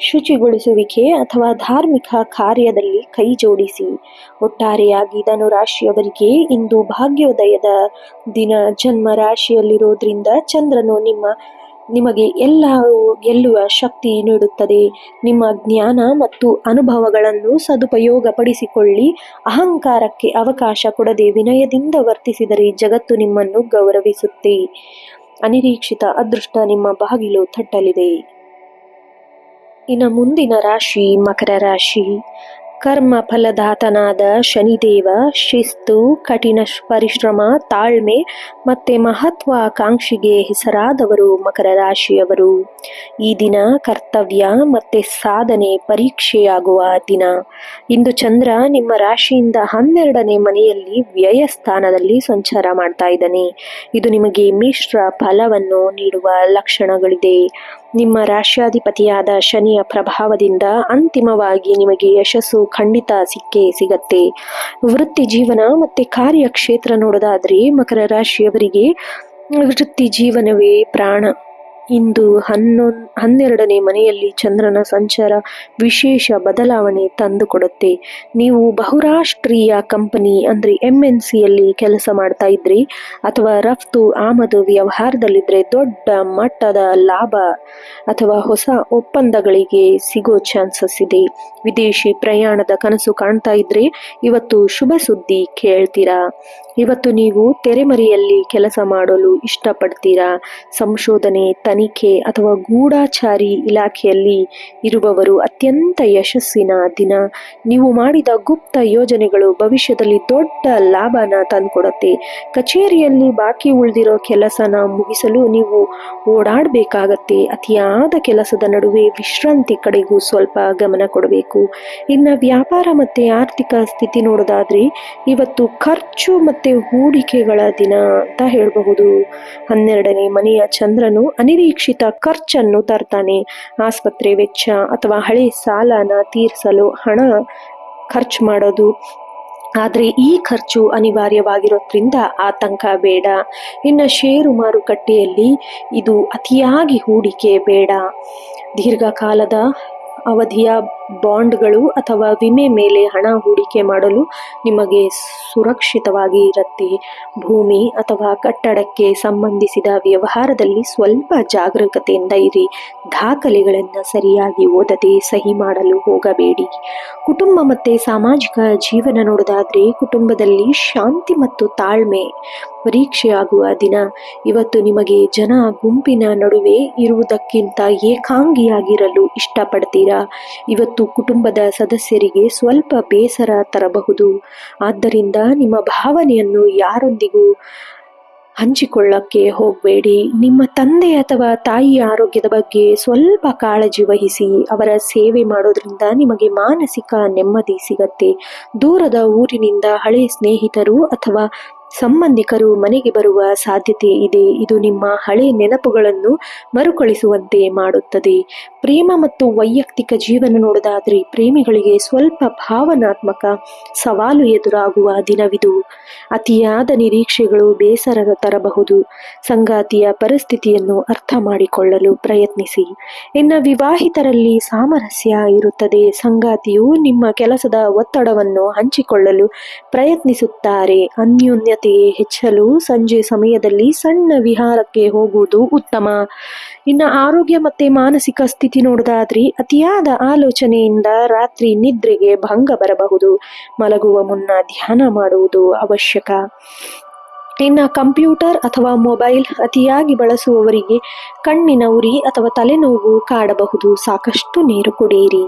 ಶುಚಿಗೊಳಿಸುವಿಕೆ ಅಥವಾ ಧಾರ್ಮಿಕ ಕಾರ್ಯದಲ್ಲಿ ಕೈ ಜೋಡಿಸಿ. ಒಟ್ಟಾರೆಯಾಗಿ ಧನುರಾಶಿಯವರಿಗೆ ಇಂದು ಭಾಗ್ಯೋದಯದ ದಿನ. ಜನ್ಮ ರಾಶಿಯಲ್ಲಿರೋದ್ರಿಂದ ಚಂದ್ರನು ನಿಮಗೆ ಗೆಲ್ಲುವ ಶಕ್ತಿ ನೀಡುತ್ತದೆ. ನಿಮ್ಮ ಜ್ಞಾನ ಮತ್ತು ಅನುಭವಗಳನ್ನು ಸದುಪಯೋಗಪಡಿಸಿಕೊಳ್ಳಿ. ಅಹಂಕಾರಕ್ಕೆ ಅವಕಾಶ ಕೊಡದೆ ವಿನಯದಿಂದ ವರ್ತಿಸಿದರೆ ಜಗತ್ತು ನಿಮ್ಮನ್ನು ಗೌರವಿಸುತ್ತೆ. ಅನಿರೀಕ್ಷಿತ ಅದೃಷ್ಟ ನಿಮ್ಮ ಬಾಗಿಲು ತಟ್ಟಲಿದೆ. ಇನ್ನು ಮುಂದಿನ ರಾಶಿ ಮಕರ ರಾಶಿ. ಕರ್ಮ ಫಲದಾತನಾದ ಶನಿದೇವ ಶಿಸ್ತು, ಕಠಿಣ ಪರಿಶ್ರಮ, ತಾಳ್ಮೆ ಮತ್ತು ಮಹತ್ವಾಕಾಂಕ್ಷೆಗೆ ಹೆಸರಾದವರು ಮಕರ ರಾಶಿಯವರು. ಈ ದಿನ ಕರ್ತವ್ಯ ಮತ್ತು ಸಾಧನೆ ಪರೀಕ್ಷೆಯಾಗುವ ದಿನ. ಇಂದು ಚಂದ್ರ ನಿಮ್ಮ ರಾಶಿಯಿಂದ 12ನೇ ಮನೆಯಲ್ಲಿ ವ್ಯಯ ಸ್ಥಾನದಲ್ಲಿ ಸಂಚಾರ ಮಾಡ್ತಾ ಇದ್ದಾನೆ. ಇದು ನಿಮಗೆ ಮಿಶ್ರ ಫಲವನ್ನು ನೀಡುವ ಲಕ್ಷಣಗಳಿದೆ. ನಿಮ್ಮ ರಾಶ್ಯಾಧಿಪತಿಯಾದ ಶನಿಯ ಪ್ರಭಾವದಿಂದ ಅಂತಿಮವಾಗಿ ನಿಮಗೆ ಯಶಸ್ಸು ಖಂಡಿತ ಸಿಗತ್ತೆ. ವೃತ್ತಿ ಜೀವನ ಮತ್ತು ಕಾರ್ಯಕ್ಷೇತ್ರ ನೋಡೋದಾದ್ರೆ ಮಕರ ರಾಶಿಯವರಿಗೆ ವೃತ್ತಿ ಜೀವನವೇ ಪ್ರಾಣ. ಇಂದು 12ನೇ ಮನೆಯಲ್ಲಿ ಚಂದ್ರನ ಸಂಚಾರ ವಿಶೇಷ ಬದಲಾವಣೆ ತಂದುಕೊಡುತ್ತೆ. ನೀವು ಬಹುರಾಷ್ಟ್ರೀಯ ಕಂಪನಿ ಅಂದ್ರೆ MNCಯಲ್ಲಿ ಕೆಲಸ ಮಾಡ್ತಾ ಇದ್ರಿ ಅಥವಾ ರಫ್ತು ಆಮದು ವ್ಯವಹಾರದಲ್ಲಿದ್ರೆ ದೊಡ್ಡ ಮಟ್ಟದ ಲಾಭ ಅಥವಾ ಹೊಸ ಒಪ್ಪಂದಗಳಿಗೆ ಸಿಗೋ ಚಾನ್ಸಸ್ ಇದೆ. ವಿದೇಶಿ ಪ್ರಯಾಣದ ಕನಸು ಕಾಣ್ತಾ ಇದ್ರೆ ಇವತ್ತು ಶುಭ ಸುದ್ದಿ ಕೇಳ್ತೀರಾ. ಇವತ್ತು ನೀವು ತೆರೆಮರೆಯಲ್ಲಿ ಕೆಲಸ ಮಾಡಲು ಇಷ್ಟಪಡ್ತೀರಾ. ಸಂಶೋಧನೆ, ತನಿಖೆ ಅಥವಾ ಗೂಢಚಾರಿ ಇಲಾಖೆಯಲ್ಲಿ ಇರುವವರು ಅತ್ಯಂತ ಯಶಸ್ಸಿನ ದಿನ. ನೀವು ಮಾಡಿದ ಗುಪ್ತ ಯೋಜನೆಗಳು ಭವಿಷ್ಯದಲ್ಲಿ ದೊಡ್ಡ ಲಾಭನ ತಂದುಕೊಡುತ್ತೆ. ಕಚೇರಿಯಲ್ಲಿ ಬಾಕಿ ಉಳಿದಿರೋ ಕೆಲಸನ ಮುಗಿಸಲು ನೀವು ಓಡಾಡಬೇಕಾಗತ್ತೆ. ಅತಿಯಾದ ಕೆಲಸದ ನಡುವೆ ವಿಶ್ರಾಂತಿ ಕಡೆಗೂ ಸ್ವಲ್ಪ ಗಮನ ಕೊಡಬೇಕು. ಇನ್ನು ವ್ಯಾಪಾರ ಮತ್ತೆ ಆರ್ಥಿಕ ಸ್ಥಿತಿ ನೋಡೋದಾದ್ರೆ ಇವತ್ತು ಖರ್ಚು ಮತ್ತೆ ಹೂಡಿಕೆಗಳ ದಿನ ಅಂತ ಹೇಳಬಹುದು. 12ನೇ ಮನೆಯ ಚಂದ್ರನು ಅನಿರೀಕ್ಷಿತ ಖರ್ಚನ್ನು ತರ್ತಾನೆ. ಆಸ್ಪತ್ರೆ ವೆಚ್ಚ ಅಥವಾ ಹಳೆ ಸಾಲನ ತೀರಿಸಲು ಹಣ ಖರ್ಚು ಮಾಡೋದು. ಆದ್ರೆ ಈ ಖರ್ಚು ಅನಿವಾರ್ಯವಾಗಿರೋದ್ರಿಂದ ಆತಂಕ ಬೇಡ. ಇನ್ನು ಷೇರು ಮಾರುಕಟ್ಟೆಯಲ್ಲಿ ಇದು ಅತಿಯಾಗಿ ಹೂಡಿಕೆ ಬೇಡ. ದೀರ್ಘಕಾಲದ ಅವಧಿಯ ಬಾಂಡ್ಗಳು ಅಥವಾ ವಿಮೆ ಮೇಲೆ ಹಣ ಹೂಡಿಕೆ ಮಾಡಲು ನಿಮಗೆ ಸುರಕ್ಷಿತವಾಗಿ ಇರುತ್ತೆ. ಭೂಮಿ ಅಥವಾ ಕಟ್ಟಡಕ್ಕೆ ಸಂಬಂಧಿಸಿದ ವ್ಯವಹಾರದಲ್ಲಿ ಸ್ವಲ್ಪ ಜಾಗರೂಕತೆಯಿಂದ ಇರಿ. ದಾಖಲೆಗಳನ್ನು ಸರಿಯಾಗಿ ಓದದೆ ಸಹಿ ಮಾಡಲು ಹೋಗಬೇಡಿ. ಕುಟುಂಬ ಮತ್ತೆ ಸಾಮಾಜಿಕ ಜೀವನ ನೋಡೋದಾದ್ರೆ ಕುಟುಂಬದಲ್ಲಿ ಶಾಂತಿ ಮತ್ತು ತಾಳ್ಮೆ ಪರೀಕ್ಷೆಯಾಗುವ ದಿನ. ಇವತ್ತು ನಿಮಗೆ ಜನ ಗುಂಪಿನ ನಡುವೆ ಇರುವುದಕ್ಕಿಂತ ಏಕಾಂಗಿಯಾಗಿರಲು ಇಷ್ಟಪಡ್ತೀರಾ. ಇವತ್ತು ಕುಟುಂಬದ ಸದಸ್ಯರಿಗೆ ಸ್ವಲ್ಪ ಬೇಸರ ತರಬಹುದು. ಆದ್ದರಿಂದ ನಿಮ್ಮ ಭಾವನೆಯನ್ನು ಯಾರೊಂದಿಗೂ ಹಂಚಿಕೊಳ್ಳಕ್ಕೆ ಹೋಗಬೇಡಿ. ನಿಮ್ಮ ತಂದೆ ಅಥವಾ ತಾಯಿಯ ಆರೋಗ್ಯದ ಬಗ್ಗೆ ಸ್ವಲ್ಪ ಕಾಳಜಿ ವಹಿಸಿ. ಅವರ ಸೇವೆ ಮಾಡೋದ್ರಿಂದ ನಿಮಗೆ ಮಾನಸಿಕ ನೆಮ್ಮದಿ ಸಿಗತ್ತೆ. ದೂರದ ಊರಿನಿಂದ ಹಳೆ ಸ್ನೇಹಿತರು ಅಥವಾ ಸಂಬಂಧಿಕರು ಮನೆಗೆ ಬರುವ ಸಾಧ್ಯತೆ ಇದೆ. ಇದು ನಿಮ್ಮ ಹಳೆ ನೆನಪುಗಳನ್ನು ಮರುಕಳಿಸುವಂತೆ ಮಾಡುತ್ತದೆ. ಪ್ರೇಮ ಮತ್ತು ವೈಯಕ್ತಿಕ ಜೀವನ ನೋಡೋದಾದ್ರೆ ಪ್ರೇಮಿಗಳಿಗೆ ಸ್ವಲ್ಪ ಭಾವನಾತ್ಮಕ ಸವಾಲು ಎದುರಾಗುವ ದಿನವಿದು. ಅತಿಯಾದ ನಿರೀಕ್ಷೆಗಳು ಬೇಸರ ತರಬಹುದು. ಸಂಗಾತಿಯ ಪರಿಸ್ಥಿತಿಯನ್ನು ಅರ್ಥ ಮಾಡಿಕೊಳ್ಳಲು ಪ್ರಯತ್ನಿಸಿ. ಇನ್ನು ವಿವಾಹಿತರಲ್ಲಿ ಸಾಮರಸ್ಯ ಇರುತ್ತದೆ. ಸಂಗಾತಿಯು ನಿಮ್ಮ ಕೆಲಸದ ಒತ್ತಡವನ್ನು ಹಂಚಿಕೊಳ್ಳಲು ಪ್ರಯತ್ನಿಸುತ್ತಾರೆ. ಅನ್ಯೋನ್ಯತೆ ಹೆಚ್ಚಲು ಸಂಜೆ ಸಮಯದಲ್ಲಿ ಸಣ್ಣ ವಿಹಾರಕ್ಕೆ ಹೋಗುವುದು ಉತ್ತಮ. ಇನ್ನು ಆರೋಗ್ಯ ಮತ್ತೆ ಮಾನಸಿಕ ಸ್ಥಿತಿ ನೋಡೋದಾದ್ರೆ ಅತಿಯಾದ ಆಲೋಚನೆಯಿಂದ ರಾತ್ರಿ ನಿದ್ರೆಗೆ ಭಂಗ ಬರಬಹುದು. ಮಲಗುವ ಮುನ್ನ ಧ್ಯಾನ ಮಾಡುವುದು ಅವಶ್ಯಕ. ಇನ್ನು ಕಂಪ್ಯೂಟರ್ ಅಥವಾ ಮೊಬೈಲ್ ಅತಿಯಾಗಿ ಬಳಸುವವರಿಗೆ ಕಣ್ಣಿನ ಉರಿ ಅಥವಾ ತಲೆನೋವು ಕಾಡಬಹುದು. ಸಾಕಷ್ಟು ನೀರು ಕುಡಿಯಿರಿ.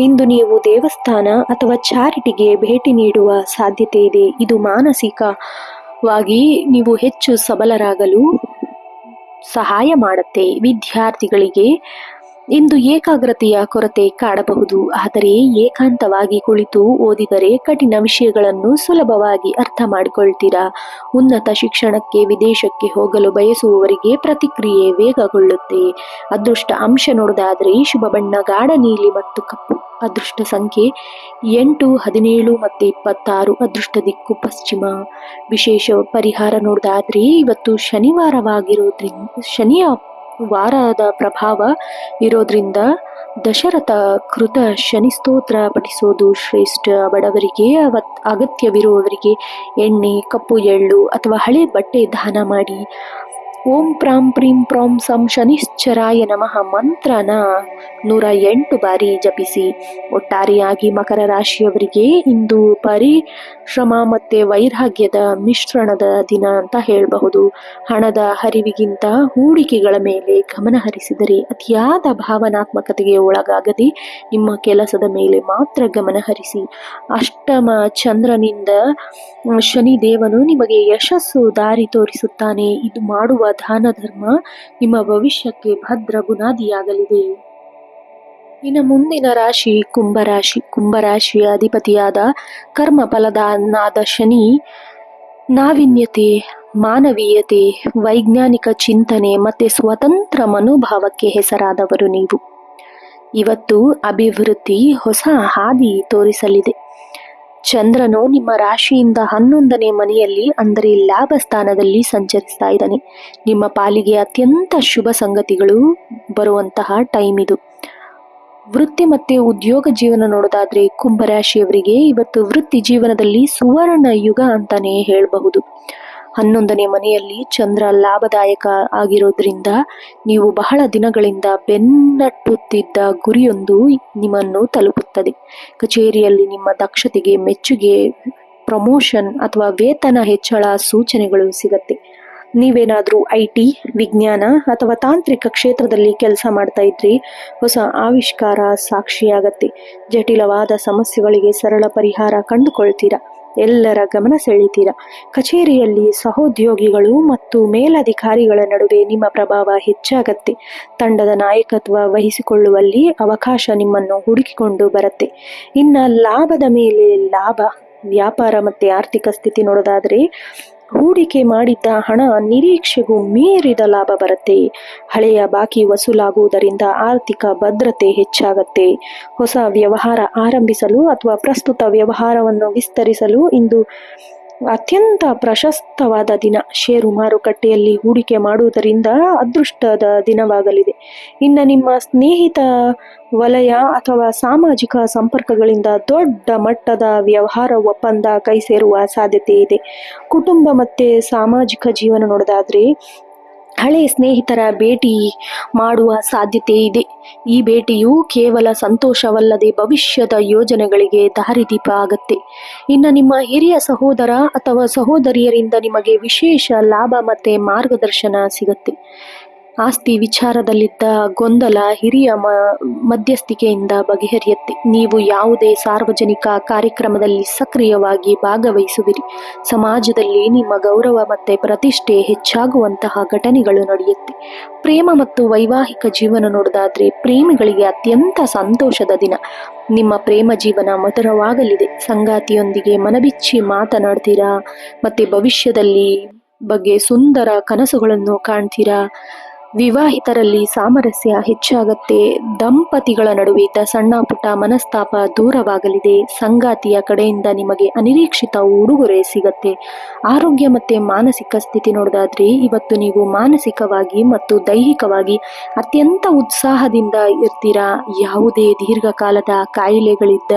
ಇಂದು ನೀವು ದೇವಸ್ಥಾನ ಅಥವಾ ಚಾರಿಟಿಗೆ ಭೇಟಿ ನೀಡುವ ಸಾಧ್ಯತೆ ಇದೆ. ಇದು ಮಾನಸಿಕವಾಗಿ ನೀವು ಹೆಚ್ಚು ಸಬಲರಾಗಲು ಸಹಾಯ ಮಾಡುತ್ತೆ. ವಿದ್ಯಾರ್ಥಿಗಳಿಗೆ ಇಂದು ಏಕಾಗ್ರತೆಯ ಕೊರತೆ ಕಾಡಬಹುದು. ಆದರೆ ಏಕಾಂತವಾಗಿ ಕುಳಿತು ಓದಿದರೆ ಕಠಿಣ ವಿಷಯಗಳನ್ನು ಸುಲಭವಾಗಿ ಅರ್ಥ ಮಾಡಿಕೊಳ್ತೀರಾ. ಉನ್ನತ ಶಿಕ್ಷಣಕ್ಕೆ ವಿದೇಶಕ್ಕೆ ಹೋಗಲು ಬಯಸುವವರಿಗೆ ಪ್ರತಿಕ್ರಿಯೆ ವೇಗಗೊಳ್ಳುತ್ತೆ. ಅದೃಷ್ಟ ಅಂಶ ನೋಡೋದಾದ್ರೆ ಶುಭ ಬಣ್ಣ ಗಾಢ ನೀಲಿ ಮತ್ತು ಕಪ್ಪು. ಅದೃಷ್ಟ ಸಂಖ್ಯೆ 8, 17 ಮತ್ತು 26. ಅದೃಷ್ಟ ದಿಕ್ಕು ಪಶ್ಚಿಮ. ವಿಶೇಷ ಪರಿಹಾರ ನೋಡೋದಾದ್ರೆ ಇವತ್ತು ಶನಿಯ ವಾರದ ಪ್ರಭಾವ ಇರೋದ್ರಿಂದ ದಶರಥ ಕೃತ ಶನಿ ಸ್ತೋತ್ರ ಪಠಿಸೋದು ಶ್ರೇಷ್ಠ. ಬಡವರಿಗೆ ಅಗತ್ಯವಿರುವವರಿಗೆ ಎಣ್ಣೆ, ಕಪ್ಪು ಎಳ್ಳು ಅಥವಾ ಹಳೆ ಬಟ್ಟೆ ದಾನ ಮಾಡಿ. ಓಂ ಪ್ರಾಂ ಪ್ರೀಂ ಪ್ರಾಂ ಸಂ ಶನಿಶ್ಚರಾಯ ನಮಃ ಮಂತ್ರನ 108 ಬಾರಿ ಜಪಿಸಿ. ಒಟ್ಟಾರೆಯಾಗಿ ಮಕರ ರಾಶಿಯವರಿಗೆ ಇಂದು ಪರಿಶ್ರಮ ಮತ್ತೆ ವೈರಾಗ್ಯದ ಮಿಶ್ರಣದ ದಿನ ಅಂತ ಹೇಳಬಹುದು. ಹಣದ ಹರಿವಿಗಿಂತ ಹೂಡಿಕೆಗಳ ಮೇಲೆ ಗಮನ ಹರಿಸಿದರೆ ಅತಿಯಾದ ಭಾವನಾತ್ಮಕತೆಗೆ ಒಳಗಾಗದೆ ನಿಮ್ಮ ಕೆಲಸದ ಮೇಲೆ ಮಾತ್ರ ಗಮನ ಹರಿಸಿ. ಅಷ್ಟಮ ಚಂದ್ರನಿಂದ ಶನಿದೇವನು ನಿಮಗೆ ಯಶಸ್ಸು ದಾರಿ ತೋರಿಸುತ್ತಾನೆ. ಇದು ಮಾಡುವ ದಾನ ಧರ್ಮ ನಿಮ್ಮ ಭವಿಷ್ಯಕ್ಕೆ ಭದ್ರ ಬುನಾದಿಯಾಗಲಿದೆ. ಇನ್ನು ಮುಂದಿನ ರಾಶಿ ಕುಂಭರಾಶಿ. ಕುಂಭರಾಶಿಯ ಅಧಿಪತಿಯಾದ ಕರ್ಮ ಫಲದಾನಾದ ಶನಿ ನಾವೀನ್ಯತೆ, ಮಾನವೀಯತೆ, ವೈಜ್ಞಾನಿಕ ಚಿಂತನೆ ಮತ್ತೆ ಸ್ವತಂತ್ರ ಮನೋಭಾವಕ್ಕೆ ಹೆಸರಾದವರು ನೀವು. ಇವತ್ತು ಅಭಿವೃದ್ಧಿ ಹೊಸ ಹಾದಿ ತೋರಿಸಲಿದೆ. ಚಂದ್ರನು ನಿಮ್ಮ ರಾಶಿಯಿಂದ 11ನೇ ಮನೆಯಲ್ಲಿ ಅಂದರೆ ಲಾಭ ಸ್ಥಾನದಲ್ಲಿ ಸಂಚರಿಸ್ತಾ ಇದ್ದಾನೆ. ನಿಮ್ಮ ಪಾಲಿಗೆ ಅತ್ಯಂತ ಶುಭ ಸಂಗತಿಗಳು ಬರುವಂತಹ ಟೈಮ್ ಇದು. ವೃತ್ತಿ ಮತ್ತೆ ಉದ್ಯೋಗ ಜೀವನ ನೋಡೋದಾದ್ರೆ ಕುಂಭರಾಶಿಯವರಿಗೆ ಇವತ್ತು ವೃತ್ತಿ ಜೀವನದಲ್ಲಿ ಸುವರ್ಣ ಯುಗ ಅಂತಾನೆ ಹೇಳಬಹುದು. 11ನೇ ಮನೆಯಲ್ಲಿ ಚಂದ್ರ ಲಾಭದಾಯಕ ಆಗಿರೋದ್ರಿಂದ ನೀವು ಬಹಳ ದಿನಗಳಿಂದ ಬೆನ್ನಟ್ಟುತ್ತಿದ್ದ ಗುರಿಯೊಂದು ನಿಮ್ಮನ್ನು ತಲುಪುತ್ತದೆ. ಕಚೇರಿಯಲ್ಲಿ ನಿಮ್ಮ ದಕ್ಷತೆಗೆ ಮೆಚ್ಚುಗೆ, ಪ್ರಮೋಷನ್ ಅಥವಾ ವೇತನ ಹೆಚ್ಚಳ ಸೂಚನೆಗಳು ಸಿಗತ್ತೆ. ನೀವೇನಾದರೂ IT, ವಿಜ್ಞಾನ ಅಥವಾ ತಾಂತ್ರಿಕ ಕ್ಷೇತ್ರದಲ್ಲಿ ಕೆಲಸ ಮಾಡ್ತಾ ಇದ್ರಿ, ಹೊಸ ಆವಿಷ್ಕಾರ ಸಾಕ್ಷಿಯಾಗತ್ತೆ. ಜಟಿಲವಾದ ಸಮಸ್ಯೆಗಳಿಗೆ ಸರಳ ಪರಿಹಾರ ಕಂಡುಕೊಳ್ತೀರಾ. ಎಲ್ಲರ ಗಮನ ಸೆಳೀತೀರಾ. ಕಚೇರಿಯಲ್ಲಿ ಸಹೋದ್ಯೋಗಿಗಳು ಮತ್ತು ಮೇಲಧಿಕಾರಿಗಳ ನಡುವೆ ನಿಮ್ಮ ಪ್ರಭಾವ ಹೆಚ್ಚಾಗತ್ತೆ. ತಂಡದ ನಾಯಕತ್ವ ವಹಿಸಿಕೊಳ್ಳುವಲ್ಲಿ ಅವಕಾಶ ನಿಮ್ಮನ್ನು ಹುಡುಕಿಕೊಂಡು ಬರುತ್ತೆ. ಇನ್ನು ಲಾಭದ ಮೇಲೆ ಲಾಭ. ವ್ಯಾಪಾರ ಮತ್ತೆ ಆರ್ಥಿಕ ಸ್ಥಿತಿ ನೋಡೋದಾದ್ರೆ ಹೂಡಿಕೆ ಮಾಡಿದ್ದ ಹಣ ನಿರೀಕ್ಷೆಗೂ ಮೀರಿದ ಲಾಭ ಬರುತ್ತೆ. ಹಳೆಯ ಬಾಕಿ ವಸೂಲಾಗುವುದರಿಂದ ಆರ್ಥಿಕ ಭದ್ರತೆ ಹೆಚ್ಚಾಗತ್ತೆ. ಹೊಸ ವ್ಯವಹಾರ ಆರಂಭಿಸಲು ಅಥವಾ ಪ್ರಸ್ತುತ ವ್ಯವಹಾರವನ್ನು ವಿಸ್ತರಿಸಲು ಇಂದು ಅತ್ಯಂತ ಪ್ರಶಸ್ತವಾದ ದಿನ. ಷೇರು ಮಾರುಕಟ್ಟೆಯಲ್ಲಿ ಹೂಡಿಕೆ ಮಾಡುವುದರಿಂದ ಅದೃಷ್ಟದ ದಿನವಾಗಲಿದೆ. ಇನ್ನು ನಿಮ್ಮ ಸ್ನೇಹಿತ ವಲಯ ಅಥವಾ ಸಾಮಾಜಿಕ ಸಂಪರ್ಕಗಳಿಂದ ದೊಡ್ಡ ಮಟ್ಟದ ವ್ಯವಹಾರ ಒಪ್ಪಂದ ಕೈ ಸೇರುವ ಸಾಧ್ಯತೆ ಇದೆ. ಕುಟುಂಬ ಮತ್ತೆ ಸಾಮಾಜಿಕ ಜೀವನ ನೋಡೋದಾದ್ರೆ ಹಳೆಯ ಸ್ನೇಹಿತರ ಭೇಟಿ ಮಾಡುವ ಸಾಧ್ಯತೆ ಇದೆ. ಈ ಭೇಟಿಯು ಕೇವಲ ಸಂತೋಷವಲ್ಲದೆ ಭವಿಷ್ಯದ ಯೋಜನೆಗಳಿಗೆ ದಾರಿದೀಪ ಆಗತ್ತೆ. ಇನ್ನು ನಿಮ್ಮ ಹಿರಿಯ ಸಹೋದರ ಅಥವಾ ಸಹೋದರಿಯರಿಂದ ನಿಮಗೆ ವಿಶೇಷ ಲಾಭ ಮತ್ತೆ ಮಾರ್ಗದರ್ಶನ ಸಿಗತ್ತೆ. ಆಸ್ತಿ ವಿಚಾರದಲ್ಲಿದ್ದ ಗೊಂದಲ ಹಿರಿಯ ಮಧ್ಯಸ್ಥಿಕೆಯಿಂದ ಬಗೆಹರಿಯುತ್ತೆ. ನೀವು ಯಾವುದೇ ಸಾರ್ವಜನಿಕ ಕಾರ್ಯಕ್ರಮದಲ್ಲಿ ಸಕ್ರಿಯವಾಗಿ ಭಾಗವಹಿಸುವಿರಿ. ಸಮಾಜದಲ್ಲಿ ನಿಮ್ಮ ಗೌರವ ಮತ್ತೆ ಪ್ರತಿಷ್ಠೆ ಹೆಚ್ಚಾಗುವಂತಹ ಘಟನೆಗಳು ನಡೆಯುತ್ತೆ. ಪ್ರೇಮ ಮತ್ತು ವೈವಾಹಿಕ ಜೀವನ ನೋಡೋದಾದ್ರೆ ಪ್ರೇಮಿಗಳಿಗೆ ಅತ್ಯಂತ ಸಂತೋಷದ ದಿನ. ನಿಮ್ಮ ಪ್ರೇಮ ಜೀವನ ಮಧುರವಾಗಲಿದೆ. ಸಂಗಾತಿಯೊಂದಿಗೆ ಮನಬಿಚ್ಚಿ ಮಾತನಾಡ್ತೀರಾ ಮತ್ತೆ ಭವಿಷ್ಯದಲ್ಲಿ ಬಗ್ಗೆ ಸುಂದರ ಕನಸುಗಳನ್ನು ಕಾಣ್ತೀರಾ. ವಿವಾಹಿತರಲ್ಲಿ ಸಾಮರಸ್ಯ ಹೆಚ್ಚಾಗತ್ತೆ. ದಂಪತಿಗಳ ನಡುವೆ ಇದ್ದ ಸಣ್ಣ ಪುಟ್ಟ ಮನಸ್ತಾಪ ದೂರವಾಗಲಿದೆ. ಸಂಗಾತಿಯ ಕಡೆಯಿಂದ ನಿಮಗೆ ಅನಿರೀಕ್ಷಿತ ಉಡುಗೊರೆ ಸಿಗತ್ತೆ. ಆರೋಗ್ಯ ಮತ್ತೆ ಮಾನಸಿಕ ಸ್ಥಿತಿ ನೋಡೋದಾದ್ರೆ ಇವತ್ತು ನೀವು ಮಾನಸಿಕವಾಗಿ ಮತ್ತು ದೈಹಿಕವಾಗಿ ಅತ್ಯಂತ ಉತ್ಸಾಹದಿಂದ ಇರ್ತೀರಾ. ಯಾವುದೇ ದೀರ್ಘಕಾಲದ ಕಾಯಿಲೆಗಳಿದ್ದ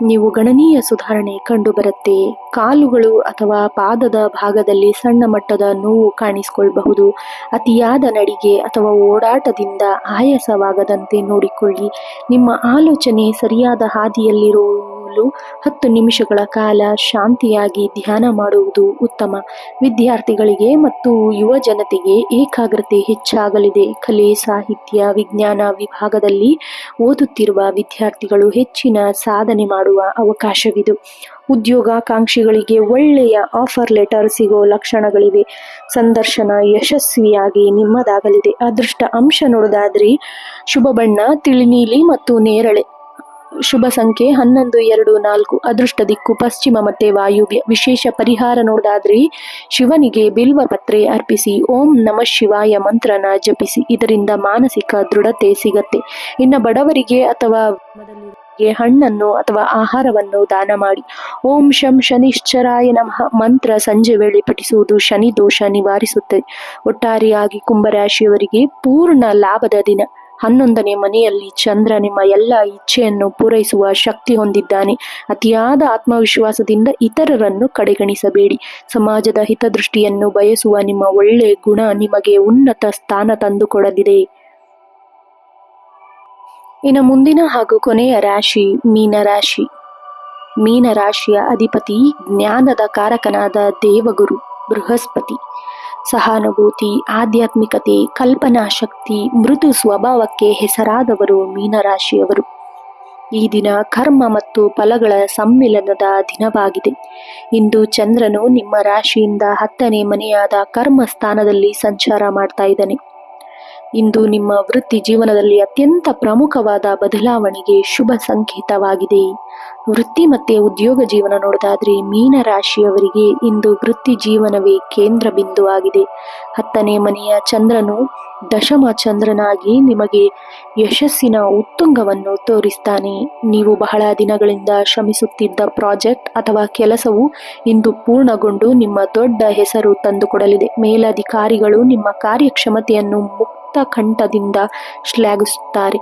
ನೀವು ಗಣನೀಯ ಸುಧಾರಣೆ ಕಂಡುಬರುತ್ತೆ. ಕಾಲುಗಳು ಅಥವಾ ಪಾದದ ಭಾಗದಲ್ಲಿ ಸಣ್ಣ ಮಟ್ಟದ ನೋವು ಕಾಣಿಸಿಕೊಳ್ಳಬಹುದು. ಅತಿಯಾದ ನಡಿಗೆ ಅಥವಾ ಓಡಾಟದಿಂದ ಆಯಾಸವಾಗದಂತೆ ನೋಡಿಕೊಳ್ಳಿ. ನಿಮ್ಮ ಆಲೋಚನೆ ಸರಿಯಾದ ಹಾದಿಯಲ್ಲಿರಲು 10 ನಿಮಿಷಗಳ ಕಾಲ ಶಾಂತಿಯಾಗಿ ಧ್ಯಾನ ಮಾಡುವುದು ಉತ್ತಮ. ವಿದ್ಯಾರ್ಥಿಗಳಿಗೆ ಮತ್ತು ಯುವ ಜನತೆಗೆ ಏಕಾಗ್ರತೆ ಹೆಚ್ಚಾಗಲಿದೆ. ಕಲೆ, ಸಾಹಿತ್ಯ, ವಿಜ್ಞಾನ ವಿಭಾಗದಲ್ಲಿ ಓದುತ್ತಿರುವ ವಿದ್ಯಾರ್ಥಿಗಳು ಹೆಚ್ಚಿನ ಸಾಧನೆ ಮಾಡುವ ಅವಕಾಶವಿದೆ. ಉದ್ಯೋಗಾಕಾಂಕ್ಷಿಗಳಿಗೆ ಒಳ್ಳೆಯ ಆಫರ್ ಲೆಟರ್ ಸಿಗೋ ಲಕ್ಷಣಗಳಿವೆ. ಸಂದರ್ಶನ ಯಶಸ್ವಿಯಾಗಿ ನಿಮ್ಮದಾಗಲಿದೆ. ಅದೃಷ್ಟ ಅಂಶ ನೋಡೋದಾದ್ರೆ ಶುಭ ಬಣ್ಣ ತಿಳಿ ನೀಲಿ ಮತ್ತು ನೇರಳೆ. ಶುಭ ಸಂಖ್ಯೆ 11, 2, 4. ಅದೃಷ್ಟ ದಿಕ್ಕು ಪಶ್ಚಿಮ ಮತ್ತೆ ವಾಯುವ್ಯ. ವಿಶೇಷ ಪರಿಹಾರ ನೋಡೋದಾದ್ರೆ ಶಿವನಿಗೆ ಬಿಲ್ವ ಪತ್ರೆ ಅರ್ಪಿಸಿ ಓಂ ನಮಃ ಶಿವಾಯ ಮಂತ್ರನ ಜಪಿಸಿ. ಇದರಿಂದ ಮಾನಸಿಕ ದೃಢತೆ ಸಿಗತ್ತೆ. ಇನ್ನು ಬಡವರಿಗೆ ಅಥವಾ ಹಣ್ಣನ್ನು ಅಥವಾ ಆಹಾರವನ್ನು ದಾನ ಮಾಡಿ. ಓಂ ಶಂ ಶನಿಶ್ಚರಾಯ ನಮಃ ಮಂತ್ರ ಸಂಜೆ ವೇಳೆ ಪಠಿಸುವುದು ಶನಿ ದೋಷ ನಿವಾರಿಸುತ್ತದೆ. ಒಟ್ಟಾರೆಯಾಗಿ ಕುಂಭರಾಶಿಯವರಿಗೆ ಪೂರ್ಣ ಲಾಭದ ದಿನ. 11ನೇ ಮನೆಯಲ್ಲಿ ಚಂದ್ರ ನಿಮ್ಮ ಎಲ್ಲ ಇಚ್ಛೆಯನ್ನು ಪೂರೈಸುವ ಶಕ್ತಿ ಹೊಂದಿದ್ದಾನೆ. ಅತಿಯಾದ ಆತ್ಮವಿಶ್ವಾಸದಿಂದ ಇತರರನ್ನು ಕಡೆಗಣಿಸಬೇಡಿ. ಸಮಾಜದ ಹಿತದೃಷ್ಟಿಯನ್ನು ಬಯಸುವ ನಿಮ್ಮ ಒಳ್ಳೆ ಗುಣ ನಿಮಗೆ ಉನ್ನತ ಸ್ಥಾನ ತಂದುಕೊಡಲಿದೆ. ಇನ್ನು ಮುಂದಿನ ಹಾಗೂ ಕೊನೆಯ ರಾಶಿ ಮೀನರಾಶಿ. ಮೀನರಾಶಿಯ ಅಧಿಪತಿ ಜ್ಞಾನದ ಕಾರಕನಾದ ದೇವಗುರು ಬೃಹಸ್ಪತಿ. ಸಹಾನುಭೂತಿ, ಆಧ್ಯಾತ್ಮಿಕತೆ, ಕಲ್ಪನಾ ಶಕ್ತಿ, ಮೃದು ಸ್ವಭಾವಕ್ಕೆ ಹೆಸರಾದವರು ಮೀನರಾಶಿಯವರು. ಈ ದಿನ ಕರ್ಮ ಮತ್ತು ಫಲಗಳ ಸಮ್ಮಿಲನದ ದಿನವಾಗಿದೆ. ಇಂದು ಚಂದ್ರನು ನಿಮ್ಮ ರಾಶಿಯಿಂದ 10ನೇ ಮನೆಯಾದ ಕರ್ಮ ಸ್ಥಾನದಲ್ಲಿ ಸಂಚಾರ ಮಾಡ್ತಾ ಇದ್ದಾನೆ. ಇಂದು ನಿಮ್ಮ ವೃತ್ತಿ ಜೀವನದಲ್ಲಿ ಅತ್ಯಂತ ಪ್ರಮುಖವಾದ ಬದಲಾವಣೆಗೆ ಶುಭ ಸಂಕೇತವಾಗಿದೆ. ವೃತ್ತಿ ಮತ್ತೆ ಉದ್ಯೋಗ ಜೀವನ ನೋಡೋದಾದ್ರೆ ಮೀನರಾಶಿಯವರಿಗೆ ಇಂದು ವೃತ್ತಿ ಜೀವನವೇ ಕೇಂದ್ರ ಬಿಂದುವಾಗಿದೆ. 10ನೇ ಮನೆಯ ಚಂದ್ರನು ದಶಮ ಚಂದ್ರನಾಗಿ ನಿಮಗೆ ಯಶಸ್ಸಿನ ಉತ್ತುಂಗವನ್ನು ತೋರಿಸ್ತಾನೆ. ನೀವು ಬಹಳ ದಿನಗಳಿಂದ ಶ್ರಮಿಸುತ್ತಿದ್ದ ಪ್ರಾಜೆಕ್ಟ್ ಅಥವಾ ಕೆಲಸವು ಇಂದು ಪೂರ್ಣಗೊಂಡು ನಿಮ್ಮ ದೊಡ್ಡ ಹೆಸರು ತಂದುಕೊಡಲಿದೆ. ಮೇಲಧಿಕಾರಿಗಳು ನಿಮ್ಮ ಕಾರ್ಯಕ್ಷಮತೆಯನ್ನು ಮುಕ್ತ ಕಂಠದಿಂದ ಶ್ಲಾಘಿಸುತ್ತಾರೆ.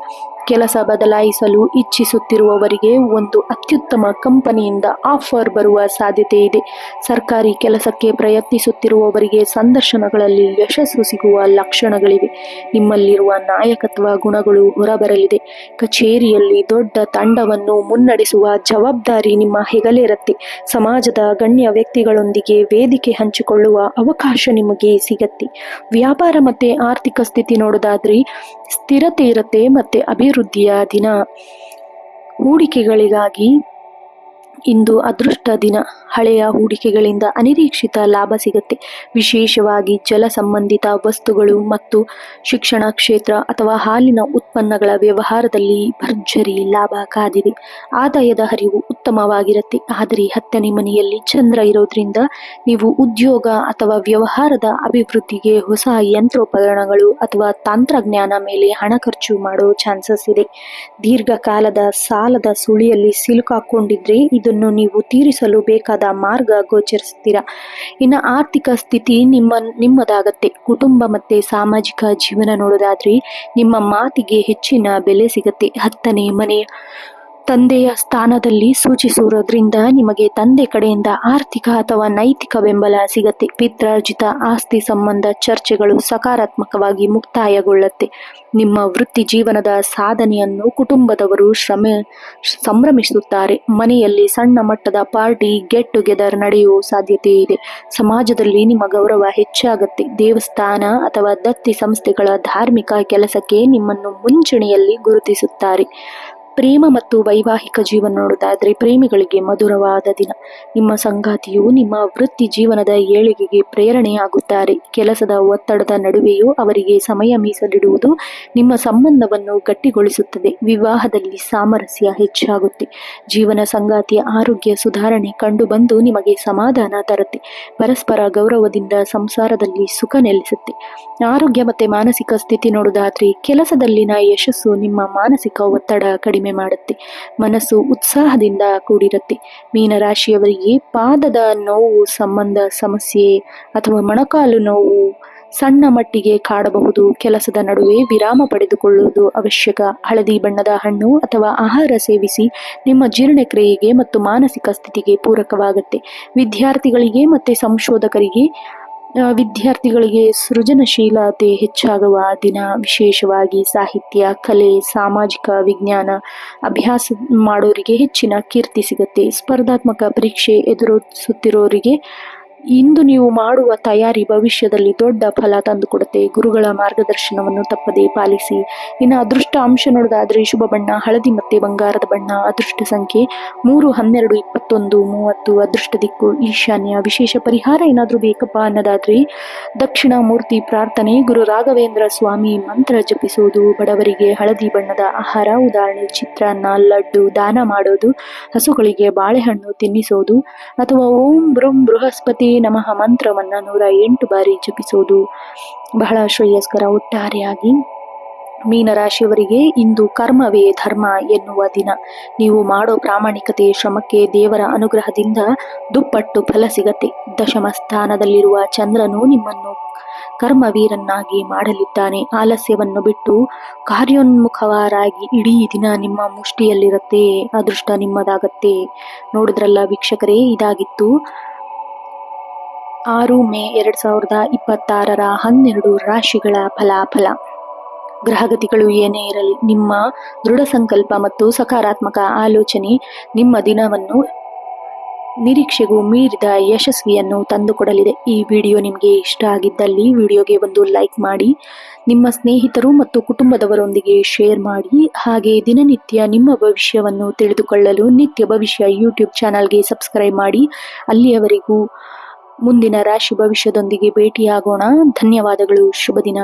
ಕೆಲಸ ಬದಲಾಯಿಸಲು ಇಚ್ಛಿಸುತ್ತಿರುವವರಿಗೆ ಒಂದು ಅತ್ಯುತ್ತಮ ಕಂಪನಿಯಿಂದ ಆಫರ್ ಬರುವ ಸಾಧ್ಯತೆ ಇದೆ. ಸರ್ಕಾರಿ ಕೆಲಸಕ್ಕೆ ಪ್ರಯತ್ನಿಸುತ್ತಿರುವವರಿಗೆ ಸಂದರ್ಶನಗಳಲ್ಲಿ ಯಶಸ್ಸು ಸಿಗುವ ಲಕ್ಷಣಗಳಿವೆ. ನಿಮ್ಮಲ್ಲಿರುವ ನಾಯಕತ್ವ ಗುಣಗಳು ಹೊರಬರಲಿದೆ. ಕಚೇರಿಯಲ್ಲಿ ದೊಡ್ಡ ತಂಡವನ್ನು ಮುನ್ನಡೆಸುವ ಜವಾಬ್ದಾರಿ ನಿಮ್ಮ ಹೆಗಲೇರತ್ತೆ. ಸಮಾಜದ ಗಣ್ಯ ವ್ಯಕ್ತಿಗಳೊಂದಿಗೆ ವೇದಿಕೆ ಹಂಚಿಕೊಳ್ಳುವ ಅವಕಾಶ ನಿಮಗೆ ಸಿಗತ್ತೆ. ವ್ಯಾಪಾರ ಮತ್ತೆ ಆರ್ಥಿಕ ಸ್ಥಿತಿ ನೋಡೋದಾದ್ರೆ ಸ್ಥಿರತೆ ಇರತ್ತೆ ಮತ್ತೆ ಅಭಿವೃದ್ಧಿಯ ದಿನ. ಹೂಡಿಕೆಗಳಿಗಾಗಿ ಇಂದು ಅದೃಷ್ಟ ದಿನ. ಹಳೆಯ ಹೂಡಿಕೆಗಳಿಂದ ಅನಿರೀಕ್ಷಿತ ಲಾಭ ಸಿಗುತ್ತೆ. ವಿಶೇಷವಾಗಿ ಜಲ ಸಂಬಂಧಿತ ವಸ್ತುಗಳು ಮತ್ತು ಶಿಕ್ಷಣ ಕ್ಷೇತ್ರ ಅಥವಾ ಹಾಲಿನ ಉತ್ಪನ್ನಗಳ ವ್ಯವಹಾರದಲ್ಲಿ ಭರ್ಜರಿ ಲಾಭ ಕಾದಿದೆ. ಆದಾಯದ ಹರಿವು ಉತ್ತಮವಾಗಿರುತ್ತೆ. ಆದರೆ 10ನೇ ಮನೆಯಲ್ಲಿ ಚಂದ್ರ ಇರೋದ್ರಿಂದ ನೀವು ಉದ್ಯೋಗ ಅಥವಾ ವ್ಯವಹಾರದ ಅಭಿವೃದ್ಧಿಗೆ ಹೊಸ ಯಂತ್ರೋಪಕರಣಗಳು ಅಥವಾ ತಂತ್ರಜ್ಞಾನ ಮೇಲೆ ಹಣ ಖರ್ಚು ಮಾಡೋ ಚಾನ್ಸಸ್ ಇದೆ. ದೀರ್ಘಕಾಲದ ಸಾಲದ ಸುಳಿಯಲ್ಲಿ ಸಿಲುಕಾಕೊಂಡಿದ್ರೆ ಇದನ್ನು ನೀವು ತೀರಿಸಲು ಬೇಕಾದ ಮಾರ್ಗ ಗೋಚರಿಸ್ತೀರಾ. ಇನ್ನು ಆರ್ಥಿಕ ಸ್ಥಿತಿ ನಿಮ್ಮದಾಗತ್ತೆ. ಕುಟುಂಬ ಮತ್ತೆ ಸಾಮಾಜಿಕ ಜೀವನ ನೋಡೋದಾದ್ರೆ ನಿಮ್ಮ ಮಾತಿಗೆ ಹೆಚ್ಚಿನ ಬೆಲೆ ಸಿಗತ್ತೆ. 10ನೇ ಮನೆ ತಂದೆಯ ಸ್ಥಾನದಲ್ಲಿ ಸೂಚಿಸುವುದರಿಂದ ನಿಮಗೆ ತಂದೆ ಕಡೆಯಿಂದ ಆರ್ಥಿಕ ಅಥವಾ ನೈತಿಕ ಬೆಂಬಲ ಸಿಗತ್ತೆ. ಪಿತ್ರಾರ್ಜಿತ ಆಸ್ತಿ ಸಂಬಂಧ ಚರ್ಚೆಗಳು ಸಕಾರಾತ್ಮಕವಾಗಿ ಮುಕ್ತಾಯಗೊಳ್ಳುತ್ತೆ. ನಿಮ್ಮ ವೃತ್ತಿ ಜೀವನದ ಸಾಧನೆಯನ್ನು ಕುಟುಂಬದವರು ಸಂಭ್ರಮಿಸುತ್ತಾರೆ. ಮನೆಯಲ್ಲಿ ಸಣ್ಣ ಮಟ್ಟದ ಪಾರ್ಟಿ ಗೆಟ್ ಟುಗೆದರ್ ನಡೆಯುವ ಸಾಧ್ಯತೆ ಇದೆ. ಸಮಾಜದಲ್ಲಿ ನಿಮ್ಮ ಗೌರವ ಹೆಚ್ಚಾಗುತ್ತೆ. ದೇವಸ್ಥಾನ ಅಥವಾ ದತ್ತಿ ಸಂಸ್ಥೆಗಳ ಧಾರ್ಮಿಕ ಕೆಲಸಕ್ಕೆ ನಿಮ್ಮನ್ನು ಮುಂಚೂಣಿಯಲ್ಲಿ ಗುರುತಿಸುತ್ತಾರೆ. ಪ್ರೇಮ ಮತ್ತು ವೈವಾಹಿಕ ಜೀವನ ನೋಡೋದಾದ್ರೆ ಪ್ರೇಮಿಗಳಿಗೆ ಮಧುರವಾದ ದಿನ. ನಿಮ್ಮ ಸಂಗಾತಿಯು ನಿಮ್ಮ ವೃತ್ತಿ ಜೀವನದ ಏಳಿಗೆಗೆ ಪ್ರೇರಣೆಯಾಗುತ್ತಾರೆ. ಕೆಲಸದ ಒತ್ತಡದ ನಡುವೆಯೂ ಅವರಿಗೆ ಸಮಯ ಮೀಸಲಿಡುವುದು ನಿಮ್ಮ ಸಂಬಂಧವನ್ನು ಗಟ್ಟಿಗೊಳಿಸುತ್ತದೆ. ವಿವಾಹದಲ್ಲಿ ಸಾಮರಸ್ಯ ಹೆಚ್ಚಾಗುತ್ತೆ. ಜೀವನ ಸಂಗಾತಿಯ ಆರೋಗ್ಯ ಸುಧಾರಣೆ ಕಂಡುಬಂದು ನಿಮಗೆ ಸಮಾಧಾನ ತರುತ್ತೆ. ಪರಸ್ಪರ ಗೌರವದಿಂದ ಸಂಸಾರದಲ್ಲಿ ಸುಖ ನೆಲೆಸುತ್ತೆ. ಆರೋಗ್ಯ ಮತ್ತೆ ಮಾನಸಿಕ ಸ್ಥಿತಿ ನೋಡೋದಾದ್ರೆ ಕೆಲಸದಲ್ಲಿನ ಯಶಸ್ಸು ನಿಮ್ಮ ಮಾನಸಿಕ ಒತ್ತಡ ಕಡಿಮೆ ಮಾಡುತ್ತೆ. ಮನಸ್ಸು ಉತ್ಸಾಹದಿಂದ ಕೂಡಿರುತ್ತೆ. ಮೀನರಾಶಿಯವರಿಗೆ ಪಾದದ ನೋವು ಸಂಬಂಧ ಸಮಸ್ಯೆ ಅಥವಾ ಮೊಣಕಾಲು ನೋವು ಸಣ್ಣ ಮಟ್ಟಿಗೆ ಕಾಡಬಹುದು. ಕೆಲಸದ ನಡುವೆ ವಿರಾಮ ಪಡೆದುಕೊಳ್ಳುವುದು ಅವಶ್ಯಕ. ಹಳದಿ ಬಣ್ಣದ ಹಣ್ಣು ಅಥವಾ ಆಹಾರ ಸೇವಿಸಿ ನಿಮ್ಮ ಜೀರ್ಣಕ್ರಿಯೆಗೆ ಮತ್ತು ಮಾನಸಿಕ ಸ್ಥಿತಿಗೆ ಪೂರಕವಾಗುತ್ತೆ. ವಿದ್ಯಾರ್ಥಿಗಳಿಗೆ ಸೃಜನಶೀಲತೆ ಹೆಚ್ಚಾಗುವ ದಿನ. ವಿಶೇಷವಾಗಿ ಸಾಹಿತ್ಯ, ಕಲೆ, ಸಾಮಾಜಿಕ ವಿಜ್ಞಾನ ಅಭ್ಯಾಸ ಮಾಡೋರಿಗೆ ಹೆಚ್ಚಿನ ಕೀರ್ತಿ ಸಿಗುತ್ತೆ. ಸ್ಪರ್ಧಾತ್ಮಕ ಪರೀಕ್ಷೆ ಎದುರಿಸುತ್ತಿರೋರಿಗೆ ಇಂದು ನೀವು ಮಾಡುವ ತಯಾರಿ ಭವಿಷ್ಯದಲ್ಲಿ ದೊಡ್ಡ ಫಲ ತಂದುಕೊಡುತ್ತೆ. ಗುರುಗಳ ಮಾರ್ಗದರ್ಶನವನ್ನು ತಪ್ಪದೇ ಪಾಲಿಸಿ. ಇನ್ನು ಅದೃಷ್ಟ ಅಂಶ ನೋಡೋದಾದ್ರೆ ಶುಭ ಬಣ್ಣ ಹಳದಿ ಮತ್ತೆ ಬಂಗಾರದ ಬಣ್ಣ. ಅದೃಷ್ಟ ಸಂಖ್ಯೆ 3, 12, 21, 30. ಅದೃಷ್ಟ ದಿಕ್ಕು ಈಶಾನ್ಯ. ವಿಶೇಷ ಪರಿಹಾರ ಏನಾದರೂ ಬೇಕಪ್ಪ ಅನ್ನೋದಾದ್ರೆ ದಕ್ಷಿಣ ಮೂರ್ತಿ ಪ್ರಾರ್ಥನೆ, ಗುರು ರಾಘವೇಂದ್ರ ಸ್ವಾಮಿ ಮಂತ್ರ ಜಪಿಸುವುದು, ಬಡವರಿಗೆ ಹಳದಿ ಬಣ್ಣದ ಆಹಾರ ಉದಾಹರಣೆ ಚಿತ್ರಾನ್ನ, ಲಡ್ಡು ದಾನ ಮಾಡೋದು, ಹಸುಗಳಿಗೆ ಬಾಳೆಹಣ್ಣು ತಿನ್ನಿಸೋದು ಅಥವಾ ಓಂ ಬೃಂ ಬೃಹಸ್ಪತಿ ನಮಃ ಮಂತ್ರವನ್ನ 108 ಬಾರಿ ಜಪಿಸೋದು ಬಹಳ ಶ್ರೇಯಸ್ಕರ. ಒಟ್ಟಾರೆಯಾಗಿ ಮೀನರಾಶಿಯವರಿಗೆ ಇಂದು ಕರ್ಮವೇ ಧರ್ಮ ಎನ್ನುವ ದಿನ. ನೀವು ಮಾಡೋ ಪ್ರಾಮಾಣಿಕತೆ ಶ್ರಮಕ್ಕೆ ದೇವರ ಅನುಗ್ರಹದಿಂದ ದುಪ್ಪಟ್ಟು ಫಲ ಸಿಗತ್ತೆ. ದಶಮ ಸ್ಥಾನದಲ್ಲಿರುವ ಚಂದ್ರನು ನಿಮ್ಮನ್ನು ಕರ್ಮವೀರನ್ನಾಗಿ ಮಾಡಲಿದ್ದಾನೆ. ಆಲಸ್ಯವನ್ನು ಬಿಟ್ಟು ಕಾರ್ಯೋನ್ಮುಖರಾಗಿ ಇಡೀ ದಿನ ನಿಮ್ಮ ಮುಷ್ಟಿಯಲ್ಲಿರುತ್ತೆ. ಅದೃಷ್ಟ ನಿಮ್ಮದಾಗತ್ತೆ. ನೋಡಿದ್ರಲ್ಲ ವೀಕ್ಷಕರೇ, ಇದಾಗಿತ್ತು 6 ಮೇ 2026 12 ರಾಶಿಗಳ ಫಲಾಫಲ. ಗ್ರಹಗತಿಗಳು ಏನೇ ಇರಲಿ, ನಿಮ್ಮ ದೃಢ ಸಂಕಲ್ಪ ಮತ್ತು ಸಕಾರಾತ್ಮಕ ಆಲೋಚನೆ ನಿಮ್ಮ ದಿನವನ್ನು ನಿರೀಕ್ಷೆಗೂ ಮೀರಿದ ಯಶಸ್ವಿಯನ್ನು ತಂದುಕೊಡಲಿದೆ. ಈ ವಿಡಿಯೋ ನಿಮಗೆ ಇಷ್ಟ ಆಗಿದ್ದಲ್ಲಿ ವಿಡಿಯೋಗೆ ಒಂದು ಲೈಕ್ ಮಾಡಿ, ನಿಮ್ಮ ಸ್ನೇಹಿತರು ಮತ್ತು ಕುಟುಂಬದವರೊಂದಿಗೆ ಶೇರ್ ಮಾಡಿ. ಹಾಗೆ ದಿನನಿತ್ಯ ನಿಮ್ಮ ಭವಿಷ್ಯವನ್ನು ತಿಳಿದುಕೊಳ್ಳಲು ನಿತ್ಯ ಭವಿಷ್ಯ ಯೂಟ್ಯೂಬ್ ಚಾನಲ್ಗೆ ಸಬ್ಸ್ಕ್ರೈಬ್ ಮಾಡಿ. ಅಲ್ಲಿಯವರೆಗೂ ಮುಂದಿನ ರಾಶಿ ಭವಿಷ್ಯದೊಂದಿಗೆ ಭೇಟಿಯಾಗೋಣ. ಧನ್ಯವಾದಗಳು. ಶುಭ ದಿನ.